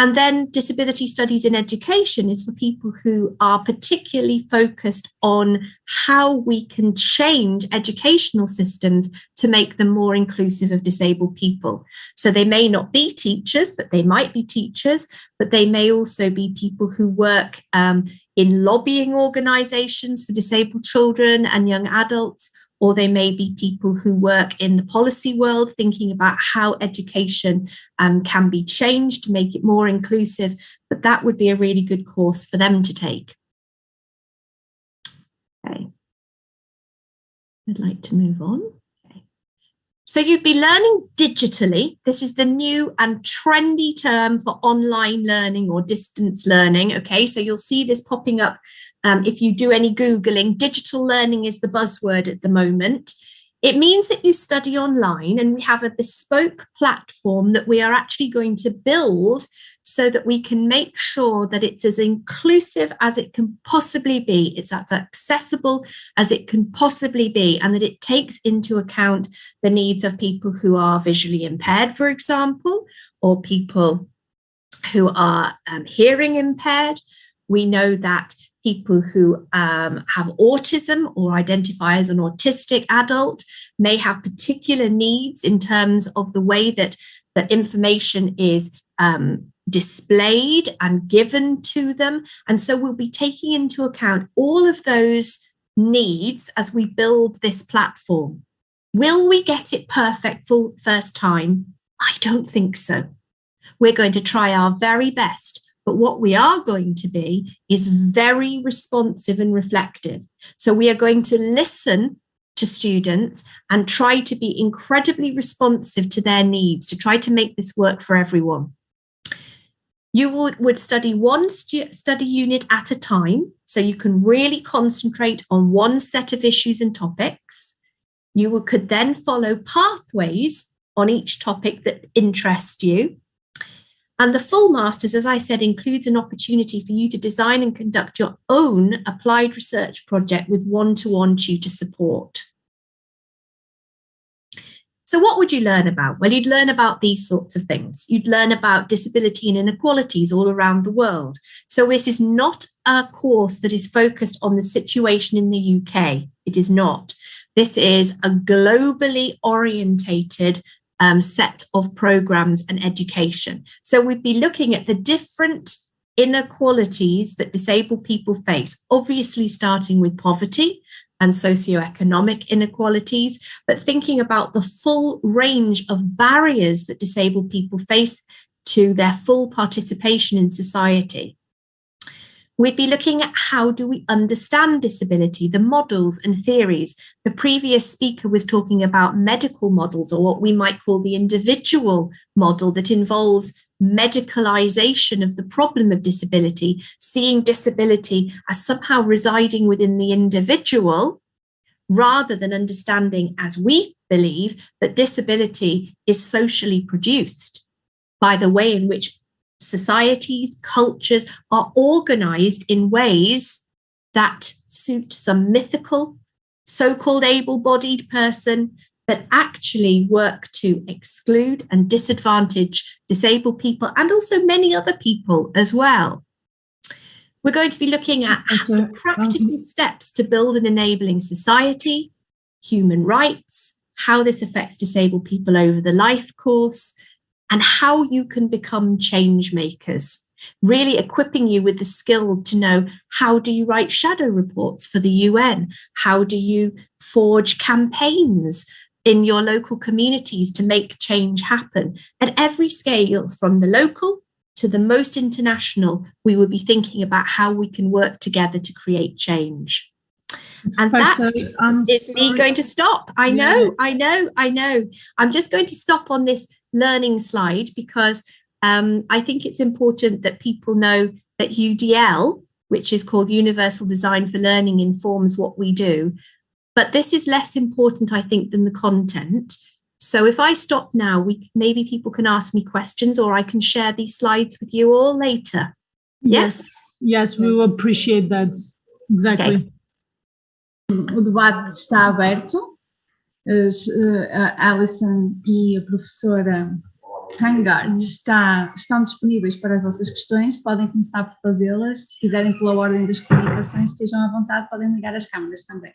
And then disability studies in education is for people who are particularly focused on how we can change educational systems to make them more inclusive of disabled people. So they may not be teachers, but they might be teachers, but they may also be people who work in lobbying organizations for disabled children and young adults, or they may be people who work in the policy world, thinking about how education can be changed to make it more inclusive, but that would be a really good course for them to take. Okay. I'd like to move on. Okay. So you'd be learning digitally. This is the new and trendy term for online learning or distance learning. Okay, so you'll see this popping up if you do any Googling. Digital learning is the buzzword at the moment. It means that you study online, and we have a bespoke platform that we are actually going to build so that we can make sure that it's as inclusive as it can possibly be. It's as accessible as it can possibly be, and that it takes into account the needs of people who are visually impaired, for example, or people who are hearing impaired. We know that people who have autism or identify as an autistic adult may have particular needs in terms of the way that the information is displayed and given to them. And so we'll be taking into account all of those needs as we build this platform. Will we get it perfect for first time? I don't think so. We're going to try our very best. But what we are going to be is very responsive and reflective. So we are going to listen to students and try to be incredibly responsive to their needs, to try to make this work for everyone. You would study one study unit at a time, so you can really concentrate on one set of issues and topics. You could then follow pathways on each topic that interests you. And the full master's, as I said, includes an opportunity for you to design and conduct your own applied research project with one-to-one tutor support. So what would you learn about? Well, you'd learn about these sorts of things. You'd learn about disability and inequalities all around the world. So this is not a course that is focused on the situation in the UK. It is not. This is a globally orientated set of programs and education. So we'd be looking at the different inequalities that disabled people face, obviously starting with poverty and socioeconomic inequalities, but thinking about the full range of barriers that disabled people face to their full participation in society. We'd be looking at how do we understand disability, the models and theories. The previous speaker was talking about medical models, or what we might call the individual model, that involves medicalization of the problem of disability, seeing disability as somehow residing within the individual, rather than understanding, as we believe, that disability is socially produced by the way in which societies, cultures are organized in ways that suit some mythical, so-called able-bodied person that actually work to exclude and disadvantage disabled people and also many other people as well. We're going to be looking at practical steps to build an enabling society, human rights, how this affects disabled people over the life course, and how you can become change makers, really equipping you with the skills to know how do you write shadow reports for the UN? How do you forge campaigns in your local communities to make change happen? At every scale, from the local to the most international, we will be thinking about how we can work together to create change. And that is me going to stop. I know. I'm just going to stop on this learning slide because I think it's important that people know that UDL, which is called Universal Design for Learning, informs what we do. But this is less important, I think, than the content. So if I stop now, maybe people can ask me questions, or I can share these slides with you all later. Yes? Yes, we will appreciate that. Exactly. Okay. O debate está aberto. A Alison e a professora Hangard estão disponíveis para as vossas questões. Podem começar por fazê-las. Se quiserem, pela ordem das comunicações, estejam à vontade, podem ligar as câmaras também.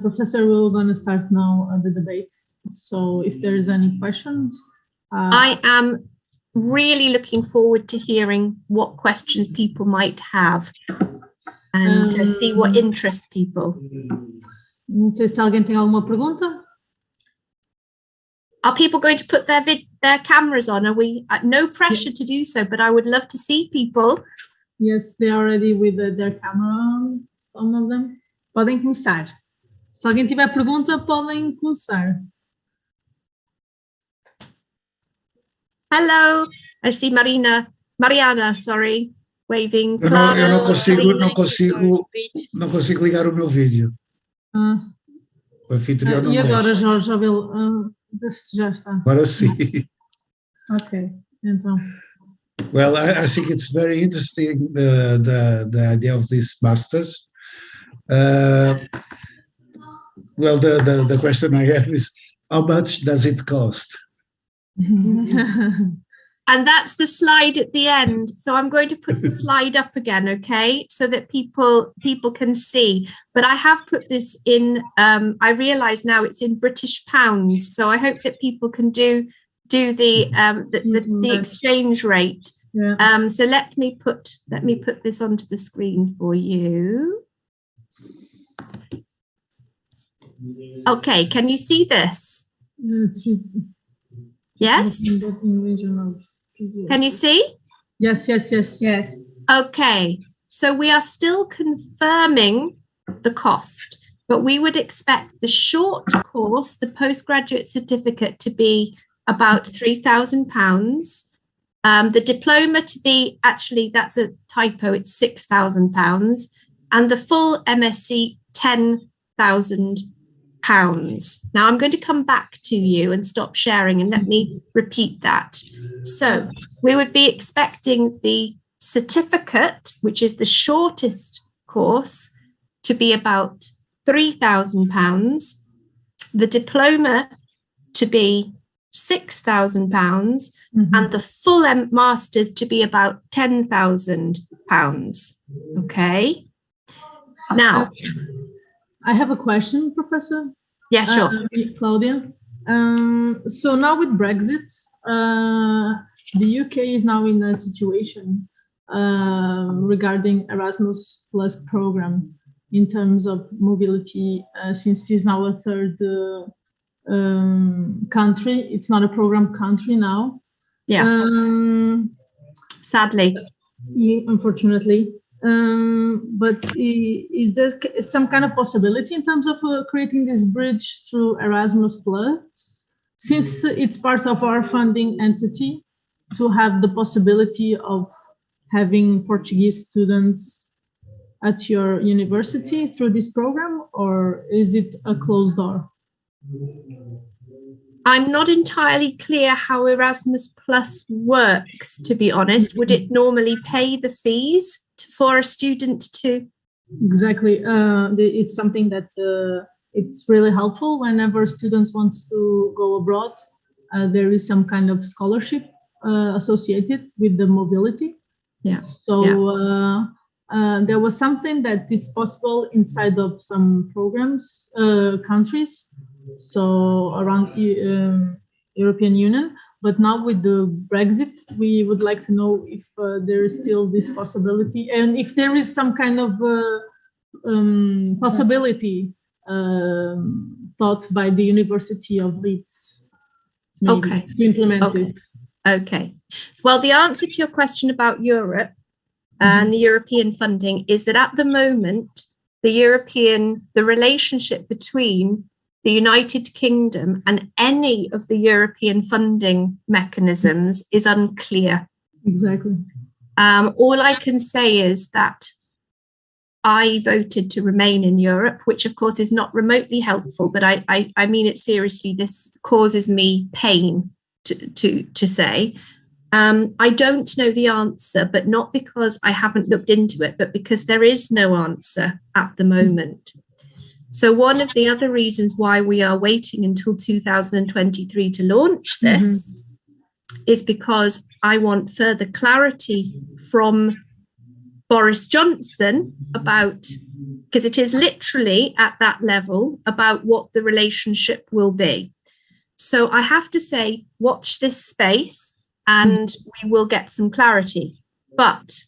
Professor, we're going to start now the debate. So if there's any questions. I am really looking forward to hearing what questions people might have and to see what interests people. Não sei se alguém tem alguma pergunta. Are people going to put their cameras on? Are we no pressure to do so, but I would love to see people. Yes, they are already with their camera on, some of them. Podem começar. Se alguém tiver pergunta, podem começar. Hello, I see Mariana, waving. Eu não consigo ligar o meu vídeo. O anfitrião não deixa. E agora, deixa. Jorge, vê se já está. Agora sim. Ok, então. Well, I think it's very interesting, the idea of these masters. Well, the question I have is, how much does it cost? And that's the slide at the end. So I'm going to put the slide up again, okay, so that people can see. But I have put this in, I realise now it's in British pounds. So I hope that people can do the exchange rate. Yeah. So let me put this onto the screen for you. Okay, can you see this? Yes? Can you see? Yes. Okay, so we are still confirming the cost, but we would expect the short course, the postgraduate certificate, to be about £3,000. The diploma to be, actually, that's a typo, it's £6,000. And the full MSc, £10,000. Now I'm going to come back to you and stop sharing and let me repeat that. So we would be expecting the certificate, which is the shortest course, to be about £3,000, the diploma to be £6,000, and the full master's to be about £10,000. Okay. Now, I have a question, Professor. Yeah, sure. Claudia. So now with Brexit, the UK is now in a situation regarding Erasmus Plus program in terms of mobility, since it's now a third country. It's not a program country now. Yeah. Sadly. Yeah, unfortunately. But is there some kind of possibility in terms of creating this bridge through Erasmus Plus, since it's part of our funding entity, to have the possibility of having Portuguese students at your university through this program, or is it a closed door? I'm not entirely clear how Erasmus Plus works, to be honest. Would it normally pay the fees for a student to? Exactly. It's something that it's really helpful whenever students want to go abroad. There is some kind of scholarship associated with the mobility. There was something that it's possible inside of some programs, countries, so around European Union. But now with the Brexit, we would like to know if there is still this possibility, and if there is some kind of possibility thought by the University of Leeds to implement this. Okay. Well, the answer to your question about Europe and the European funding is that at the moment, the relationship between the United Kingdom and any of the European funding mechanisms is unclear. Exactly. All I can say is that I voted to remain in Europe, which of course is not remotely helpful, but I mean it seriously. This causes me pain to say. I don't know the answer, but not because I haven't looked into it, but because there is no answer at the moment. So one of the other reasons why we are waiting until 2023 to launch this is because I want further clarity from Boris Johnson about, because it is literally at that level, about what the relationship will be. So I have to say, watch this space and we will get some clarity. But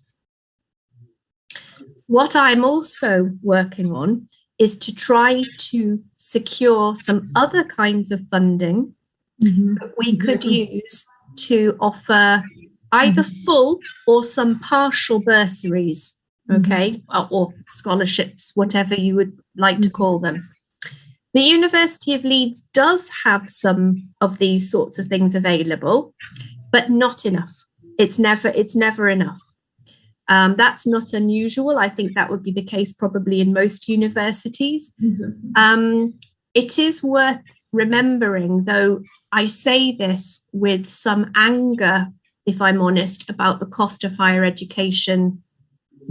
what I'm also working on is to try to secure some other kinds of funding that we could use to offer either full or some partial bursaries, or scholarships, whatever you would like to call them. The University of Leeds does have some of these sorts of things available, but not enough. It's never enough. That's not unusual. I think that would be the case probably in most universities. It is worth remembering, though I say this with some anger, if I'm honest, about the cost of higher education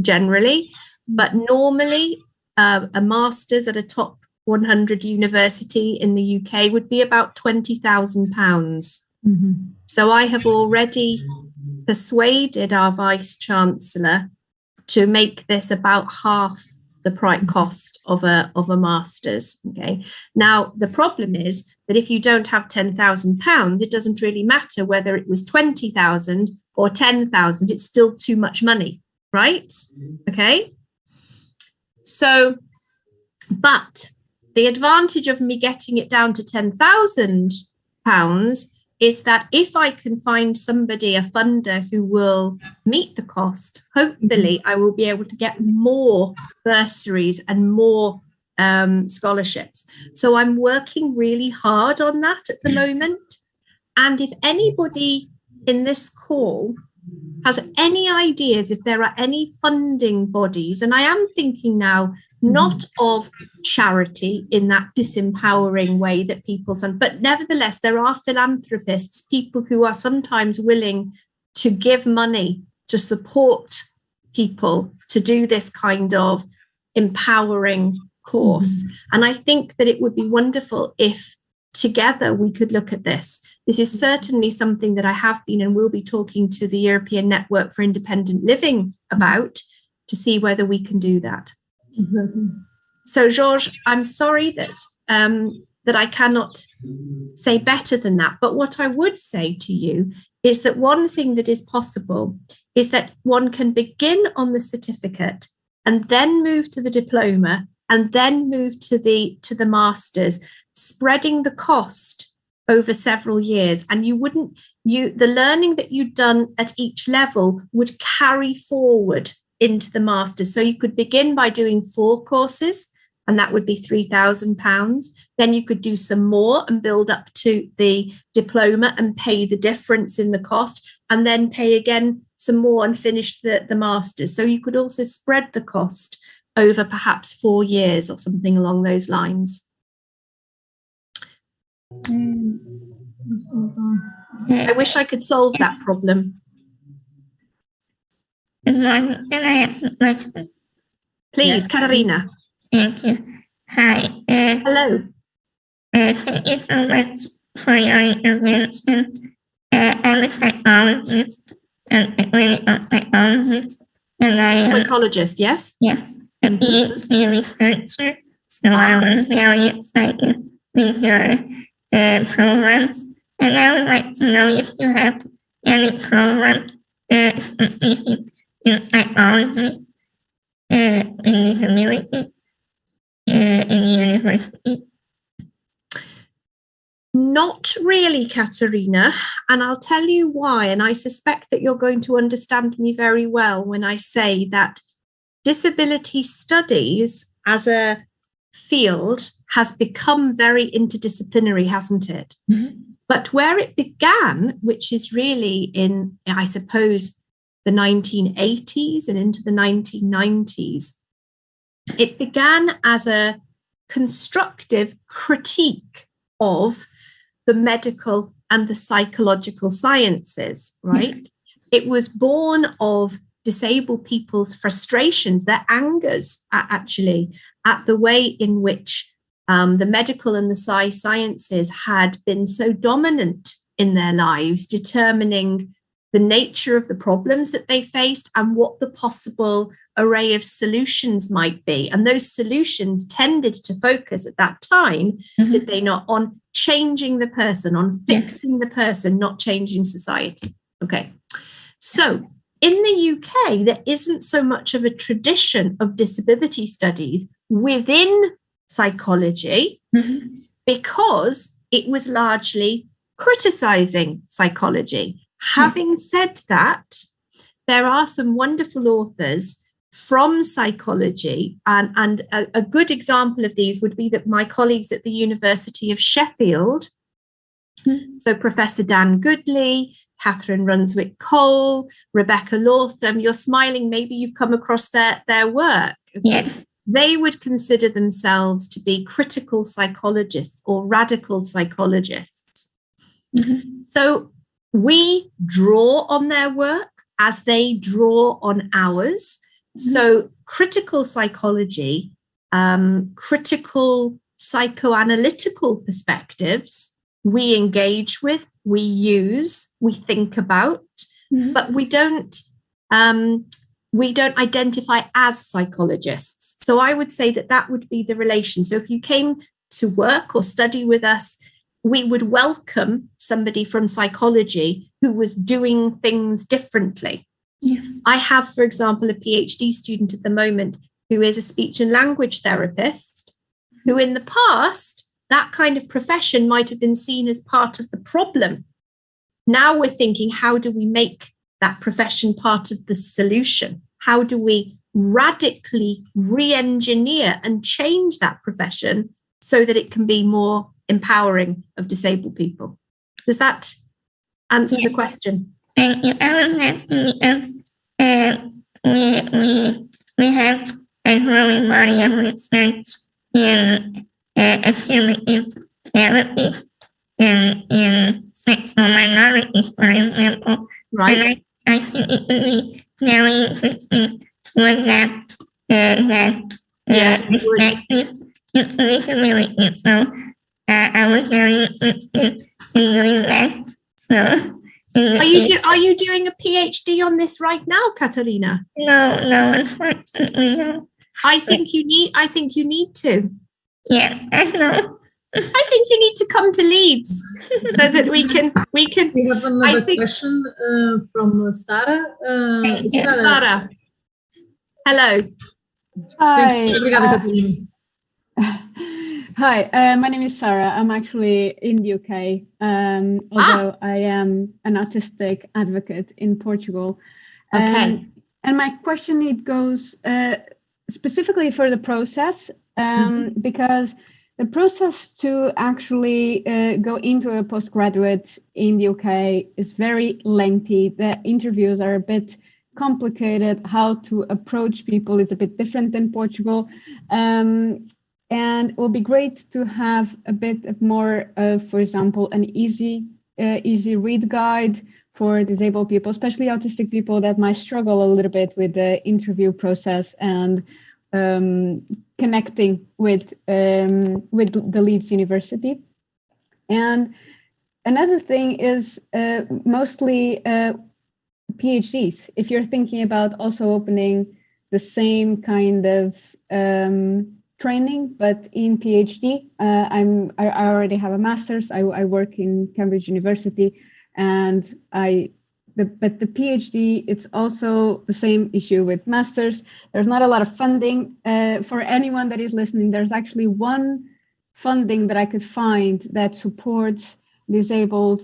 generally, but normally a master's at a top 100 university in the UK would be about £20,000. So I have already persuaded our Vice Chancellor to make this about half the price cost of a master's. Okay. Now the problem is that if you don't have £10,000, it doesn't really matter whether it was 20,000 or 10,000. It's still too much money, right? Okay. So, but the advantage of me getting it down to £10,000 is that if I can find somebody, a funder who will meet the cost, hopefully I will be able to get more bursaries and more scholarships. So I'm working really hard on that at the moment. And if anybody in this call has any ideas, if there are any funding bodies, and I am thinking now, not of charity in that disempowering way that people say, but nevertheless, there are philanthropists, people who are sometimes willing to give money to support people to do this kind of empowering course. And I think that it would be wonderful if together we could look at this. This is certainly something that I have been and will be talking to the European Network for Independent Living about to see whether we can do that. Exactly. So, Georges, I'm sorry that that I cannot say better than that. But what I would say to you is that one thing that is possible is that one can begin on the certificate and then move to the diploma and then move to the master's, spreading the cost over several years. And the learning that you'd done at each level would carry forward into the master's. So you could begin by doing 4 courses, and that would be £3,000. Then you could do some more and build up to the diploma and pay the difference in the cost, and then pay again some more and finish the master's. So you could also spread the cost over perhaps 4 years or something along those lines. I wish I could solve that problem. Can I ask a question? Please, Katarina. Thank you. Hi. Hello. Thank you so much for your intervention. I'm a psychologist, and a clinical psychologist, and I am psychologist. Yes. Yes, a PhD researcher. So I was very excited with your programs, and I would like to know if you have any program specific in psychology in disability in university. Not really, Katerina, and I'll tell you why. And I suspect that you're going to understand me very well when I say that disability studies as a field has become very interdisciplinary, hasn't it? Mm-hmm. But where it began, which is really in, I suppose, the 1980s and into the 1990s, it began as a constructive critique of the medical and the psychological sciences, right? Yes. It was born of disabled people's frustrations, their angers, actually, at the way in which the medical and the sciences had been so dominant in their lives, determining the nature of the problems that they faced and what the possible array of solutions might be. And those solutions tended to focus at that time, mm-hmm. did they not, on changing the person, on fixing the person, not changing society. Okay. So in the UK, there isn't so much of a tradition of disability studies within psychology, mm-hmm. because it was largely criticizing psychology. Having said that, there are some wonderful authors from psychology, and a good example of these would be that my colleagues at the University of Sheffield, so Professor Dan Goodley, Catherine Runswick-Cole, Rebecca Lawtham, you're smiling, maybe you've come across their work. Okay? Yes. They would consider themselves to be critical psychologists or radical psychologists. Mm-hmm. So we draw on their work as they draw on ours. Mm-hmm. So critical psychology, critical psychoanalytical perspectives, we engage with, we use, we think about, mm-hmm. but we don't identify as psychologists. So I would say that would be the relation. So if you came to work or study with us, we would welcome somebody from psychology who was doing things differently. Yes. I have, for example, a PhD student at the moment who is a speech and language therapist, who in the past, that kind of profession might have been seen as part of the problem. Now we're thinking, how do we make that profession part of the solution? How do we radically re-engineer and change that profession so that it can be more empowering of disabled people? Does that answer the question? Thank you. I was asking because we have a growing body of research in affirmative therapies in sexual minorities, for example. Right. And I think it would be very interesting to adapt perspective into disability. So I was very interested in doing that. So are you doing a PhD on this right now, Katarina? No, unfortunately, no. I think you need to. Yes, I know. I think you need to come to Leeds so that we can. We have another question from Sarah. Sarah. Hello. Hi. Hi, my name is Sarah. I'm actually in the UK, although I am an autistic advocate in Portugal. Okay. And my question, it goes specifically for the process, because the process to actually go into a postgraduate in the UK is very lengthy. The interviews are a bit complicated. How to approach people is a bit different than Portugal. And it will be great to have a bit of more of, for example, an easy read guide for disabled people, especially autistic people that might struggle a little bit with the interview process and connecting with the Leeds University. And another thing is mostly PhDs. If you're thinking about also opening the same kind of training, but in PhD, I already have a master's. I work in Cambridge University, and but the PhD, it's also the same issue with masters. There's not a lot of funding for anyone that is listening. There's actually one funding that I could find that supports disabled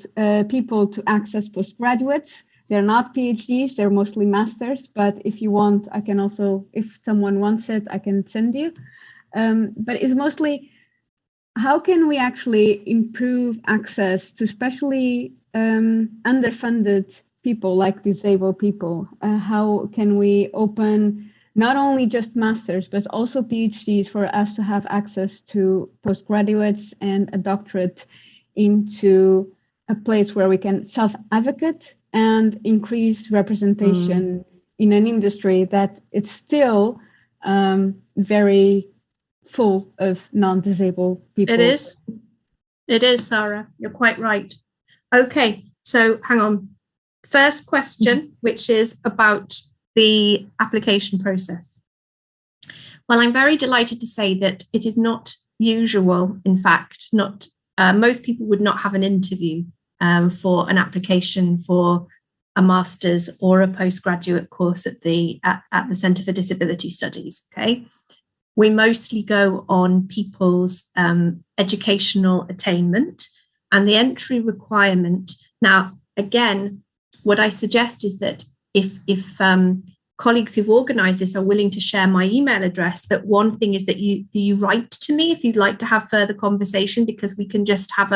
people to access postgraduates. They're not PhDs, they're mostly masters, but if you want, I can also, if someone wants it, I can send you. But it's mostly, how can we actually improve access to especially underfunded people like disabled people? How can we open not only just masters, but also PhDs for us to have access to postgraduates and a doctorate into a place where we can self-advocate and increase representation in an industry that it's still very full of non-disabled people. It is, Sarah. You're quite right. Okay, so hang on. First question, which is about the application process. Well, I'm very delighted to say that it is not usual, in fact, not most people would not have an interview for an application for a master's or a postgraduate course at the Centre for Disability Studies. Okay, we mostly go on people's educational attainment and the entry requirement. Now, again, what I suggest is that if colleagues who've organised this are willing to share my email address, that one thing is that you write to me if you'd like to have further conversation, because we can just have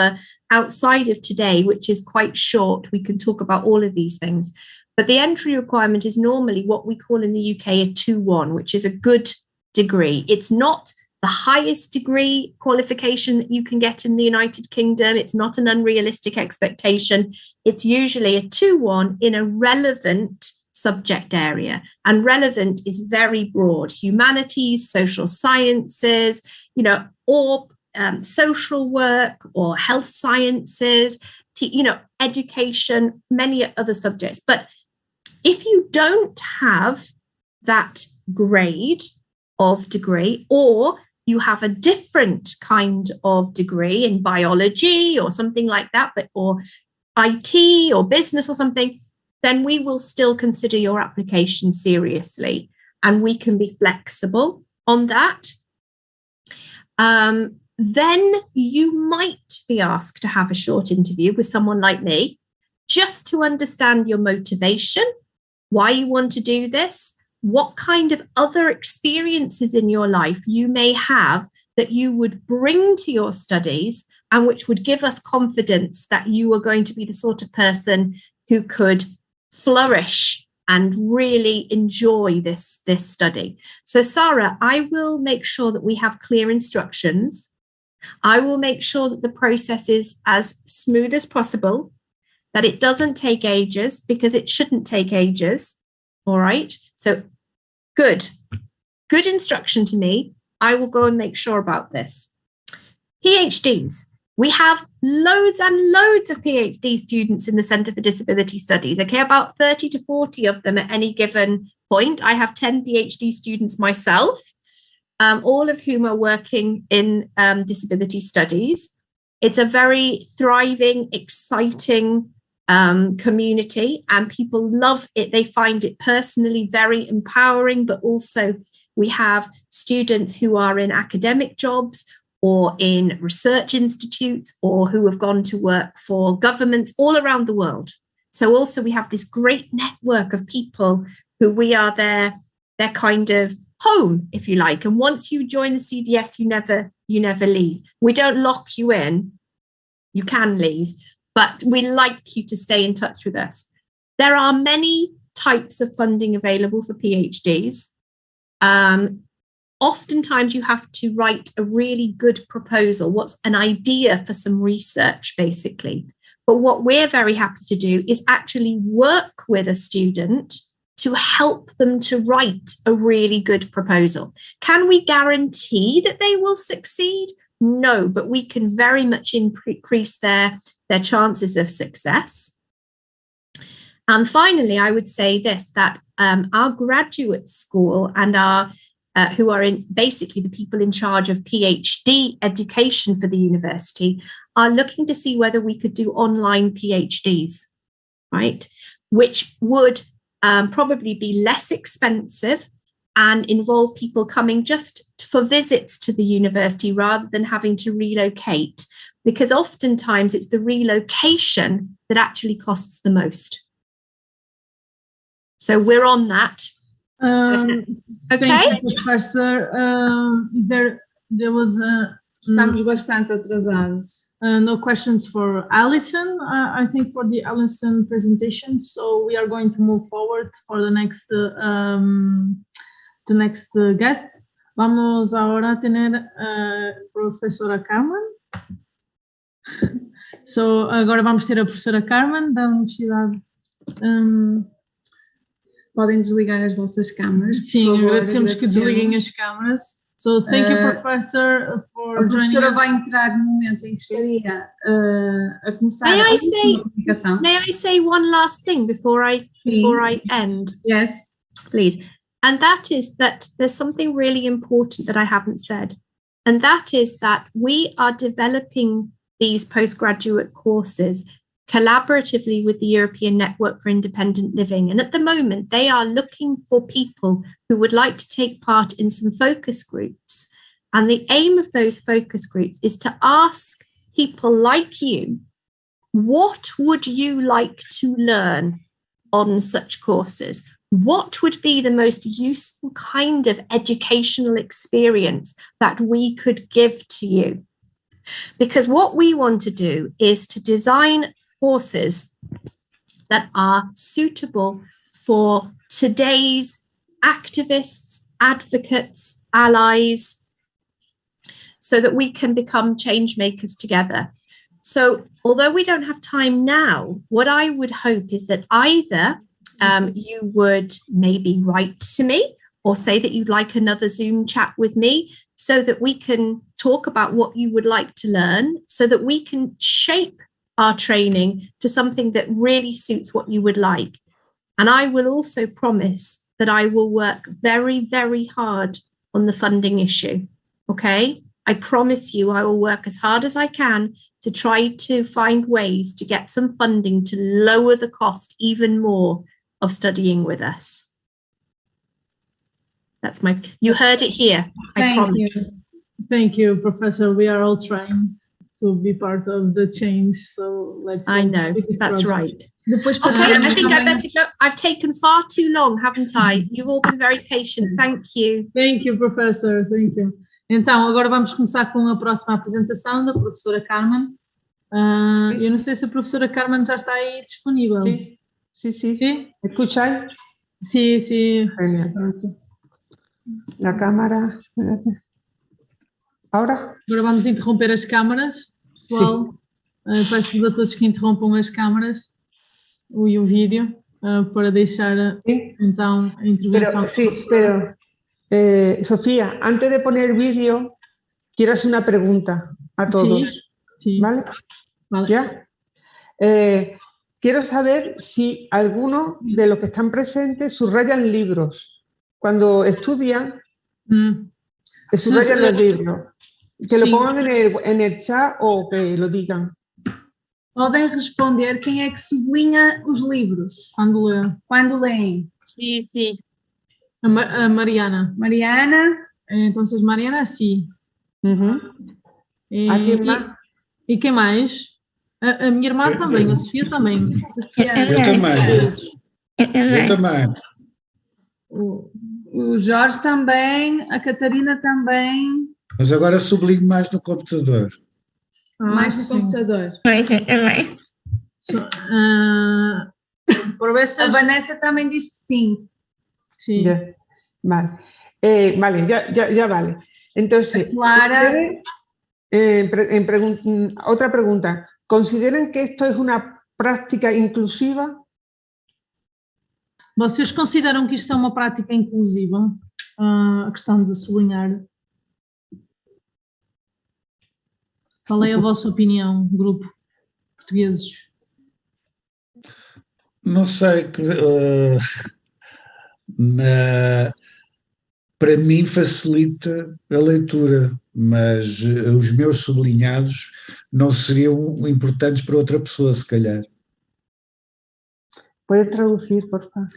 outside of today, which is quite short, we can talk about all of these things. But the entry requirement is normally what we call in the UK a 2-1, which is a good degree. It's not the highest degree qualification that you can get in the United Kingdom. It's not an unrealistic expectation. It's usually a 2-1 in a relevant subject area, and relevant is very broad: humanities, social sciences, or social work or health sciences, education, many other subjects. But if you don't have that grade of degree, or you have a different kind of degree in biology or something like that, or IT or business or something, then we will still consider your application seriously, and we can be flexible on that. Then you might be asked to have a short interview with someone like me, just to understand your motivation, why you want to do this, what kind of other experiences in your life you may have that you would bring to your studies, and which would give us confidence that you are going to be the sort of person who could flourish and really enjoy this study. So, Sarah, I will make sure that we have clear instructions. I will make sure that the process is as smooth as possible, that it doesn't take ages, because it shouldn't take ages. All right. So good instruction to me. I will go and make sure about this. PhDs. We have loads and loads of PhD students in the Centre for Disability Studies, okay, about 30 to 40 of them at any given point. I have 10 PhD students myself, all of whom are working in disability studies. It's a very thriving, exciting community, and people love it. They find it personally very empowering, but also we have students who are in academic jobs or in research institutes, or who have gone to work for governments all around the world. So also we have this great network of people who we are their kind of home, if you like. And once you join the CDS, you never leave. We don't lock you in. You can leave, but we like you to stay in touch with us. There are many types of funding available for PhDs. Oftentimes you have to write a really good proposal. What's an idea for some research, basically. But what we're very happy to do is actually work with a student to help them to write a really good proposal. Can we guarantee that they will succeed? No, but we can very much increase their chances of success. And finally, I would say this, that our graduate school and our who are basically the people in charge of PhD education for the university are looking to see whether we could do online PhDs, right? Which would probably be less expensive and involve people coming just for visits to the university rather than having to relocate, because oftentimes it's the relocation that actually costs the most. So we're on that. Okay. Thank you, Professor. Estamos bastante atrasados. No questions for Alison, I think, for the Alison presentation. So we are going to move forward for the next guest. Vamos ahora a tener professora Carmen. So agora vamos ter a professora Carmen da Universidade. Podem desligar as vossas câmaras. Sim, agradecemos que desliguem as câmaras. So thank you, Professor, for joining us. A professora vai entrar no momento em que estaria a começar a comunicação. May I say one last thing before I end? Yes. Please. And that is that there's something really important that I haven't said. And that is that we are developing these postgraduate courses collaboratively with the European Network for Independent Living. And at the moment, they are looking for people who would like to take part in some focus groups. And the aim of those focus groups is to ask people like you, what would you like to learn on such courses? What would be the most useful kind of educational experience that we could give to you? Because what we want to do is to design courses that are suitable for today's activists, advocates, allies, so that we can become change makers together. So although we don't have time now, what I would hope is that either you would maybe write to me or say that you'd like another Zoom chat with me so that we can talk about what you would like to learn, so that we can shape our training to something that really suits what you would like. And I will also promise that I will work very, very hard on the funding issue. Okay? I promise you I will work as hard as I can to try to find ways to get some funding to lower the cost even more of studying with us. That's you heard it here. I promise. Thank you, Professor. We are all trying to be part of the change. So let's. I know, that's right. Okay, I think I better go. I've taken far too long, haven't I? You've all been very patient. Thank you. Thank you, Professor. Thank you. Então, agora vamos começar com a próxima apresentação da professora Carmen. Eu não sei se a professora Carmen já está aí disponível. Sí. ¿Sí? ¿Escucháis? Sí, sí. Genial. La cámara. Ahora? Agora vamos interromper as câmaras, pessoal. Peço-vos a todos que interrompam as câmaras e o vídeo para deixar então a intervenção. Pero Sofía, antes de poner vídeo, quiero hacer una pregunta a todos. Sí. ¿Vale? ¿Ya? Quiero saber si algunos de los que están presentes subrayan libros. Cuando estudian, subrayan los libros. Que lo pongan en el chat o que lo digan. Podem responder quem é que sublinha os livros quando leem. Sí. A Mariana. Mariana. Entonces, Mariana, sí. ¿Alguien más? E quem mais? A minha irmã também, a Sofia também. Eu também. O Jorge também, a Catarina também. Mas agora sublinho mais no computador. Mais no computador. A Vanessa também diz que sim. Sí. Ya. Vale. Vale, ya vale. Entonces, Clara. Otra pregunta. ¿Consideran que esto es una práctica inclusiva? Vocês consideram que isto é uma prática inclusiva? A questão de sublinhar. Qual é a vossa opinião, grupo portugueses? Não sei, para mim facilita a leitura, mas os meus sublinhados não seriam importantes para outra pessoa, se calhar. ¿Puedes traducir, por favor?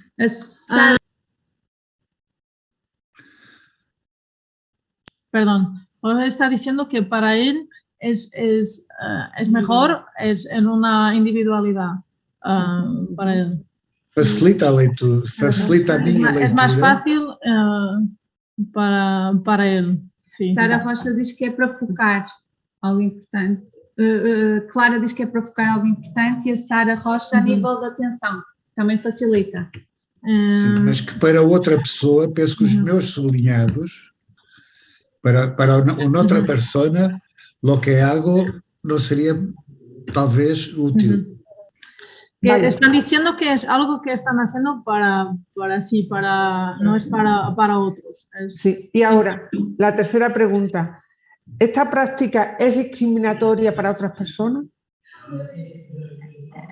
Perdón, está diciendo que para él es mejor, es en una individualidad para él. Facilita a leitura, facilita a minha leitura. É mais fácil para ele. Sim. Sara Rocha diz que é para focar algo importante. Clara diz que é para focar algo importante e a Sara Rocha a nível da atenção. Também facilita. Sim, mas que para outra pessoa, penso que os meus sublinhados, para una otra persona, lo que hago no sería talvez útil. Que están diciendo que es algo que están haciendo para sí, no es para otros. Sí, y ahora, la tercera pregunta. ¿Esta práctica es discriminatoria para otras personas?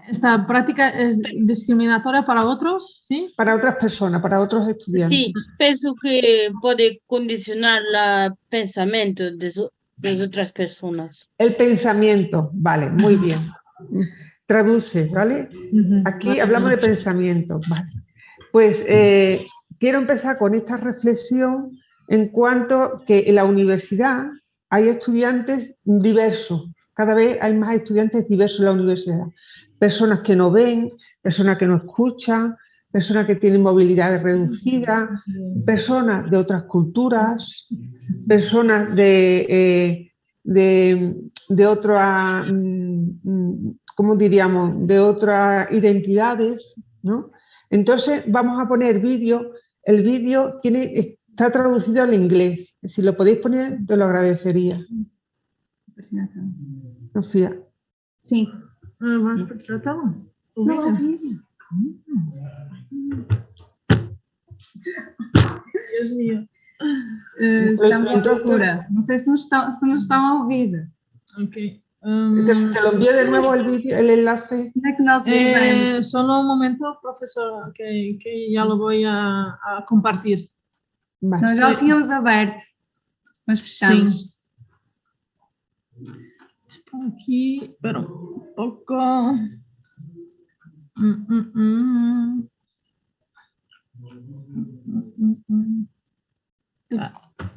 ¿Esta práctica es discriminatoria para otros? ¿Sí? Para otras personas, para otros estudiantes. Sí, pienso que puede condicionar el pensamiento de otras personas. El pensamiento, vale, muy bien. Traduce, ¿vale? Aquí hablamos de pensamiento, vale. Pues quiero empezar con esta reflexión en cuanto que en la universidad hay estudiantes diversos. Cada vez hay más estudiantes diversos en la universidad. Personas que no ven, personas que no escuchan, personas que tienen movilidad reducida, personas de otras culturas, personas de otra, ¿cómo diríamos?, de otras identidades, ¿no? Entonces vamos a poner vídeo. El vídeo está traducido al inglés. Si lo podéis poner, te lo agradecería. Sofía. Sí. Vamos por tratado. No, Dios mío. Estamos à procura. Não sei se nos estão a ouvir. Ok. Te lo envío de nuevo el vídeo, el enlace. Onde é que nós usamos? Solo un momento, profesor, que ya lo voy a compartir. Nós já o tínhamos aberto, mas fechamos. Sim. Está aqui, espera um pouco.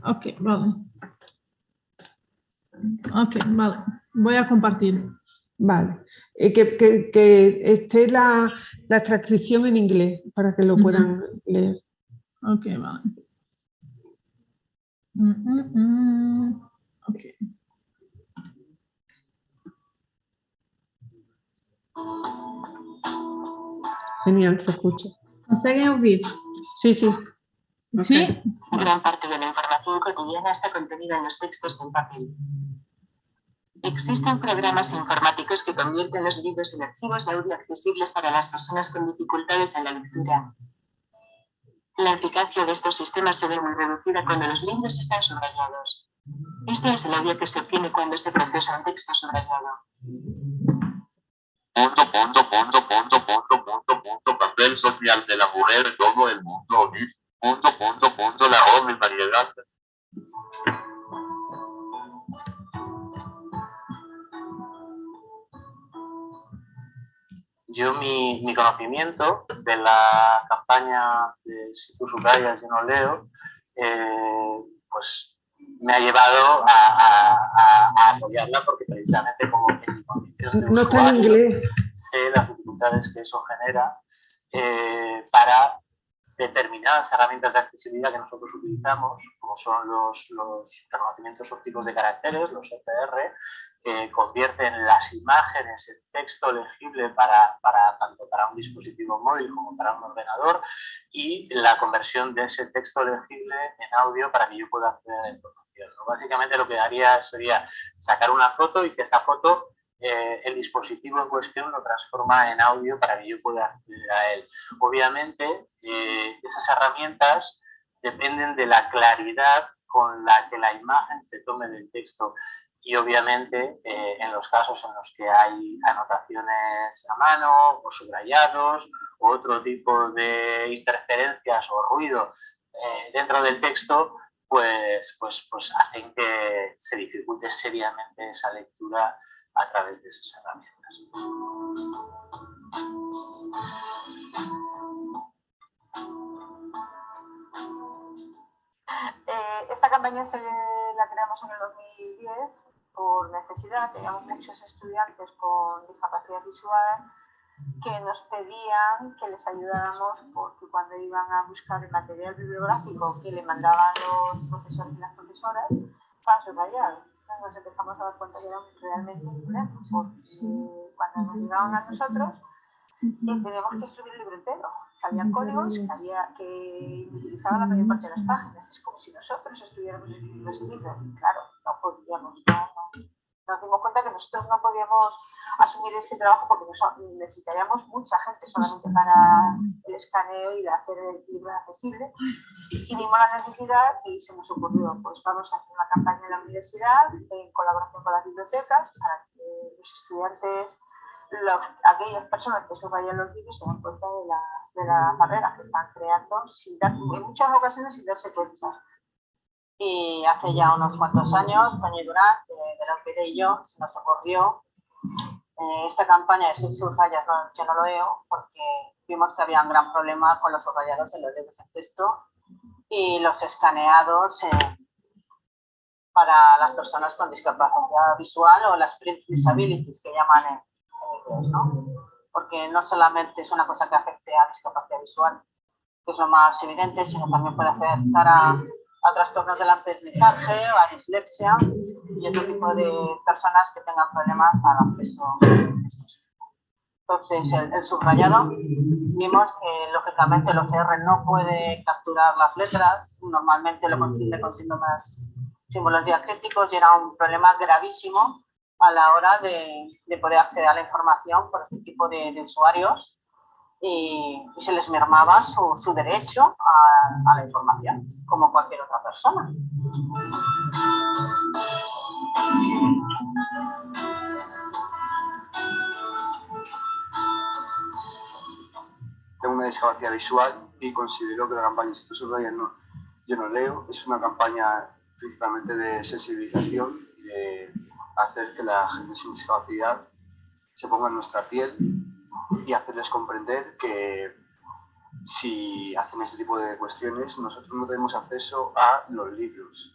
Ok, vale. Ok, vale. Voy a compartir. Vale. Que esté la transcripción en inglés para que lo puedan leer. Ok, vale. Ok. Genial, se escucha. ¿Conseguem oír? Sí, sí. ¿Sí? Gran parte de la información cotidiana está contenida en los textos en papel. Existen programas informáticos que convierten los libros en archivos de audio accesibles para las personas con dificultades en la lectura. La eficacia de estos sistemas se ve muy reducida cuando los libros están subrayados. Este es el audio que se obtiene cuando se procesa un texto subrayado. Papel social de la mujer en todo el mundo. La joven variedad. Yo mi conocimiento de la campaña de Si tú subrayas yo no leo, pues me ha llevado a apoyarla porque precisamente como en mi condición de no está en inglés. Sé las dificultades que eso genera para determinadas herramientas de accesibilidad que nosotros utilizamos, como son los reconocimientos ópticos de caracteres, los OCR, que convierten las imágenes en texto legible tanto para un dispositivo móvil como para un ordenador, y la conversión de ese texto legible en audio para que yo pueda acceder a la información, ¿no? Básicamente lo que haría sería sacar una foto y que esa foto el dispositivo en cuestión lo transforma en audio para que yo pueda acceder a él. Obviamente, esas herramientas dependen de la claridad con la que la imagen se tome del texto. Y obviamente en los casos en los que hay anotaciones a mano o subrayados o otro tipo de interferencias o ruido dentro del texto, pues hacen que se dificulte seriamente esa lectura a través de esas herramientas. Esta campaña la creamos en el 2010 por necesidad. Teníamos muchos estudiantes con discapacidad visual que nos pedían que les ayudáramos porque cuando iban a buscar el material bibliográfico que le mandaban los profesores y las profesoras, estaba subrayado. Entonces nos empezamos a dar cuenta que era realmente un problema, porque cuando nos llegaban a nosotros teníamos que escribir el libro entero. Había códigos que utilizaban la mayor parte de las páginas. Es como si nosotros estuviéramos escribiendo ese libro. Claro, no podíamos, nos dimos cuenta que nosotros no podíamos asumir ese trabajo porque necesitaríamos mucha gente solamente para el escaneo y hacer el libro accesible. Y vimos la necesidad y se nos ocurrió, pues vamos a hacer una campaña en la universidad en colaboración con las bibliotecas para que los estudiantes, aquellas personas que subrayan los libros se dan cuenta de las barreras que están creando en muchas ocasiones sin darse cuenta. Y hace ya unos cuantos años, Toño y Durán, de la OPD y yo, se nos ocurrió esta campaña de subrayas yo no lo leo, porque vimos que había un gran problema con los subrayados en los libros de texto y los escaneados para las personas con discapacidad visual o las print disabilities que llaman en inglés, ¿no? Porque no solamente es una cosa que afecte a discapacidad visual, que es lo más evidente, sino también puede afectar a trastornos del aprendizaje, a dislexia y otro tipo de personas que tengan problemas al acceso a estos. Entonces, el subrayado, vimos que lógicamente el OCR no puede capturar las letras, normalmente lo confunde con símbolos diacríticos y era un problema gravísimo a la hora de poder acceder a la información por este tipo de usuarios y se les mermaba su derecho a la información, como cualquier otra persona. Tengo una discapacidad visual y considero que la campaña Si tú subrayas yo no leo es una campaña principalmente de sensibilización y de hacer que la gente sin discapacidad se ponga en nuestra piel y hacerles comprender que si hacen este tipo de cuestiones nosotros no tenemos acceso a los libros,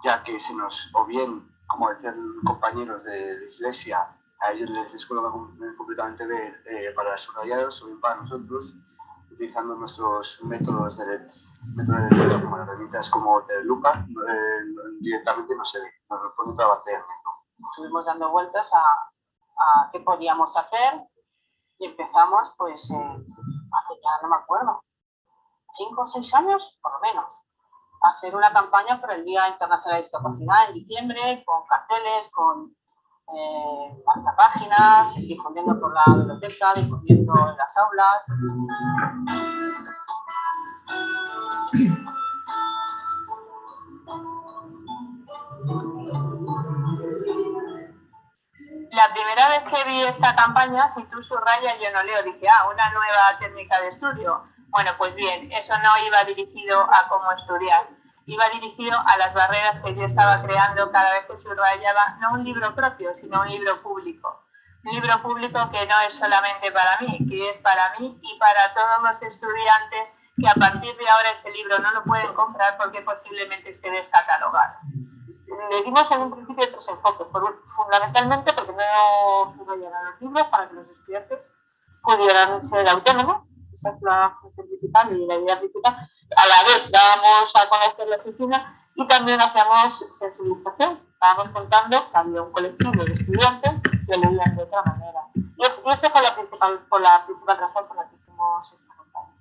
ya que se nos, o bien, como decían compañeros de dislexia, a ellos les descuelga completamente ver para los subrayados o bien para nosotros, utilizando nuestros métodos de lectura como herramientas como telelupa, directamente no se ve, nos pone otra pantalla. Estuvimos dando vueltas a qué podíamos hacer y empezamos pues hace ya no me acuerdo, 5 o 6 años por lo menos, a hacer una campaña por el Día Internacional de Discapacidad en diciembre, con carteles, con páginas, difundiendo por la biblioteca, difundiendo en las aulas. La primera vez que vi esta campaña, Si tú subrayas yo no leo, dije, una nueva técnica de estudio. Bueno, pues bien, eso no iba dirigido a cómo estudiar, iba dirigido a las barreras que yo estaba creando cada vez que subrayaba, no un libro propio, sino un libro público. Un libro público que no es solamente para mí, que es para mí y para todos los estudiantes que a partir de ahora ese libro no lo pueden comprar porque posiblemente esté descatalogado. Le dimos en un principio 3 enfoques, fundamentalmente porque no subrayaban los libros para que los estudiantes pudieran ser autónomos. Esa es la función principal y la idea principal. A la vez dábamos a conocer la oficina y también hacíamos sensibilización. Estábamos contando que había un colectivo de estudiantes que leían de otra manera. Y esa fue la principal razón por la que hicimos esta campaña.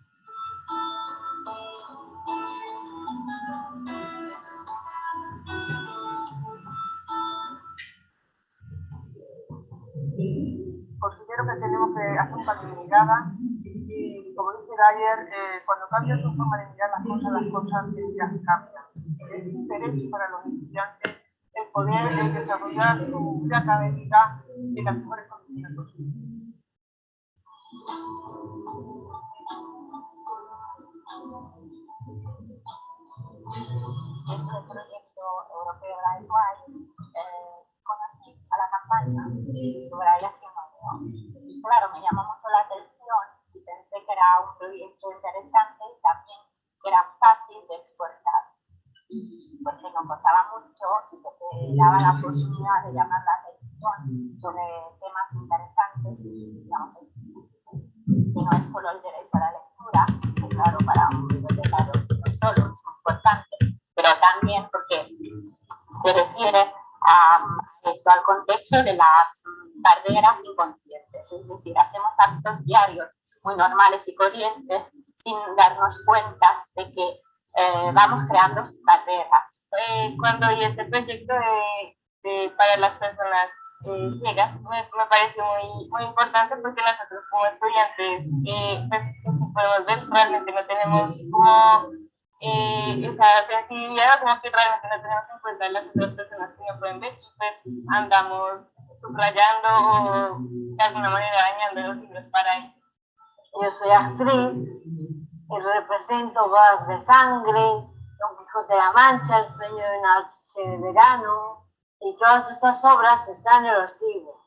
creo que tenemos que hacer un cambio de mirada y, como dice Dyer, cuando cambia tu forma de mirar las cosas cambian. Es un derecho para los estudiantes el poder desarrollar su vida académica en las mejores condiciones posibles. Dentro del proyecto europeo Erasmus, conocí a la campaña sobre la Reunión. Y claro, me llamó mucho la atención y pensé que era un proyecto interesante y también que era fácil de exportar. Porque nos costaba mucho y que te daba la oportunidad de llamar la atención sobre temas interesantes y, digamos, que no es solo el derecho a la lectura, que claro, para un bibliotecario no es solo, es muy importante, pero también porque se refiere a eso, al contexto de las barreras inconscientes, es decir, hacemos actos diarios muy normales y corrientes sin darnos cuenta de que vamos creando barreras. Cuando vi este proyecto para las personas ciegas, me pareció muy importante porque nosotros como estudiantes, pues si podemos ver, realmente no tenemos como esa sensibilidad, como que realmente no tenemos en cuenta las otras personas que no pueden ver y pues andamos subrayando o de alguna manera dañando los libros para ellos. Yo soy actriz y represento Bodas de Sangre, Don Quijote de la Mancha, El Sueño de una Noche de Verano, y todas estas obras están en los libros.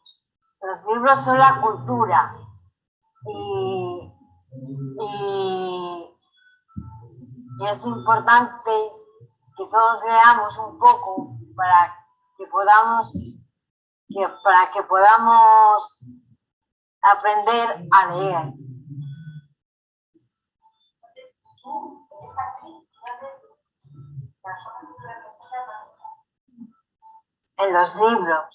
Los libros son la cultura y es importante que todos leamos un poco para que podamos aprender a leer. En los libros.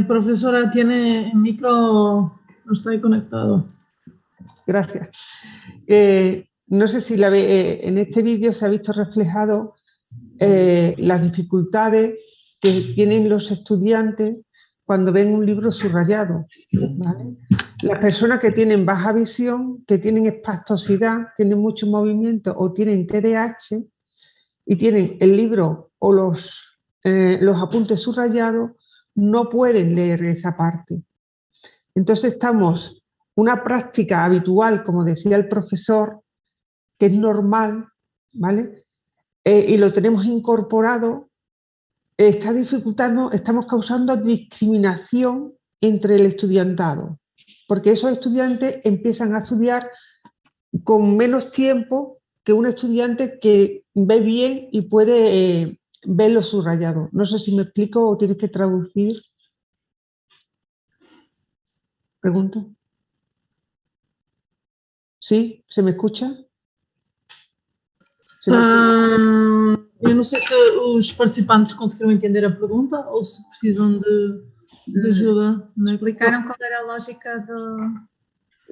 Profesora, tiene el micro, no está ahí conectado. Gracias. No sé si en este vídeo se ha visto reflejado las dificultades que tienen los estudiantes cuando ven un libro subrayado, ¿vale? Las personas que tienen baja visión, que tienen espastosidad, tienen mucho movimiento o tienen TDAH y tienen el libro o los apuntes subrayados, no pueden leer esa parte. Entonces estamos, una práctica habitual, como decía el profesor, que es normal, ¿vale? Y lo tenemos incorporado, está dificultando, estamos causando discriminación entre el estudiantado, porque esos estudiantes empiezan a estudiar con menos tiempo que un estudiante que ve bien y puede ver lo subrayado. No sé si me explico o tienes que traducir. Pregunto. ¿Sí? ¿Se me escucha? Eu não sei se os participantes conseguiram entender a pergunta ou se precisam de ajuda. Explicaram qual era a lógica do...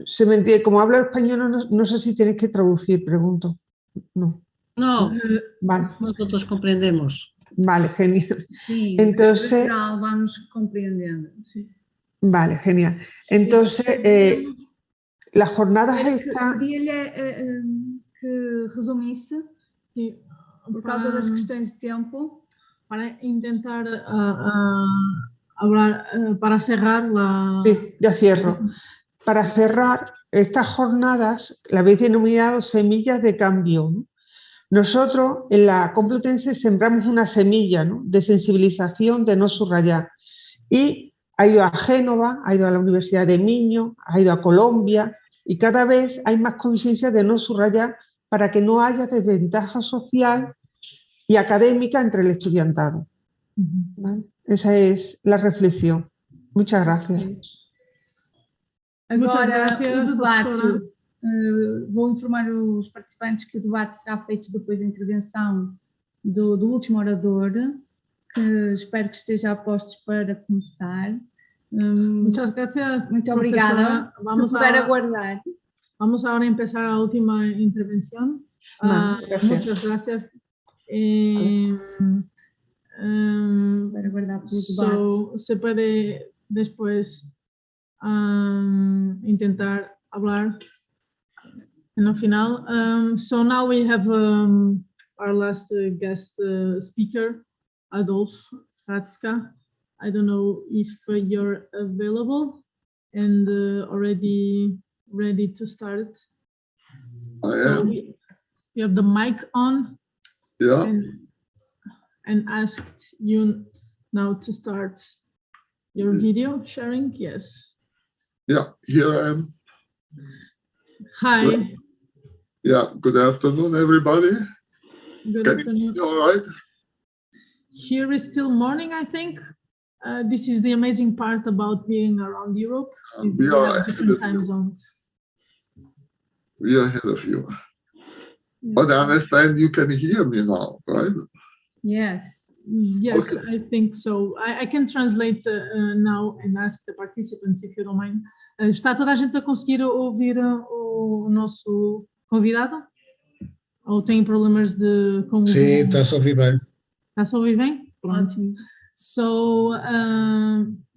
Se me entiende, como hablo español, no sé si tienes que traducir, pregunto. No. No, vale. Nosotros comprendemos. Vale, genial. Sí, entonces, en general vamos compreendendo. Sí. Vale, genial. Entonces, las jornadas están... Queria-lhe que resumisse, por causa das questões de tempo, para intentar hablar, para cerrar la... Sí, ya cierro. Para cerrar, estas jornadas las habéis denominado semillas de cambio, ¿no? Nosotros en la Complutense sembramos una semilla, ¿no?, de sensibilización de no subrayar. Y ha ido a Génova, ha ido a la Universidad de Miño, ha ido a Colombia, y cada vez hay más conciencia de no subrayar para que no haya desventaja social y académica entre el estudiantado. ¿Vale? Esa es la reflexión. Muchas gracias. Agora, o debate vou informar os participantes que o debate será feito depois da intervenção do último orador, que espero que esteja a postos para começar. Muchas gracias. Muito obrigada. Vamos Se puder aguardar. Vamos ahora a empezar la última intervención. Muchas gracias. Se puede después intentar hablar en el final. So now we have our last guest speaker, Adolf Hatska. I don't know if you're available and already ready to start. I so am. You have the mic on. Yeah. And asked you now to start your video sharing. Yes. Yeah, here I am. Hi. Yeah, good afternoon, everybody. Good Can afternoon. you hear me all right? Here is still morning, I think. This is the amazing part about being around Europe. Is We we are have ahead different of time you. zones. We are ahead of you. But I understand you can hear me now, right? Yes. Yes, Okay. I think so. I can translate now and ask the participants if you don't mind. Está toda a gente a conseguir ouvir o nosso convidado? Ou tem problemas com o Sim, volume? está-se a ouvir bem. Está-se a ouvir bem? Pronto. So,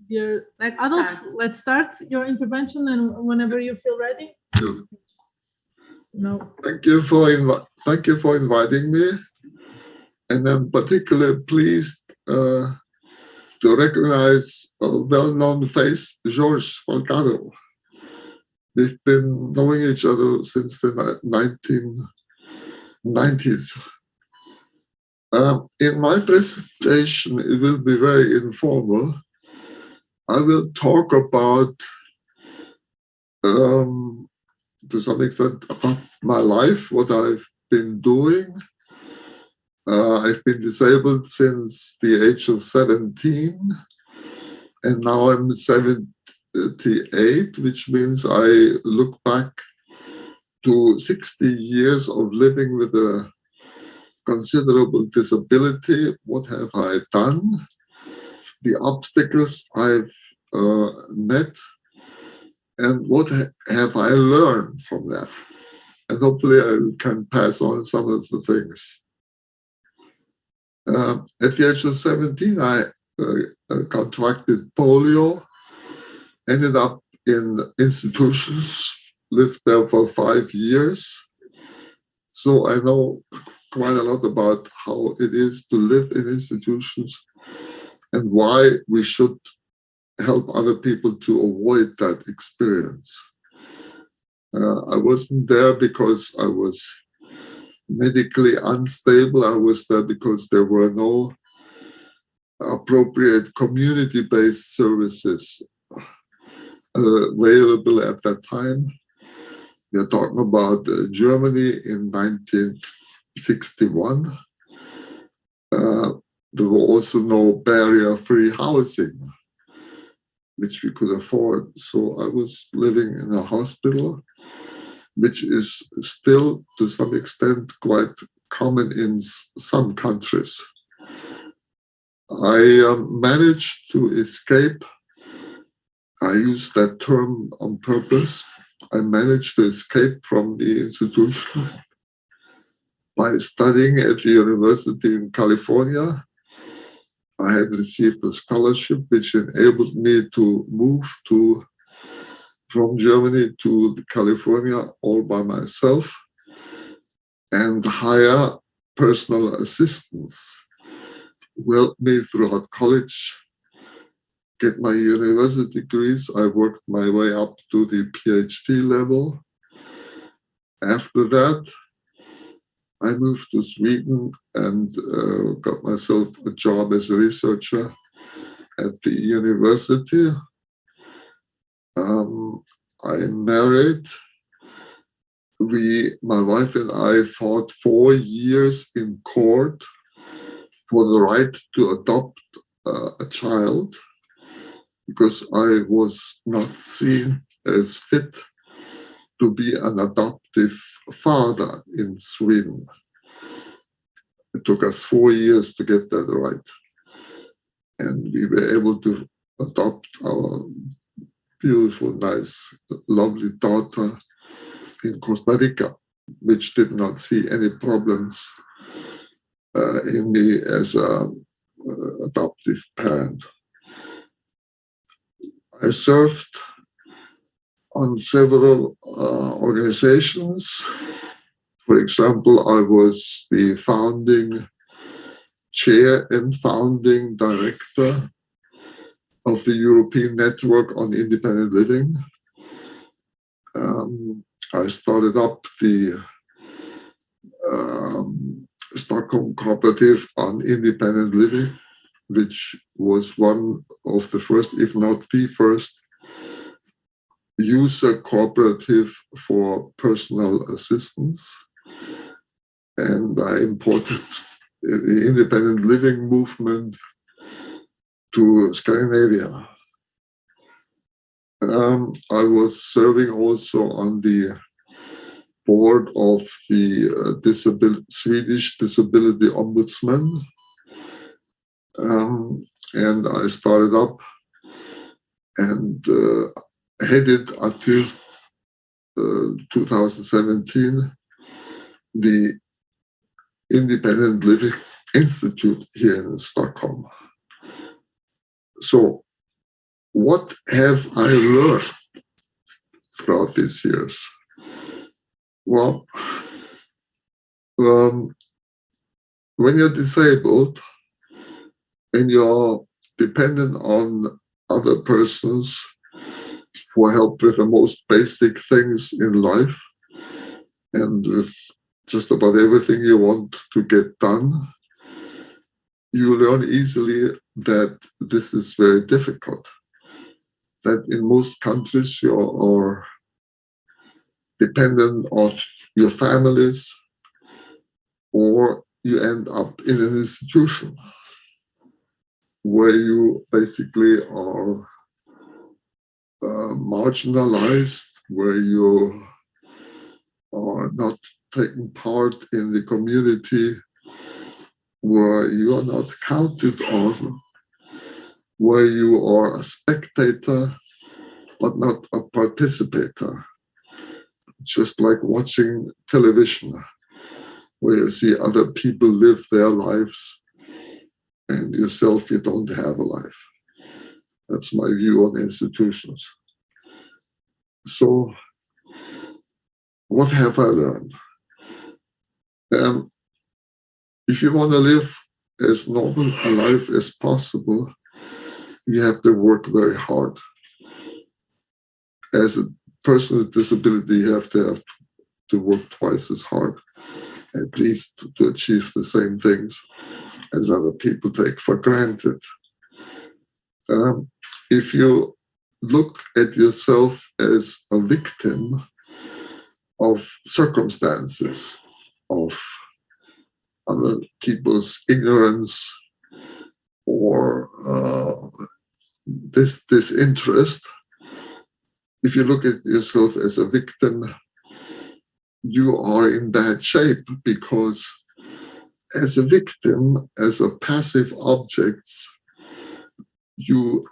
dear Adolf, let's start your intervention, and whenever you feel ready. No. Thank you for inviting me, and I'm particularly pleased to recognize a well-known face, George Falcado. We've been knowing each other since the 1990s. In my presentation, it will be very informal. I will talk about, to some extent, about my life, what I've been doing. I've been disabled since the age of 17, and now I'm 78, which means I look back to 60 years of living with a considerable disability. What have I done? The obstacles I've met, and what have I learned from that? And hopefully I can pass on some of the things. At the age of 17, I contracted polio, ended up in institutions, lived there for 5 years. So I know quite a lot about how it is to live in institutions and why we should help other people to avoid that experience. I wasn't there because I was medically unstable. I was there because there were no appropriate community-based services available at that time. We are talking about Germany in 1961. There were also no barrier-free housing, which we could afford. So I was living in a hospital, which is still, to some extent, quite common in some countries. I managed to escape. I use that term on purpose. I managed to escape from the institution by studying at the university in California. I had received a scholarship which enabled me to move from Germany to California all by myself and hire personal assistants who helped me throughout college, get my university degrees. I worked my way up to the PhD level. After that, I moved to Sweden and got myself a job as a researcher at the university. I'm married. My wife and I fought 4 years in court for the right to adopt a child because I was not seen as fit to be an adoptive father in Sweden. It took us 4 years to get that right. And we were able to adopt our beautiful, nice, lovely daughter in Costa Rica, which did not see any problems in me as an adoptive parent. I served on several organizations. For example, I was the founding chair and founding director of the European Network on Independent Living. I started up the Stockholm Cooperative on Independent Living, which was one of the first, if not the first, user cooperative for personal assistance. And I imported the independent living movement to Scandinavia. I was serving also on the board of the Swedish Disability Ombudsman. And I started up and headed until 2017 the Independent Living Institute here in Stockholm. So, what have I learned throughout these years? Well, when you're disabled and you're dependent on other persons for help with the most basic things in life and with just about everything you want to get done, you learn easily that this is very difficult. That in most countries you are dependent on your families, or you end up in an institution where you basically are marginalized, where you are not taking part in the community, where you are not counted on, where you are a spectator but not a participator. Just like watching television, where you see other people live their lives and yourself, you don't have a life. That's my view on institutions. So, what have I learned? If you want to live as normal a life as possible, you have to work very hard. As a person with disability, you have to work twice as hard, at least to achieve the same things as other people take for granted. If you look at yourself as a victim of circumstances, of other people's ignorance or disinterest, if you look at yourself as a victim, you are in bad shape, because as a victim, as a passive object, you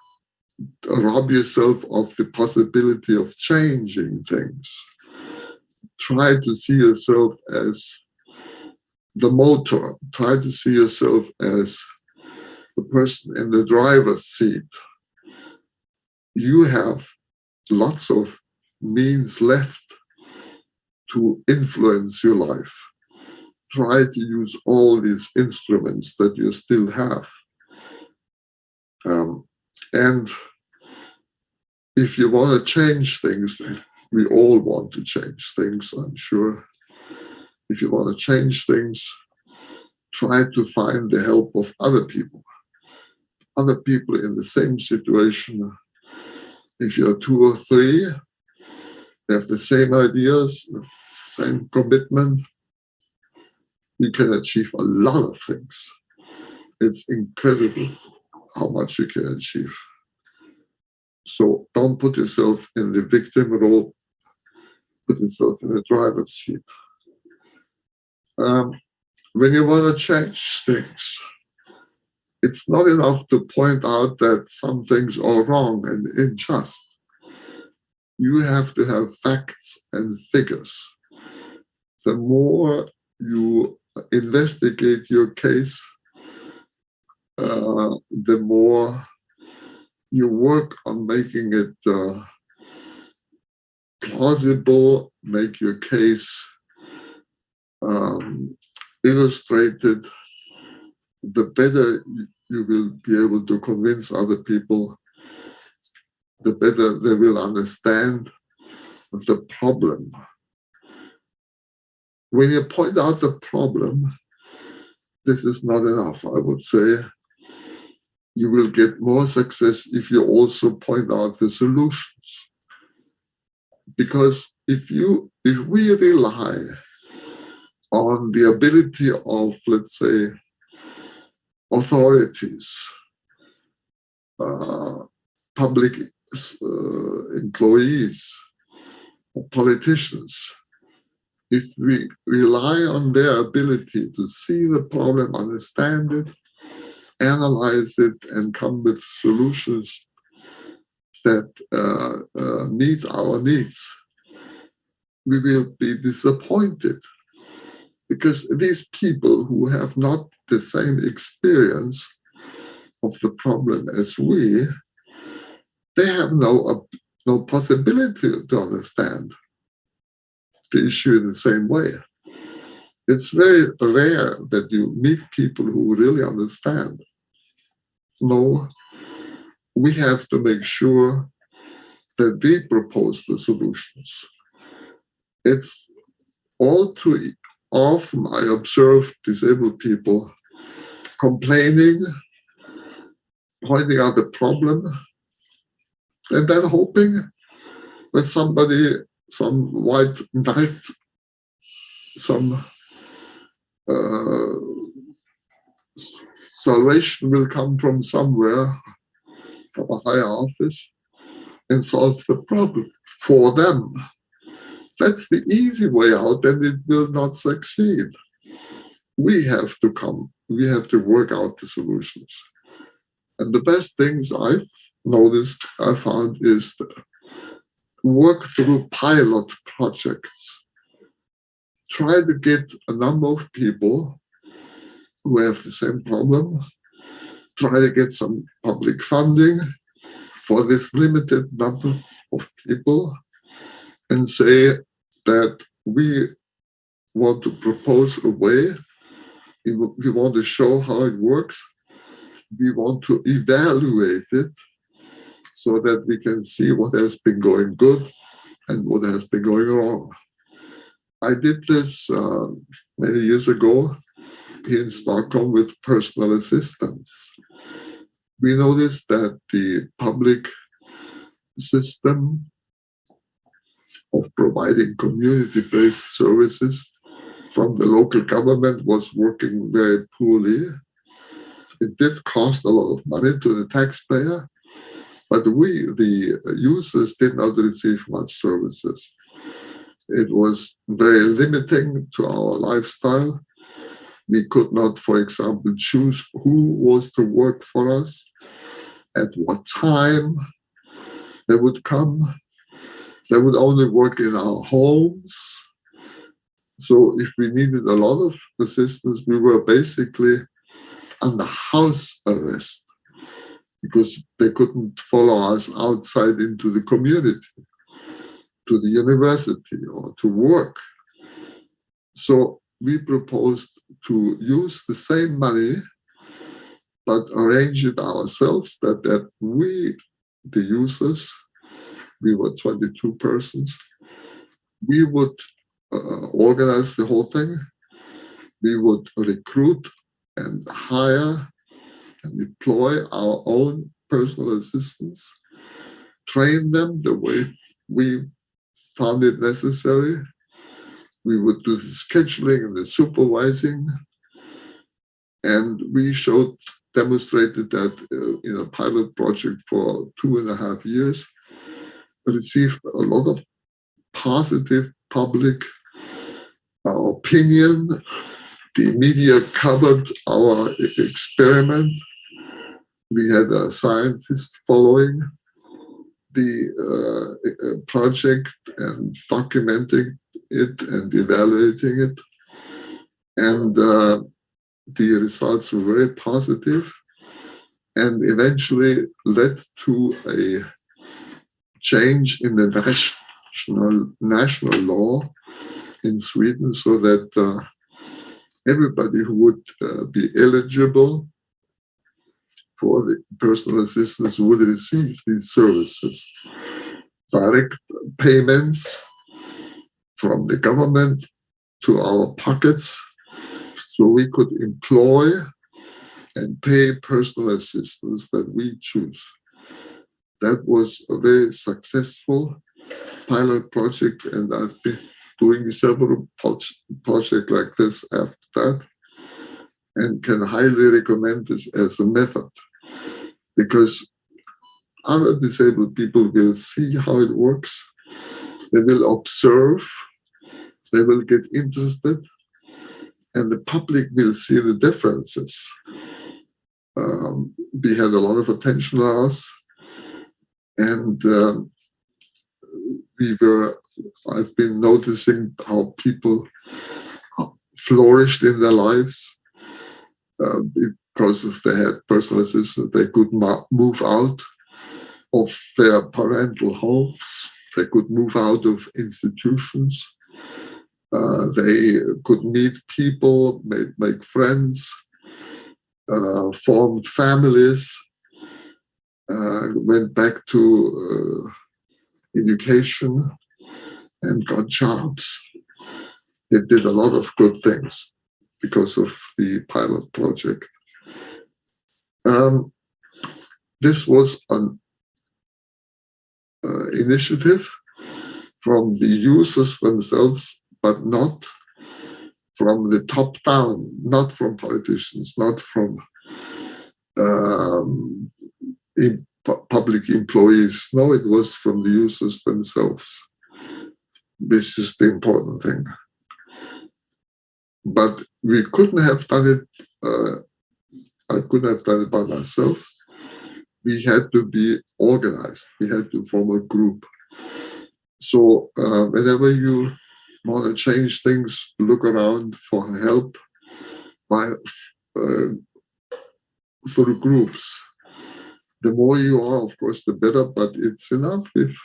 rob yourself of the possibility of changing things. Try to see yourself as the motor. Try to see yourself as the person in the driver's seat. You have lots of means left to influence your life. Try to use all these instruments that you still have. And if you want to change things, we all want to change things, I'm sure. If you want to change things, try to find the help of other people in the same situation. If you're 2 or 3, they have the same ideas, the same commitment, you can achieve a lot of things. It's incredible how much you can achieve. So don't put yourself in the victim role. put himself in the driver's seat. When you want to change things, it's not enough to point out that some things are wrong and unjust. You have to have facts and figures. The more you investigate your case, the more you work on making it plausible, make your case illustrated, the better you will be able to convince other people, the better they will understand the problem. When you point out the problem, this is not enough, I would say. You will get more success if you also point out the solutions. Because if we rely on the ability of, let's say, authorities, public employees, politicians, if we rely on their ability to see the problem, understand it, analyze it, and come with solutions that meet our needs, we will be disappointed. Because these people who have not the same experience of the problem as we, they have no possibility to understand the issue in the same way. It's very rare that you meet people who really understand. No, we have to make sure that we propose the solutions. It's all too often I observe disabled people complaining, pointing out the problem, and then hoping that somebody, some white knight, some salvation will come from somewhere, from a higher office, and solve the problem for them. That's the easy way out, and it will not succeed. We have to work out the solutions. And the best things I found is to work through pilot projects. Try to get a number of people who have the same problem. Try to get some public funding for this limited number of people and say that we want to propose a way, we want to show how it works, we want to evaluate it so that we can see what has been going good and what has been going wrong. I did this many years ago here in Stockholm with personal assistants. We noticed that the public system of providing community-based services from the local government was working very poorly. It did cost a lot of money to the taxpayer, but we, the users, did not receive much services. It was very limiting to our lifestyle. We could not, for example, choose who was to work for us, at what time they would come. They would only work in our homes. So if we needed a lot of assistance, we were basically under house arrest because they couldn't follow us outside into the community, to the university or to work. So we proposed to use the same money, but arrange it ourselves that we, the users, we were 22 persons, we would organize the whole thing. We would recruit and hire and deploy our own personal assistants, train them the way we found it necessary. We would do the scheduling and the supervising. And we demonstrated that in a pilot project for 2.5 years, received a lot of positive public opinion. The media covered our experiment. We had a scientist following the project and documenting it and evaluating it. And the results were very positive and eventually led to a change in the national law in Sweden, so that everybody who would be eligible for the personal assistance would receive these services. Direct payments from the government to our pockets, so we could employ and pay personal assistance that we choose. That was a very successful pilot project, and I've been doing several projects like this after that, and can highly recommend this as a method, because other disabled people will see how it works, they will observe, they will get interested, and the public will see the differences. We had a lot of attention on us, and I've been noticing how people flourished in their lives because if they had personal assistance, they could move out of their parental homes, they could move out of institutions, they could meet people, make friends, formed families, went back to education and got jobs. It did a lot of good things because of the pilot project. This was an initiative from the users themselves, but not from the top down, not from politicians, not from public employees. No, it was from the users themselves. This is the important thing. But we couldn't have done it, I couldn't have done it by myself. We had to be organized. We had to form a group. So whenever you want to change things, look around for help through groups. The more you are, of course, the better, but it's enough if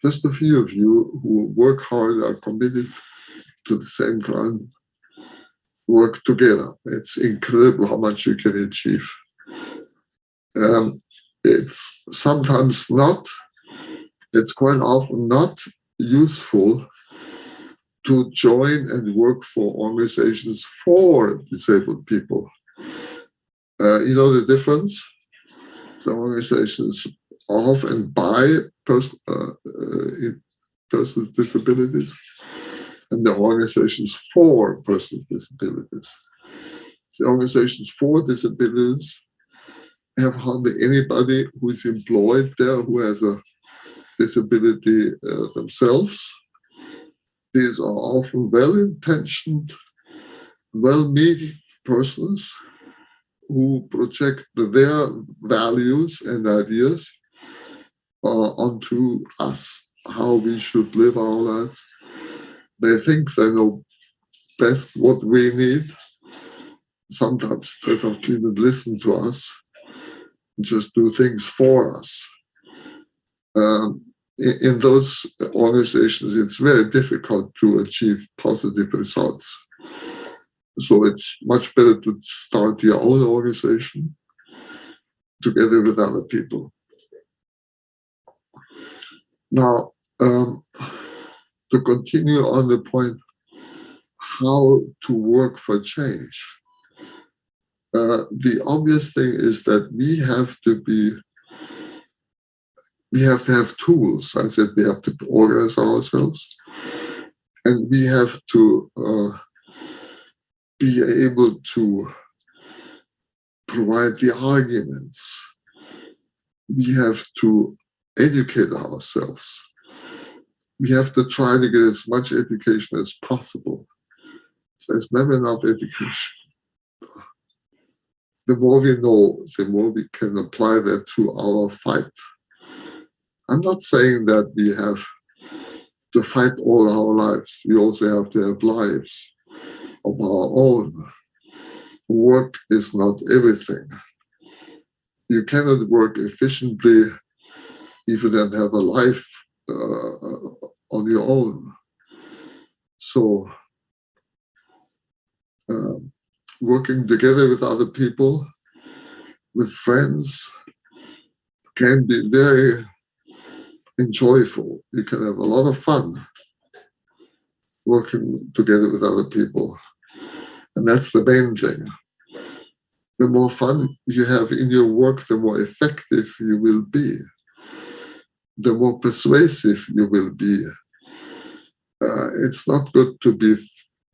just a few of you who work hard, are committed to the same ground, work together. It's incredible how much you can achieve. It's sometimes not, it's quite often not useful to join and work for organizations for disabled people. You know the difference? The organizations of and by persons with disabilities, and the organizations for persons with disabilities. The organizations for disabilities have hardly anybody who is employed there who has a disability themselves. These are often well-intentioned, well-meaning persons who project their values and ideas onto us, how we should live our lives. They think they know best what we need. Sometimes they don't even listen to us, just do things for us. In those organizations, it's very difficult to achieve positive results. So it's much better to start your own organization together with other people. Now, to continue on the point, how to work for change. The obvious thing is that we have to have tools. I said we have to organize ourselves, and we have to be able to provide the arguments. We have to educate ourselves. we have to try to get as much education as possible. There's never enough education. The more we know, the more we can apply that to our fight. I'm not saying that we have to fight all our lives. We also have to have lives of our own. Work is not everything. You cannot work efficiently if you don't have a life on your own. So, working together with other people, with friends, can be very enjoyable. You can have a lot of fun working together with other people. And that's the main thing. The more fun you have in your work, the more effective you will be. The more persuasive you will be. It's not good to be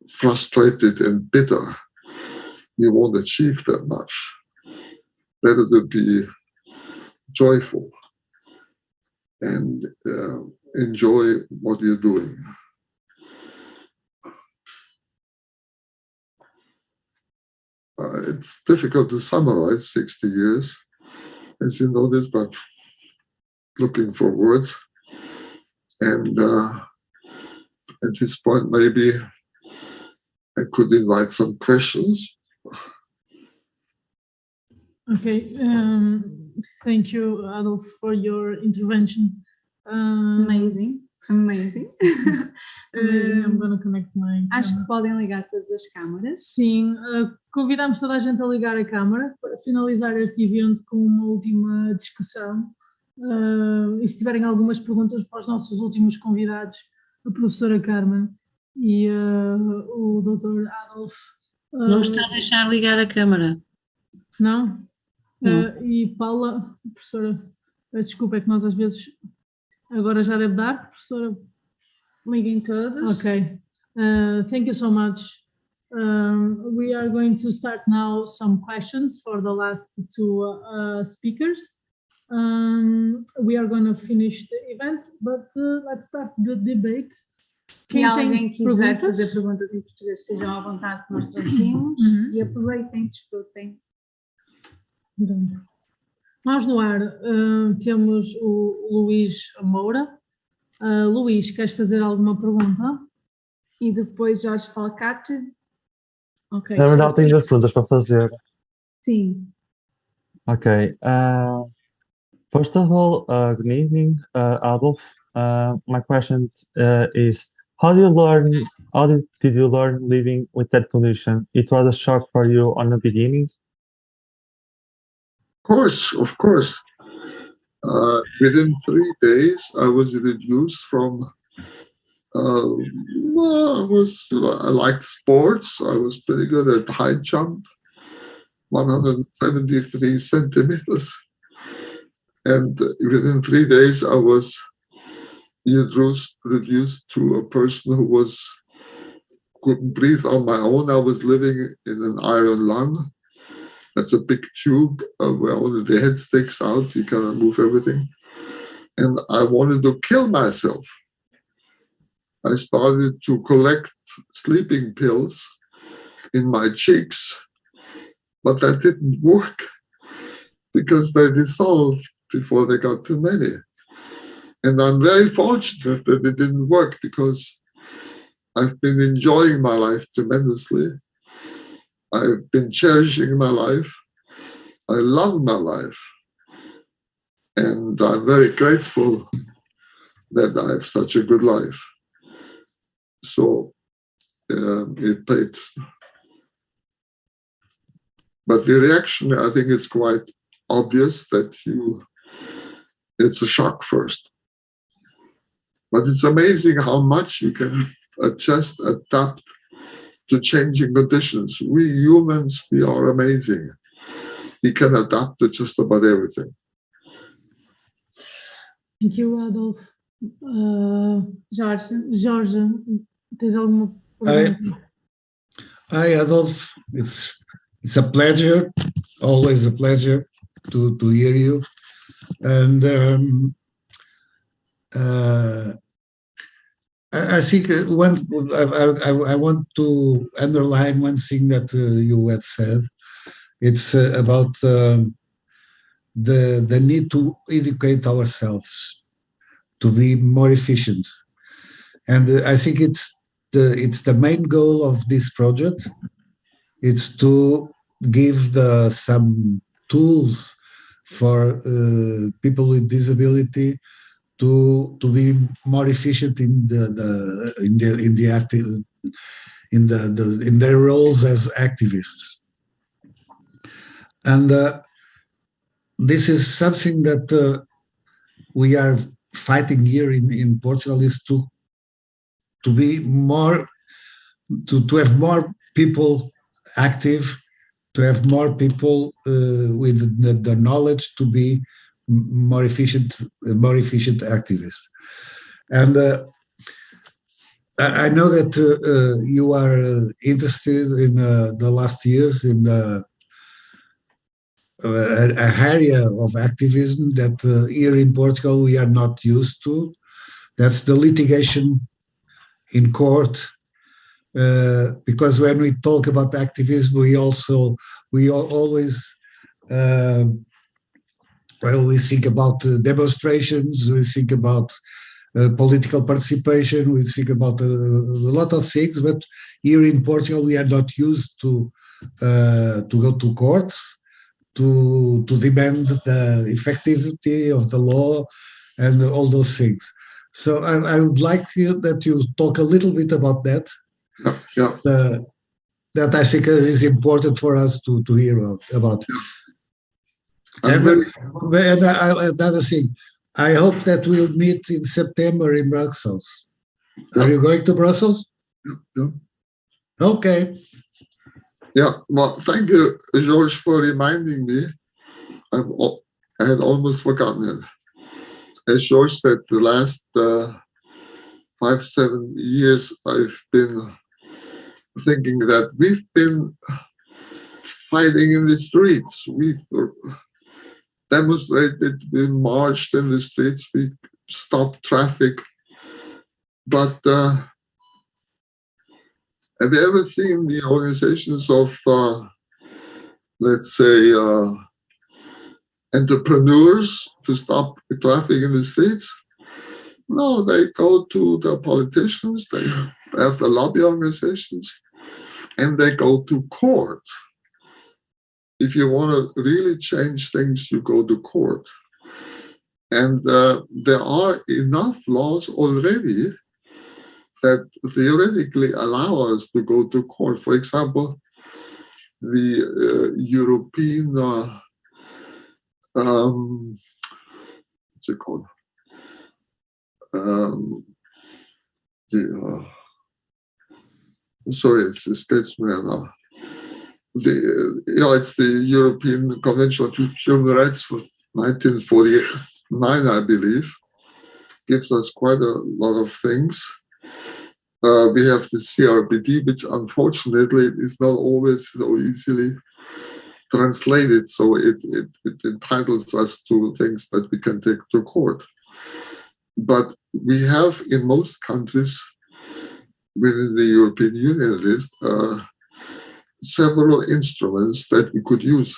frustrated and bitter. You won't achieve that much. Better to be joyful and enjoy what you're doing. It's difficult to summarize 60 years. As you noticed, I'm looking for words. And at this point, maybe I could invite some questions. Okay, thank you, Adolf, for your intervention. Amazing. Amazing, I'm going to connect my Acho que podem ligar todas as câmaras. Sim, convidamos toda a gente a ligar a câmara para finalizar este evento com uma última discussão. E se tiverem algumas perguntas para os nossos últimos convidados, a professora Carmen e o Dr. Adolf. Não está a deixar ligar a câmara. Não? Não. E Paula, professora, peço desculpa, é que nós às vezes... Agora já deve dar, professora? Liguem todos. Okay. Thank you so much. We are going to start now some questions for the last two speakers. We are going to finish the event, but let's start the debate. Se alguém quiser fazer perguntas em português, estejam à vontade que nós traduzimos e aproveitem, desfrutem. Então, nós no ar temos o Luís Moura. Luís, queres fazer alguma pergunta? E depois Jorge Falcate. Okay, na verdade, tenho duas perguntas para fazer. Sim. Okay. First of all, good evening, Adolf. My question is, how did you learn living with that condition? It was a shock for you on the beginning? Of course. Within 3 days, I was reduced from. I liked sports. I was pretty good at high jump, 173 centimeters, and within 3 days, I was reduced to a person who couldn't breathe on my own. I was living in an iron lung. That's a big tube where only the head sticks out. You cannot move everything. And I wanted to kill myself. I started to collect sleeping pills in my cheeks, but that didn't work because they dissolved before they got too many. And I'm very fortunate that it didn't work because I've been enjoying my life tremendously. I've been cherishing my life. I love my life. And I'm very grateful that I have such a good life. So it paid. But the reaction, I think, is quite obvious that it's a shock first. But it's amazing how much you can adjust, adapt to changing conditions. We humans, we are amazing. We can adapt to just about everything. Thank you, Adolf. Jorge, tens alguma pergunta? Hi, Adolf. It's a pleasure, always a pleasure to hear you. And I think I want to underline one thing that you had said. It's about the need to educate ourselves to be more efficient, and I think it's the main goal of this project. It's to give some tools for people with disability to be more efficient in their roles as activists. And this is something that we are fighting here in Portugal, is to be more, to have more people active, to have more people with the knowledge to be more efficient activists. And I know that you are interested in the last years in an area of activism that here in Portugal we are not used to. That's the litigation in court. Because when we talk about activism, we always we think about demonstrations, we think about political participation, we think about a lot of things, but here in Portugal we are not used to go to courts to demand the effectivity of the law and all those things. So I would like that you talk a little bit about that. Yeah. That I think is important for us to hear about. And another thing, I hope that we'll meet in September in Brussels. Are you going to Brussels? Yeah. Okay. Yeah, well, thank you, George, for reminding me. I had almost forgotten it. As George said, the last 5-7 years, I've been thinking that we've been fighting in the streets. We've demonstrated, we marched in the streets, we stopped traffic. But have you ever seen the organizations of, let's say, entrepreneurs to stop the traffic in the streets? No, they go to the politicians, they have the lobby organizations, and they go to court. If you want to really change things, you go to court. And there are enough laws already that theoretically allow us to go to court. For example, the European, what's it called? Sorry, it escapes me now. It's the European Convention on Human Rights for 1949, I believe. Gives us quite a lot of things. We have the CRPD, which unfortunately is not always so easily translated, so it entitles us to things that we can take to court. But we have in most countries within the European Union list several instruments that we could use.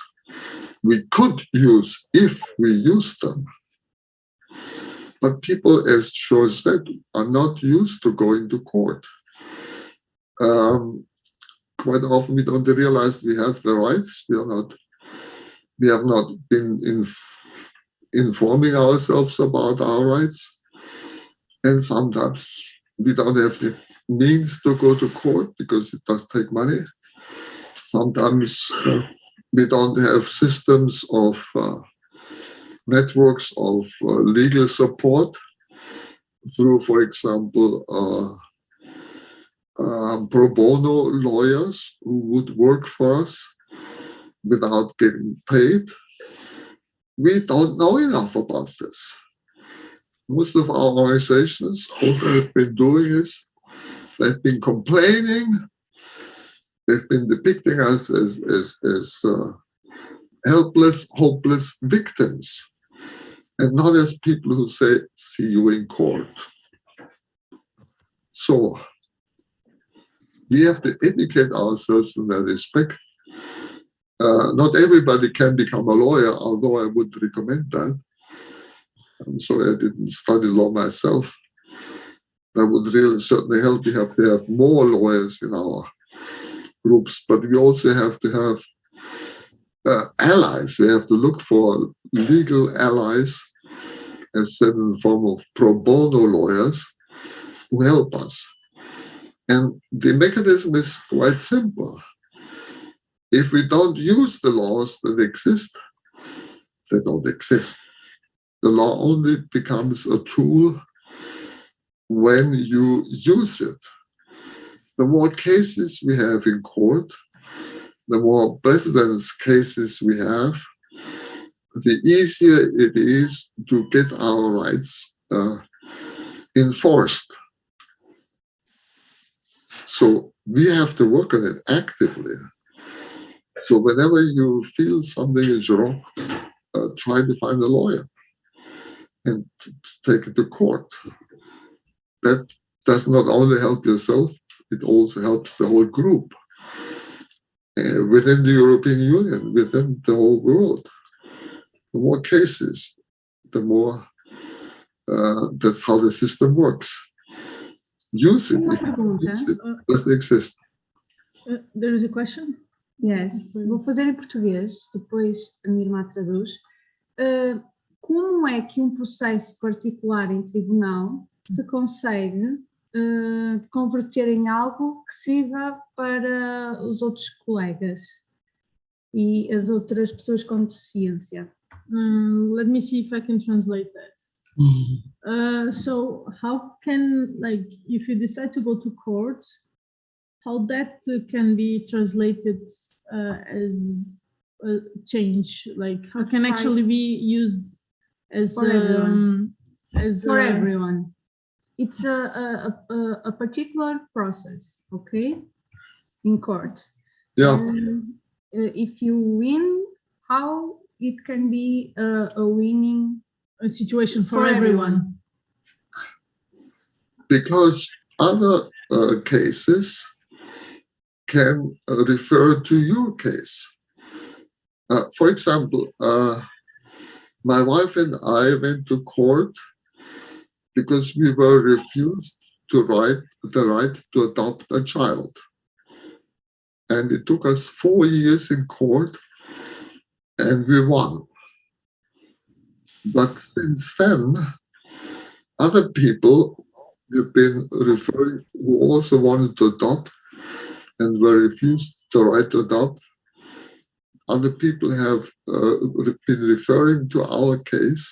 We could use if we use them. But people, as George said, are not used to going to court. Quite often we don't realize we have the rights. We have not been informing ourselves about our rights. And sometimes we don't have the means to go to court because it does take money. Sometimes we don't have systems of networks of legal support through, for example, pro bono lawyers who would work for us without getting paid. We don't know enough about this. Most of our organizations, all they've been doing is they've been complaining. They've been depicting us as helpless, hopeless victims, and not as people who say, see you in court. So we have to educate ourselves in that respect. Not everybody can become a lawyer, although I would recommend that. I'm sorry I didn't study law myself. That would really certainly help. We have to have more lawyers in our groups, but we also have to have allies. We have to look for legal allies, as said in the form of pro bono lawyers, who help us. And the mechanism is quite simple. If we don't use the laws that exist, they don't exist. The law only becomes a tool when you use it. The more cases we have in court, the more precedence cases we have, the easier it is to get our rights enforced. So we have to work on it actively. So whenever you feel something is wrong, try to find a lawyer and take it to court. That does not only help yourself, it also helps the whole group within the European Union, within the whole world. The more cases, the more that's how the system works. Use it. It doesn't exist. There is a question? Yes. Vou fazer em português, depois a minha irmã traduz. Como é que um processo particular em tribunal se consegue converter em algo que sirva para os outros colegas e as outras pessoas com deficiência? Let me see if I can translate that. So how can, like, if you decide to go to court, how that can be translated as a change, like how can actually be used as for everyone. For everyone. It's a particular process, okay, in court. Yeah. If you win, how it can be a winning situation for everyone. Because other cases can refer to your case. For example, my wife and I went to court because we were refused the right to adopt a child. And it took us 4 years in court, and we won. But since then, other people have been referring who also wanted to adopt and were refused the right to adopt. Other people have been referring to our case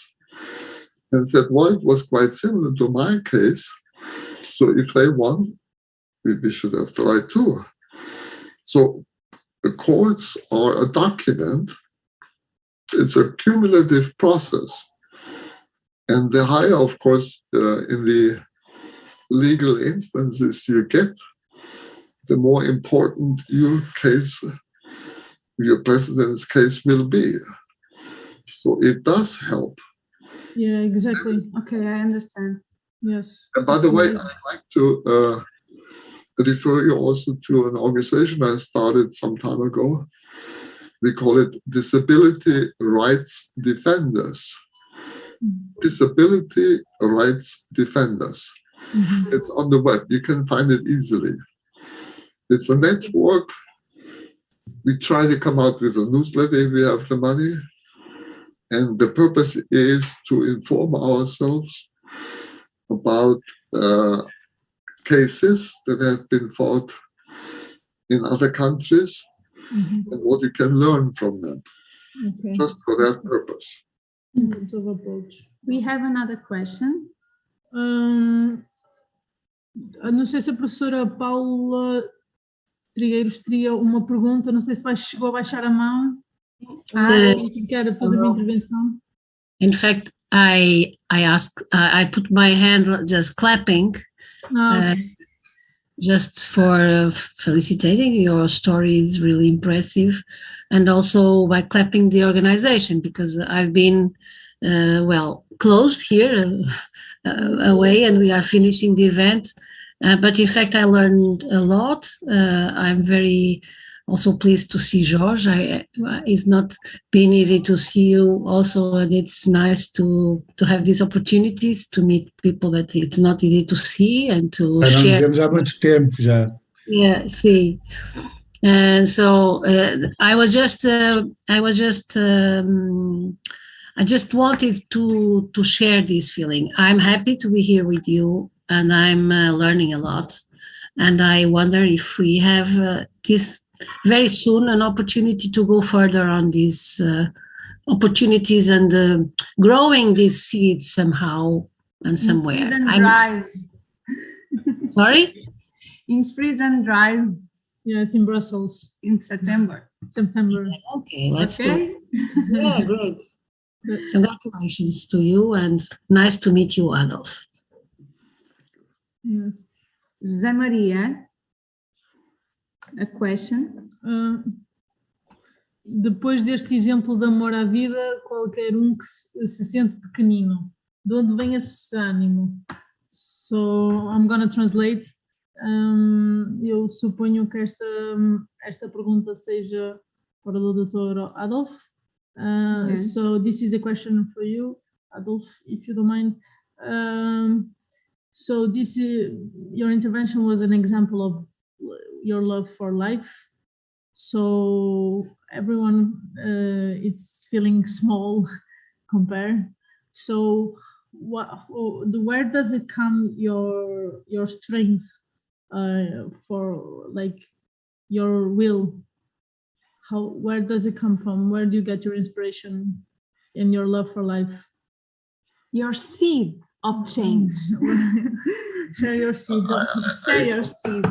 and said, well, it was quite similar to my case. So if they won, we should have the right too. So the courts are a document. It's a cumulative process. And the higher, of course, in the legal instances you get, the more important your case, your president's case will be. So it does help. Yeah, exactly. Okay, I understand. Yes. And by the way, I'd like to refer you also to an organization I started some time ago. We call it Disability Rights Defenders. Disability Rights Defenders. It's on the web. You can find it easily. It's a network. We try to come out with a newsletter if we have the money. And the purpose is to inform ourselves about cases that have been fought in other countries and what you can learn from them. Okay. Just for that purpose. We have another question. Não sei se a professora Paula Trigueiros teria uma pergunta, não sei se chegou a baixar a mão. Se quer fazer uma intervenção. In fact, I asked, I put my hand just clapping, just for felicitating. Your story is really impressive, and also by clapping the organization, because I've been closed here away, and we are finishing the event But in fact, I learned a lot. I'm very also pleased to see George. It's not been easy to see you also, and it's nice to have these opportunities to meet people that it's not easy to see and to share. Não nos vemos há muito tempo já. Yeah, see. And so I just wanted to share this feeling. I'm happy to be here with you, and I'm learning a lot. And I wonder if we have this very soon an opportunity to go further on these opportunities and growing these seeds somehow and somewhere. Drive. Sorry? In Freedom Drive. Yes, in Brussels in September. Okay, let's do it. Yeah, great. Congratulations to you, and nice to meet you, Adolf. Yes. Zé Maria, a question. Depois deste exemplo de amor à vida, qualquer um que se sente pequenino, de onde vem esse ânimo? So, I'm gonna translate. Eu suponho que esta pergunta seja para o Dr. Adolf. Yes. So this is a question for you, Adolf, if you don't mind. So your intervention was an example of your love for life. So everyone, it's feeling small compared. So where does it come your strength for like your will? Where does it come from? Where do you get your inspiration in your love for life? Your seed of change. Share your seed. Share your seed.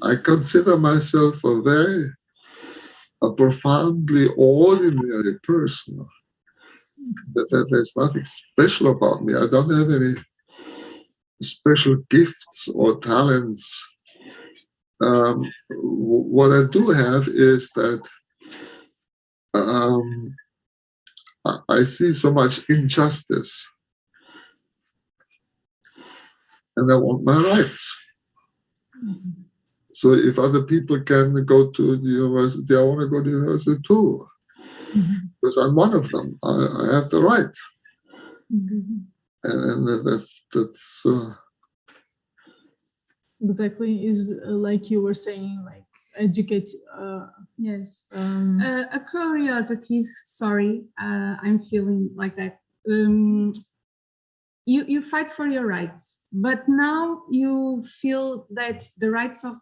I consider myself a profoundly ordinary person. There's nothing special about me. I don't have any special gifts or talents. What I do have is that I see so much injustice, and I want my rights. Mm-hmm. So if other people can go to the university, I want to go to the university too, mm-hmm. because I'm one of them. I have the right, mm-hmm. and that's exactly is like you were saying, like educate. Yes. A curiosity. Sorry, I'm feeling like that. You fight for your rights, but now you feel that the rights of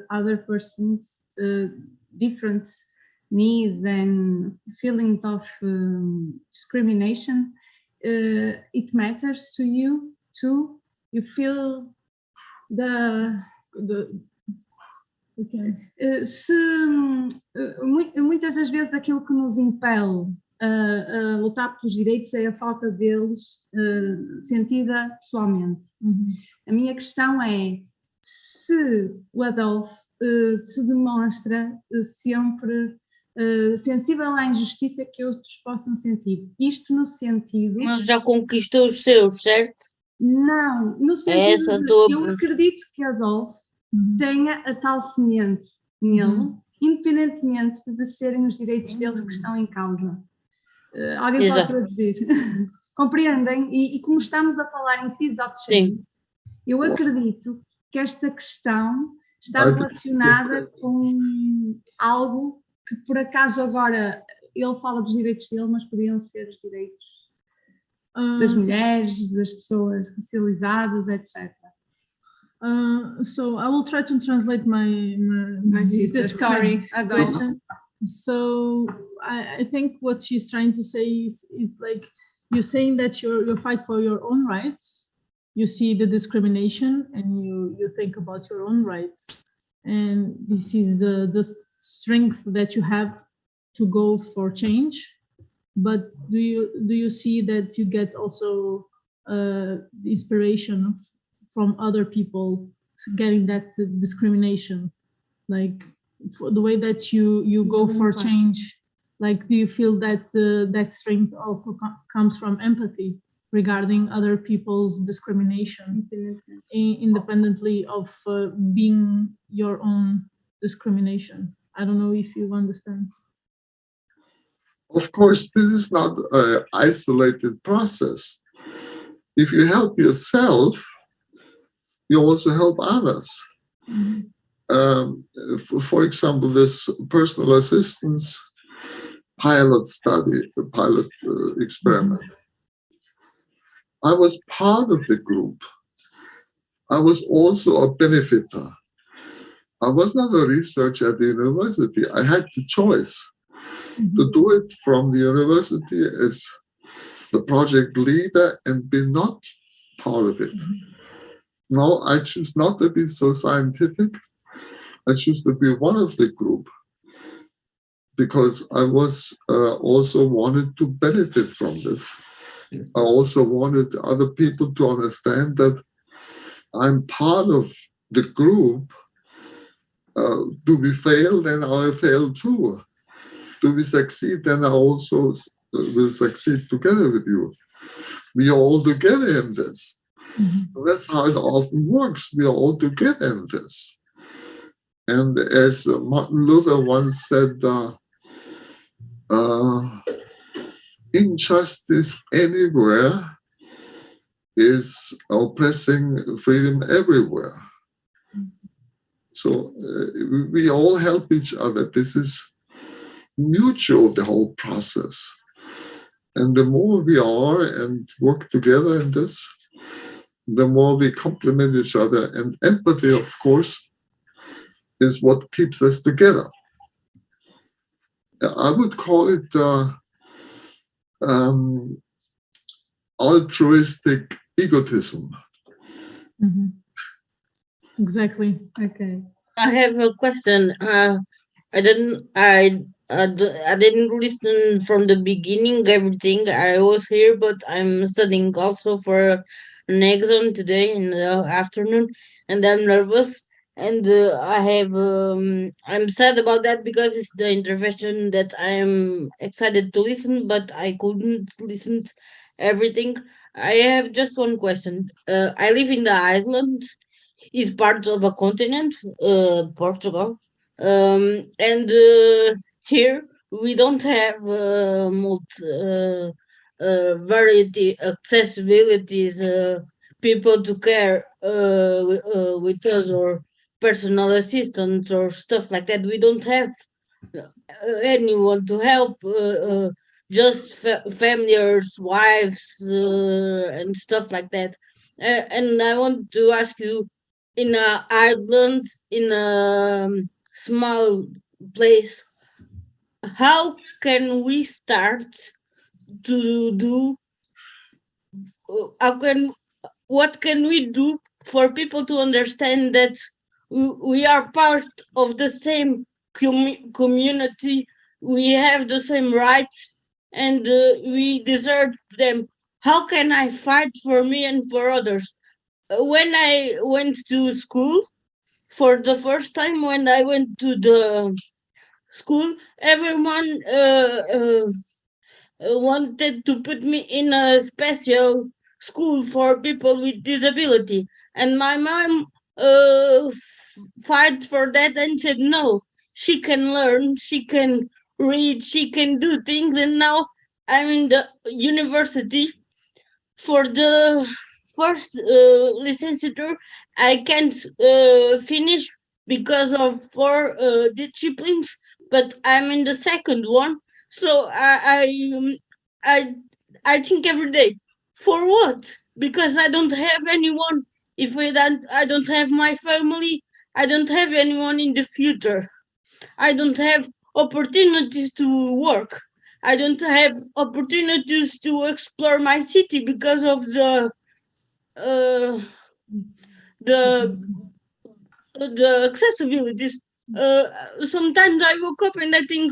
other persons, different needs and feelings of discrimination, it matters to you too. You feel muitas das vezes aquilo que nos impele a lutar pelos direitos é a falta deles sentida pessoalmente. Uhum. A minha questão é se o Adolf se demonstra sempre sensível à injustiça que outros possam sentir. Isto no sentido... Mas já conquistou os seus, certo? Não, no sentido de eu acredito que Adolf tenha a tal semente nele, independentemente de serem os direitos deles que estão em causa. Alguém pode traduzir? Compreendem? E como estamos a falar em seeds of change, eu acredito que esta questão está relacionada com algo que por acaso agora ele fala dos direitos dele, mas podiam ser os direitos das mulheres, das pessoas racializadas, etc. So I will try to translate my sister. Sorry, question. So I think what she's trying to say is like you're saying that you fight for your own rights. You see the discrimination and you think about your own rights, and this is the strength that you have to go for change. But do you see that you get also the inspiration from other people getting that discrimination, like for the way that you go for change? Like, do you feel that that strength also comes from empathy? regarding other people's discrimination, independently of being your own discrimination. I don't know if you understand. Of course, this is not an isolated process. If you help yourself, you also help others. For example, this personal assistance pilot study, the pilot experiment. I was part of the group. I was also a benefiter. I was not a researcher at the university. I had the choice to do it from the university as the project leader and be not part of it. No, I choose not to be so scientific. I choose to be one of the group because I was also wanted to benefit from this. I also wanted other people to understand that I'm part of the group. Do we fail, then I fail too. Do we succeed, then I also will succeed together with you. We are all together in this. That's how it often works. We are all together in this. And as Martin Luther once said, injustice anywhere is oppressing freedom everywhere. So we all help each other. This is mutual, the whole process. And the more we are and work together in this, the more we complement each other. And empathy, of course, is what keeps us together. I would call it altruistic egotism. Exactly. Okay. I have a question. I didn't listen from the beginning. Everything I was here, but I'm studying also for an exam today in the afternoon, and I'm nervous. And I'm sad about that because it's the intervention that I'm excited to listen, but I couldn't listen to everything. I have just one question. I live in the island. Is part of a continent, Portugal, and here we don't have variety accessibilities, people to care with us, or personal assistants or stuff like that. We don't have anyone to help. Just families, wives, and stuff like that. And I want to ask you, in an island, in a small place, how can we start to do? What can we do for people to understand that we are part of the same community? We have the same rights, and we deserve them. How can I fight for me and for others? When I went to school, for the first time, when I went to the school, everyone wanted to put me in a special school for people with disability. And my mom fight for that and said, no, she can learn, she can read, she can do things. And now I'm in the university for the first licensure. I can't finish because of 4 disciplines, but I'm in the second one. So I think every day, for what? Because I don't have anyone. If I don't have my family, I don't have anyone in the future. I don't have opportunities to work. I don't have opportunities to explore my city because of the accessibilities. Sometimes I woke up and I think,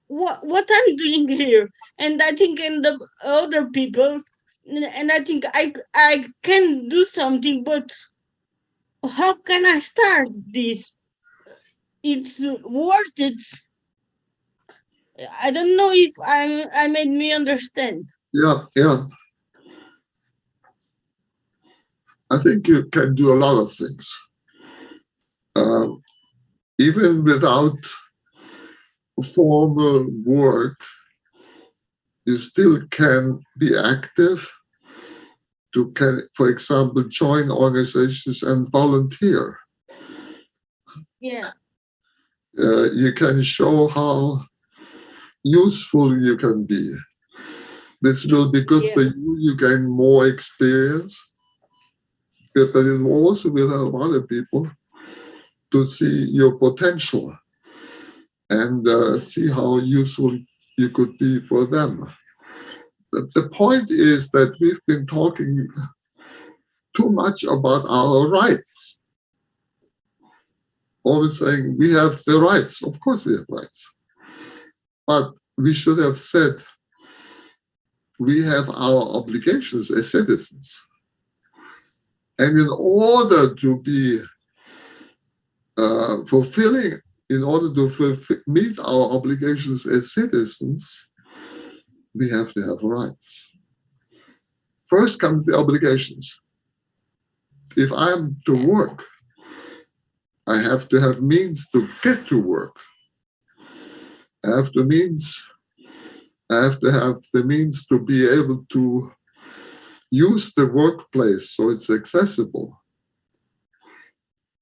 what I'm doing here, and I think in the other people, and I think I can do something, but how can I start this? It's worth it. I don't know if I made me understand. Yeah. I think you can do a lot of things. Even without formal work, you still can be active. You can, for example, join organizations and volunteer. Yeah. You can show how useful you can be. This will be good for you. You gain more experience. But it also will help other people to see your potential and see how useful you could be for them. The point is that we've been talking too much about our rights. Always saying we have the rights. Of course we have rights. But we should have said we have our obligations as citizens. And in order to be meet our obligations as citizens, we have to have rights. First comes the obligations. If I'm to work, I have to have means to get to work. I have to have the means to be able to use the workplace so it's accessible.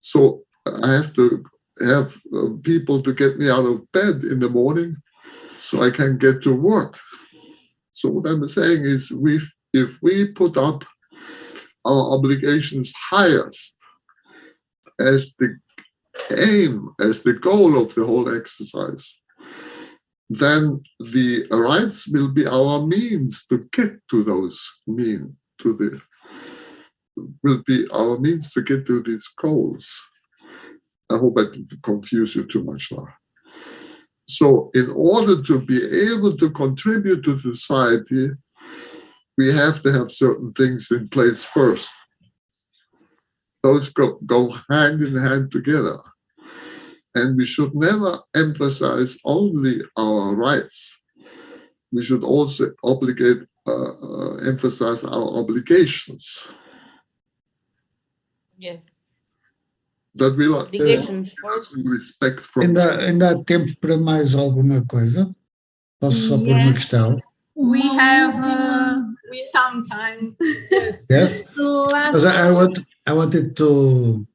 So I have to have people to get me out of bed in the morning so I can get to work. So what I'm saying is if we put up our obligations highest as the aim, as the goal of the whole exercise, then the rights will be our means to get to those means, will be our means to get to these goals. I hope I didn't confuse you too much now. So in order to be able to contribute to society, we have to have certain things in place first. Those go hand in hand together. And we should never emphasize only our rights. We should also emphasize our obligations. Yeah. That we respect from ainda há tempo para mais alguma coisa? Posso só pôr uma questão? We have some time. Yes. Because I wanted to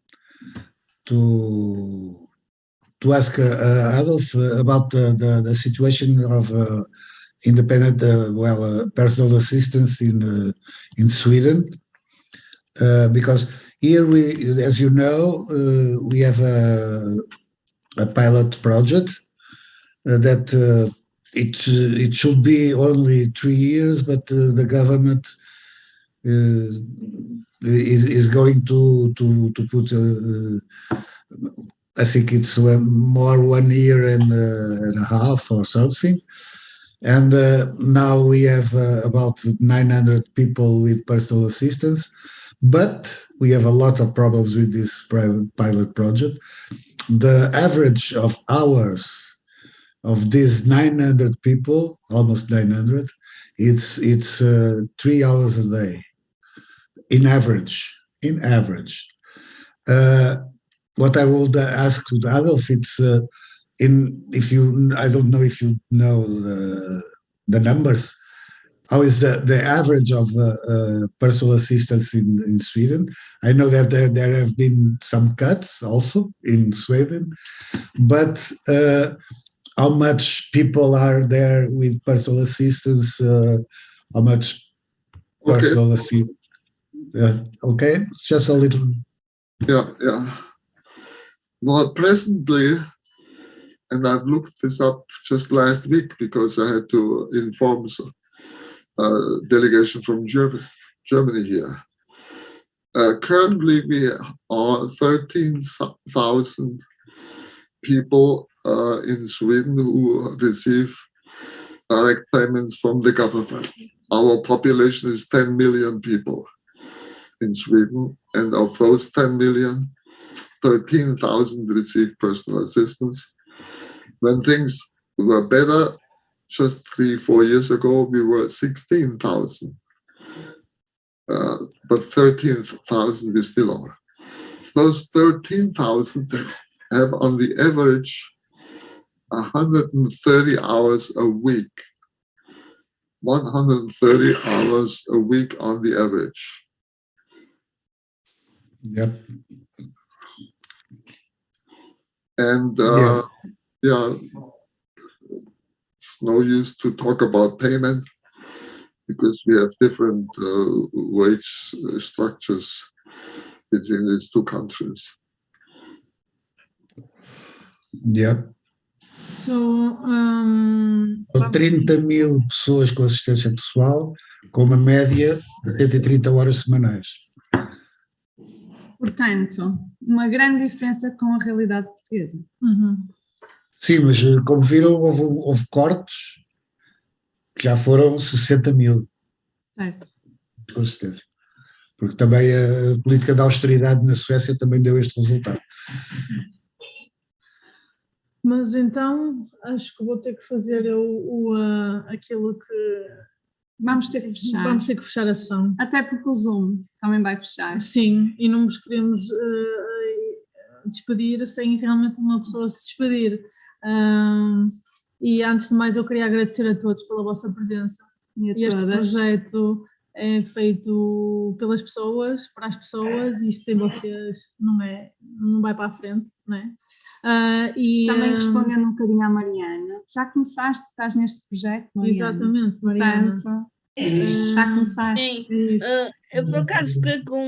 ask Adolf about the situation of independent personal assistance in Sweden, because here we, as you know, we have a pilot project that it should be only 3 years, but the government is going to put I think it's more 1 year and a half or something. And now we have about 900 people with personal assistance, but we have a lot of problems with this pilot project. The average of hours of these 900 people, almost 900, it's 3 hours a day, in average. What I would ask to Adolf, it's I don't know if you know the numbers. How is the average of personal assistance in Sweden? I know that there have been some cuts also in Sweden, but how much people are there with personal assistance? How much personal assistance? Okay, it's just a little. Yeah. Well, presently, and I've looked this up just last week because I had to inform a delegation from Germany here. Currently, we are 13,000 people in Sweden who receive direct payments from the government. Our population is 10 million people in Sweden, and of those 10 million, 13,000 receive personal assistance. When things were better, just 3-4 years ago, we were 16,000. but 13,000 is still lower. Those 13,000 have on the average 130 hours a week. 130 hours a week on the average. Yep. And it's no use to talk about payment because we have different wage structures between these two countries. Yep. So, São 30.000 pessoas com assistência pessoal, com uma média de 130 horas semanais. Portanto, uma grande diferença com a realidade portuguesa. Sim, mas como viram, houve cortes que já foram 60.000. Certo. Com certeza. Porque também a política da austeridade na Suécia também deu este resultado. Mas então, acho que vou ter que fazer aquilo que... Vamos ter que fechar. Vamos ter que fechar a sessão. Até porque o Zoom também vai fechar. Sim, e não nos queremos despedir sem realmente uma pessoa se despedir. E antes de mais eu queria agradecer a todos pela vossa presença. Este projeto é feito pelas pessoas, para as pessoas, e isto sem vocês não vai para a frente, não é? Também respondendo um bocadinho à Mariana, já começaste, estás neste projeto, Mariana? Exatamente, Mariana. Portanto, já começaste. Sim, eu por acaso fiquei com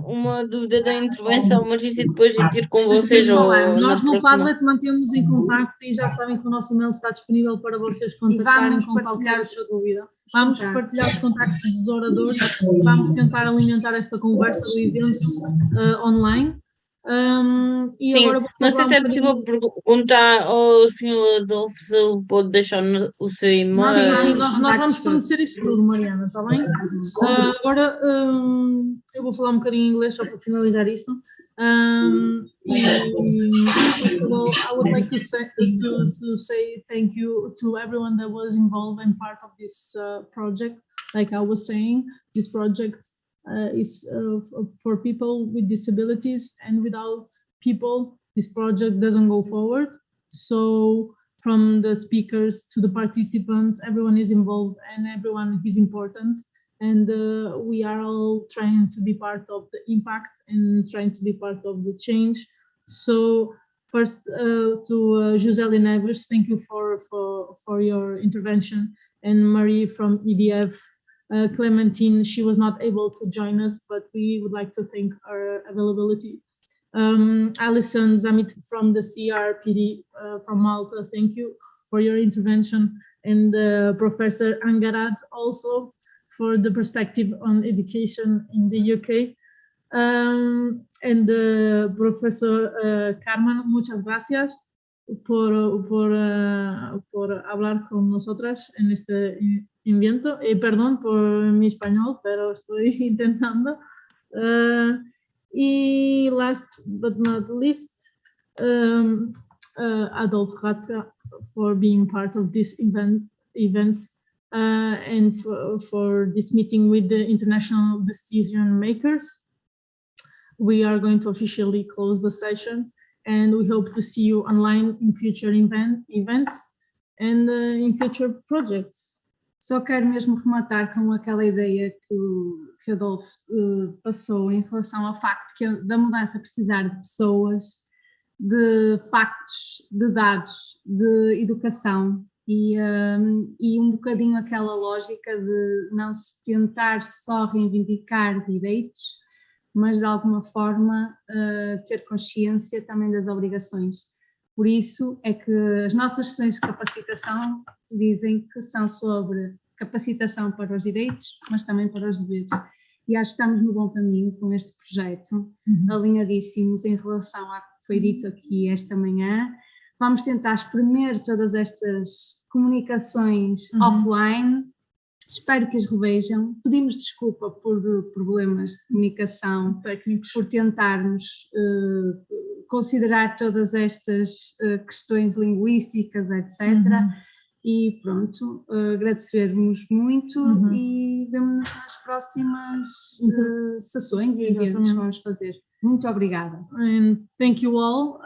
uma dúvida da intervenção, mas isso depois de ir com vocês. Nós no Padlet mantemos em contacto e já sabem que o nosso e-mail está disponível para vocês contactarem com qualquer dúvida. Vamos partilhar os contactos dos oradores, vamos tentar alimentar esta conversa do evento online. E sim, agora não sei se é possível perguntar ao Sr. Adolfo se ele pode deixar o seu e-mail. Sim, nós vamos fornecer isso tudo, Mariana, está bem? Agora eu vou falar um bocadinho em inglês só para finalizar isto. First of all, I would like to say thank you to everyone that was involved and part of this project. Like I was saying, this project is for people with disabilities, and without people, this project doesn't go forward. So from the speakers to the participants, everyone is involved and everyone is important. And we are all trying to be part of the impact and trying to be part of the change. So first to Joseli Neves, thank you for your intervention, and Marie from EDF. Clementine, she was not able to join us, but we would like to thank her availability. Alison Zamit from the CRPD from Malta, thank you for your intervention. And Professor Angarad also for the perspective on education in the UK. And Professor Carmen, muchas gracias por hablar con nosotras en este evento. Perdón por mi español, pero estoy intentando. Y last but not least, Adolf Ratzka for being part of this event and for this meeting with the international decision makers. We are going to officially close the session, and we hope to see you online in future events and in future projects. Só quero mesmo rematar com aquela ideia que Adolfo passou em relação ao facto da mudança precisar de pessoas, de factos, de dados, de educação e um bocadinho aquela lógica de não se tentar só reivindicar direitos, mas de alguma forma ter consciência também das obrigações. Por isso é que as nossas sessões de capacitação dizem que são sobre capacitação para os direitos, mas também para os deveres. E acho que estamos no bom caminho com este projeto, alinhadíssimos em relação ao que foi dito aqui esta manhã. Vamos tentar espremer todas estas comunicações offline. Espero que as revejam. Pedimos desculpa por problemas de comunicação técnicos, por tentarmos considerar todas estas questões linguísticas, etc. E pronto, agradecermos muito e vemo-nos nas próximas sessões e eventos que vamos fazer. Muito obrigada. And thank you all.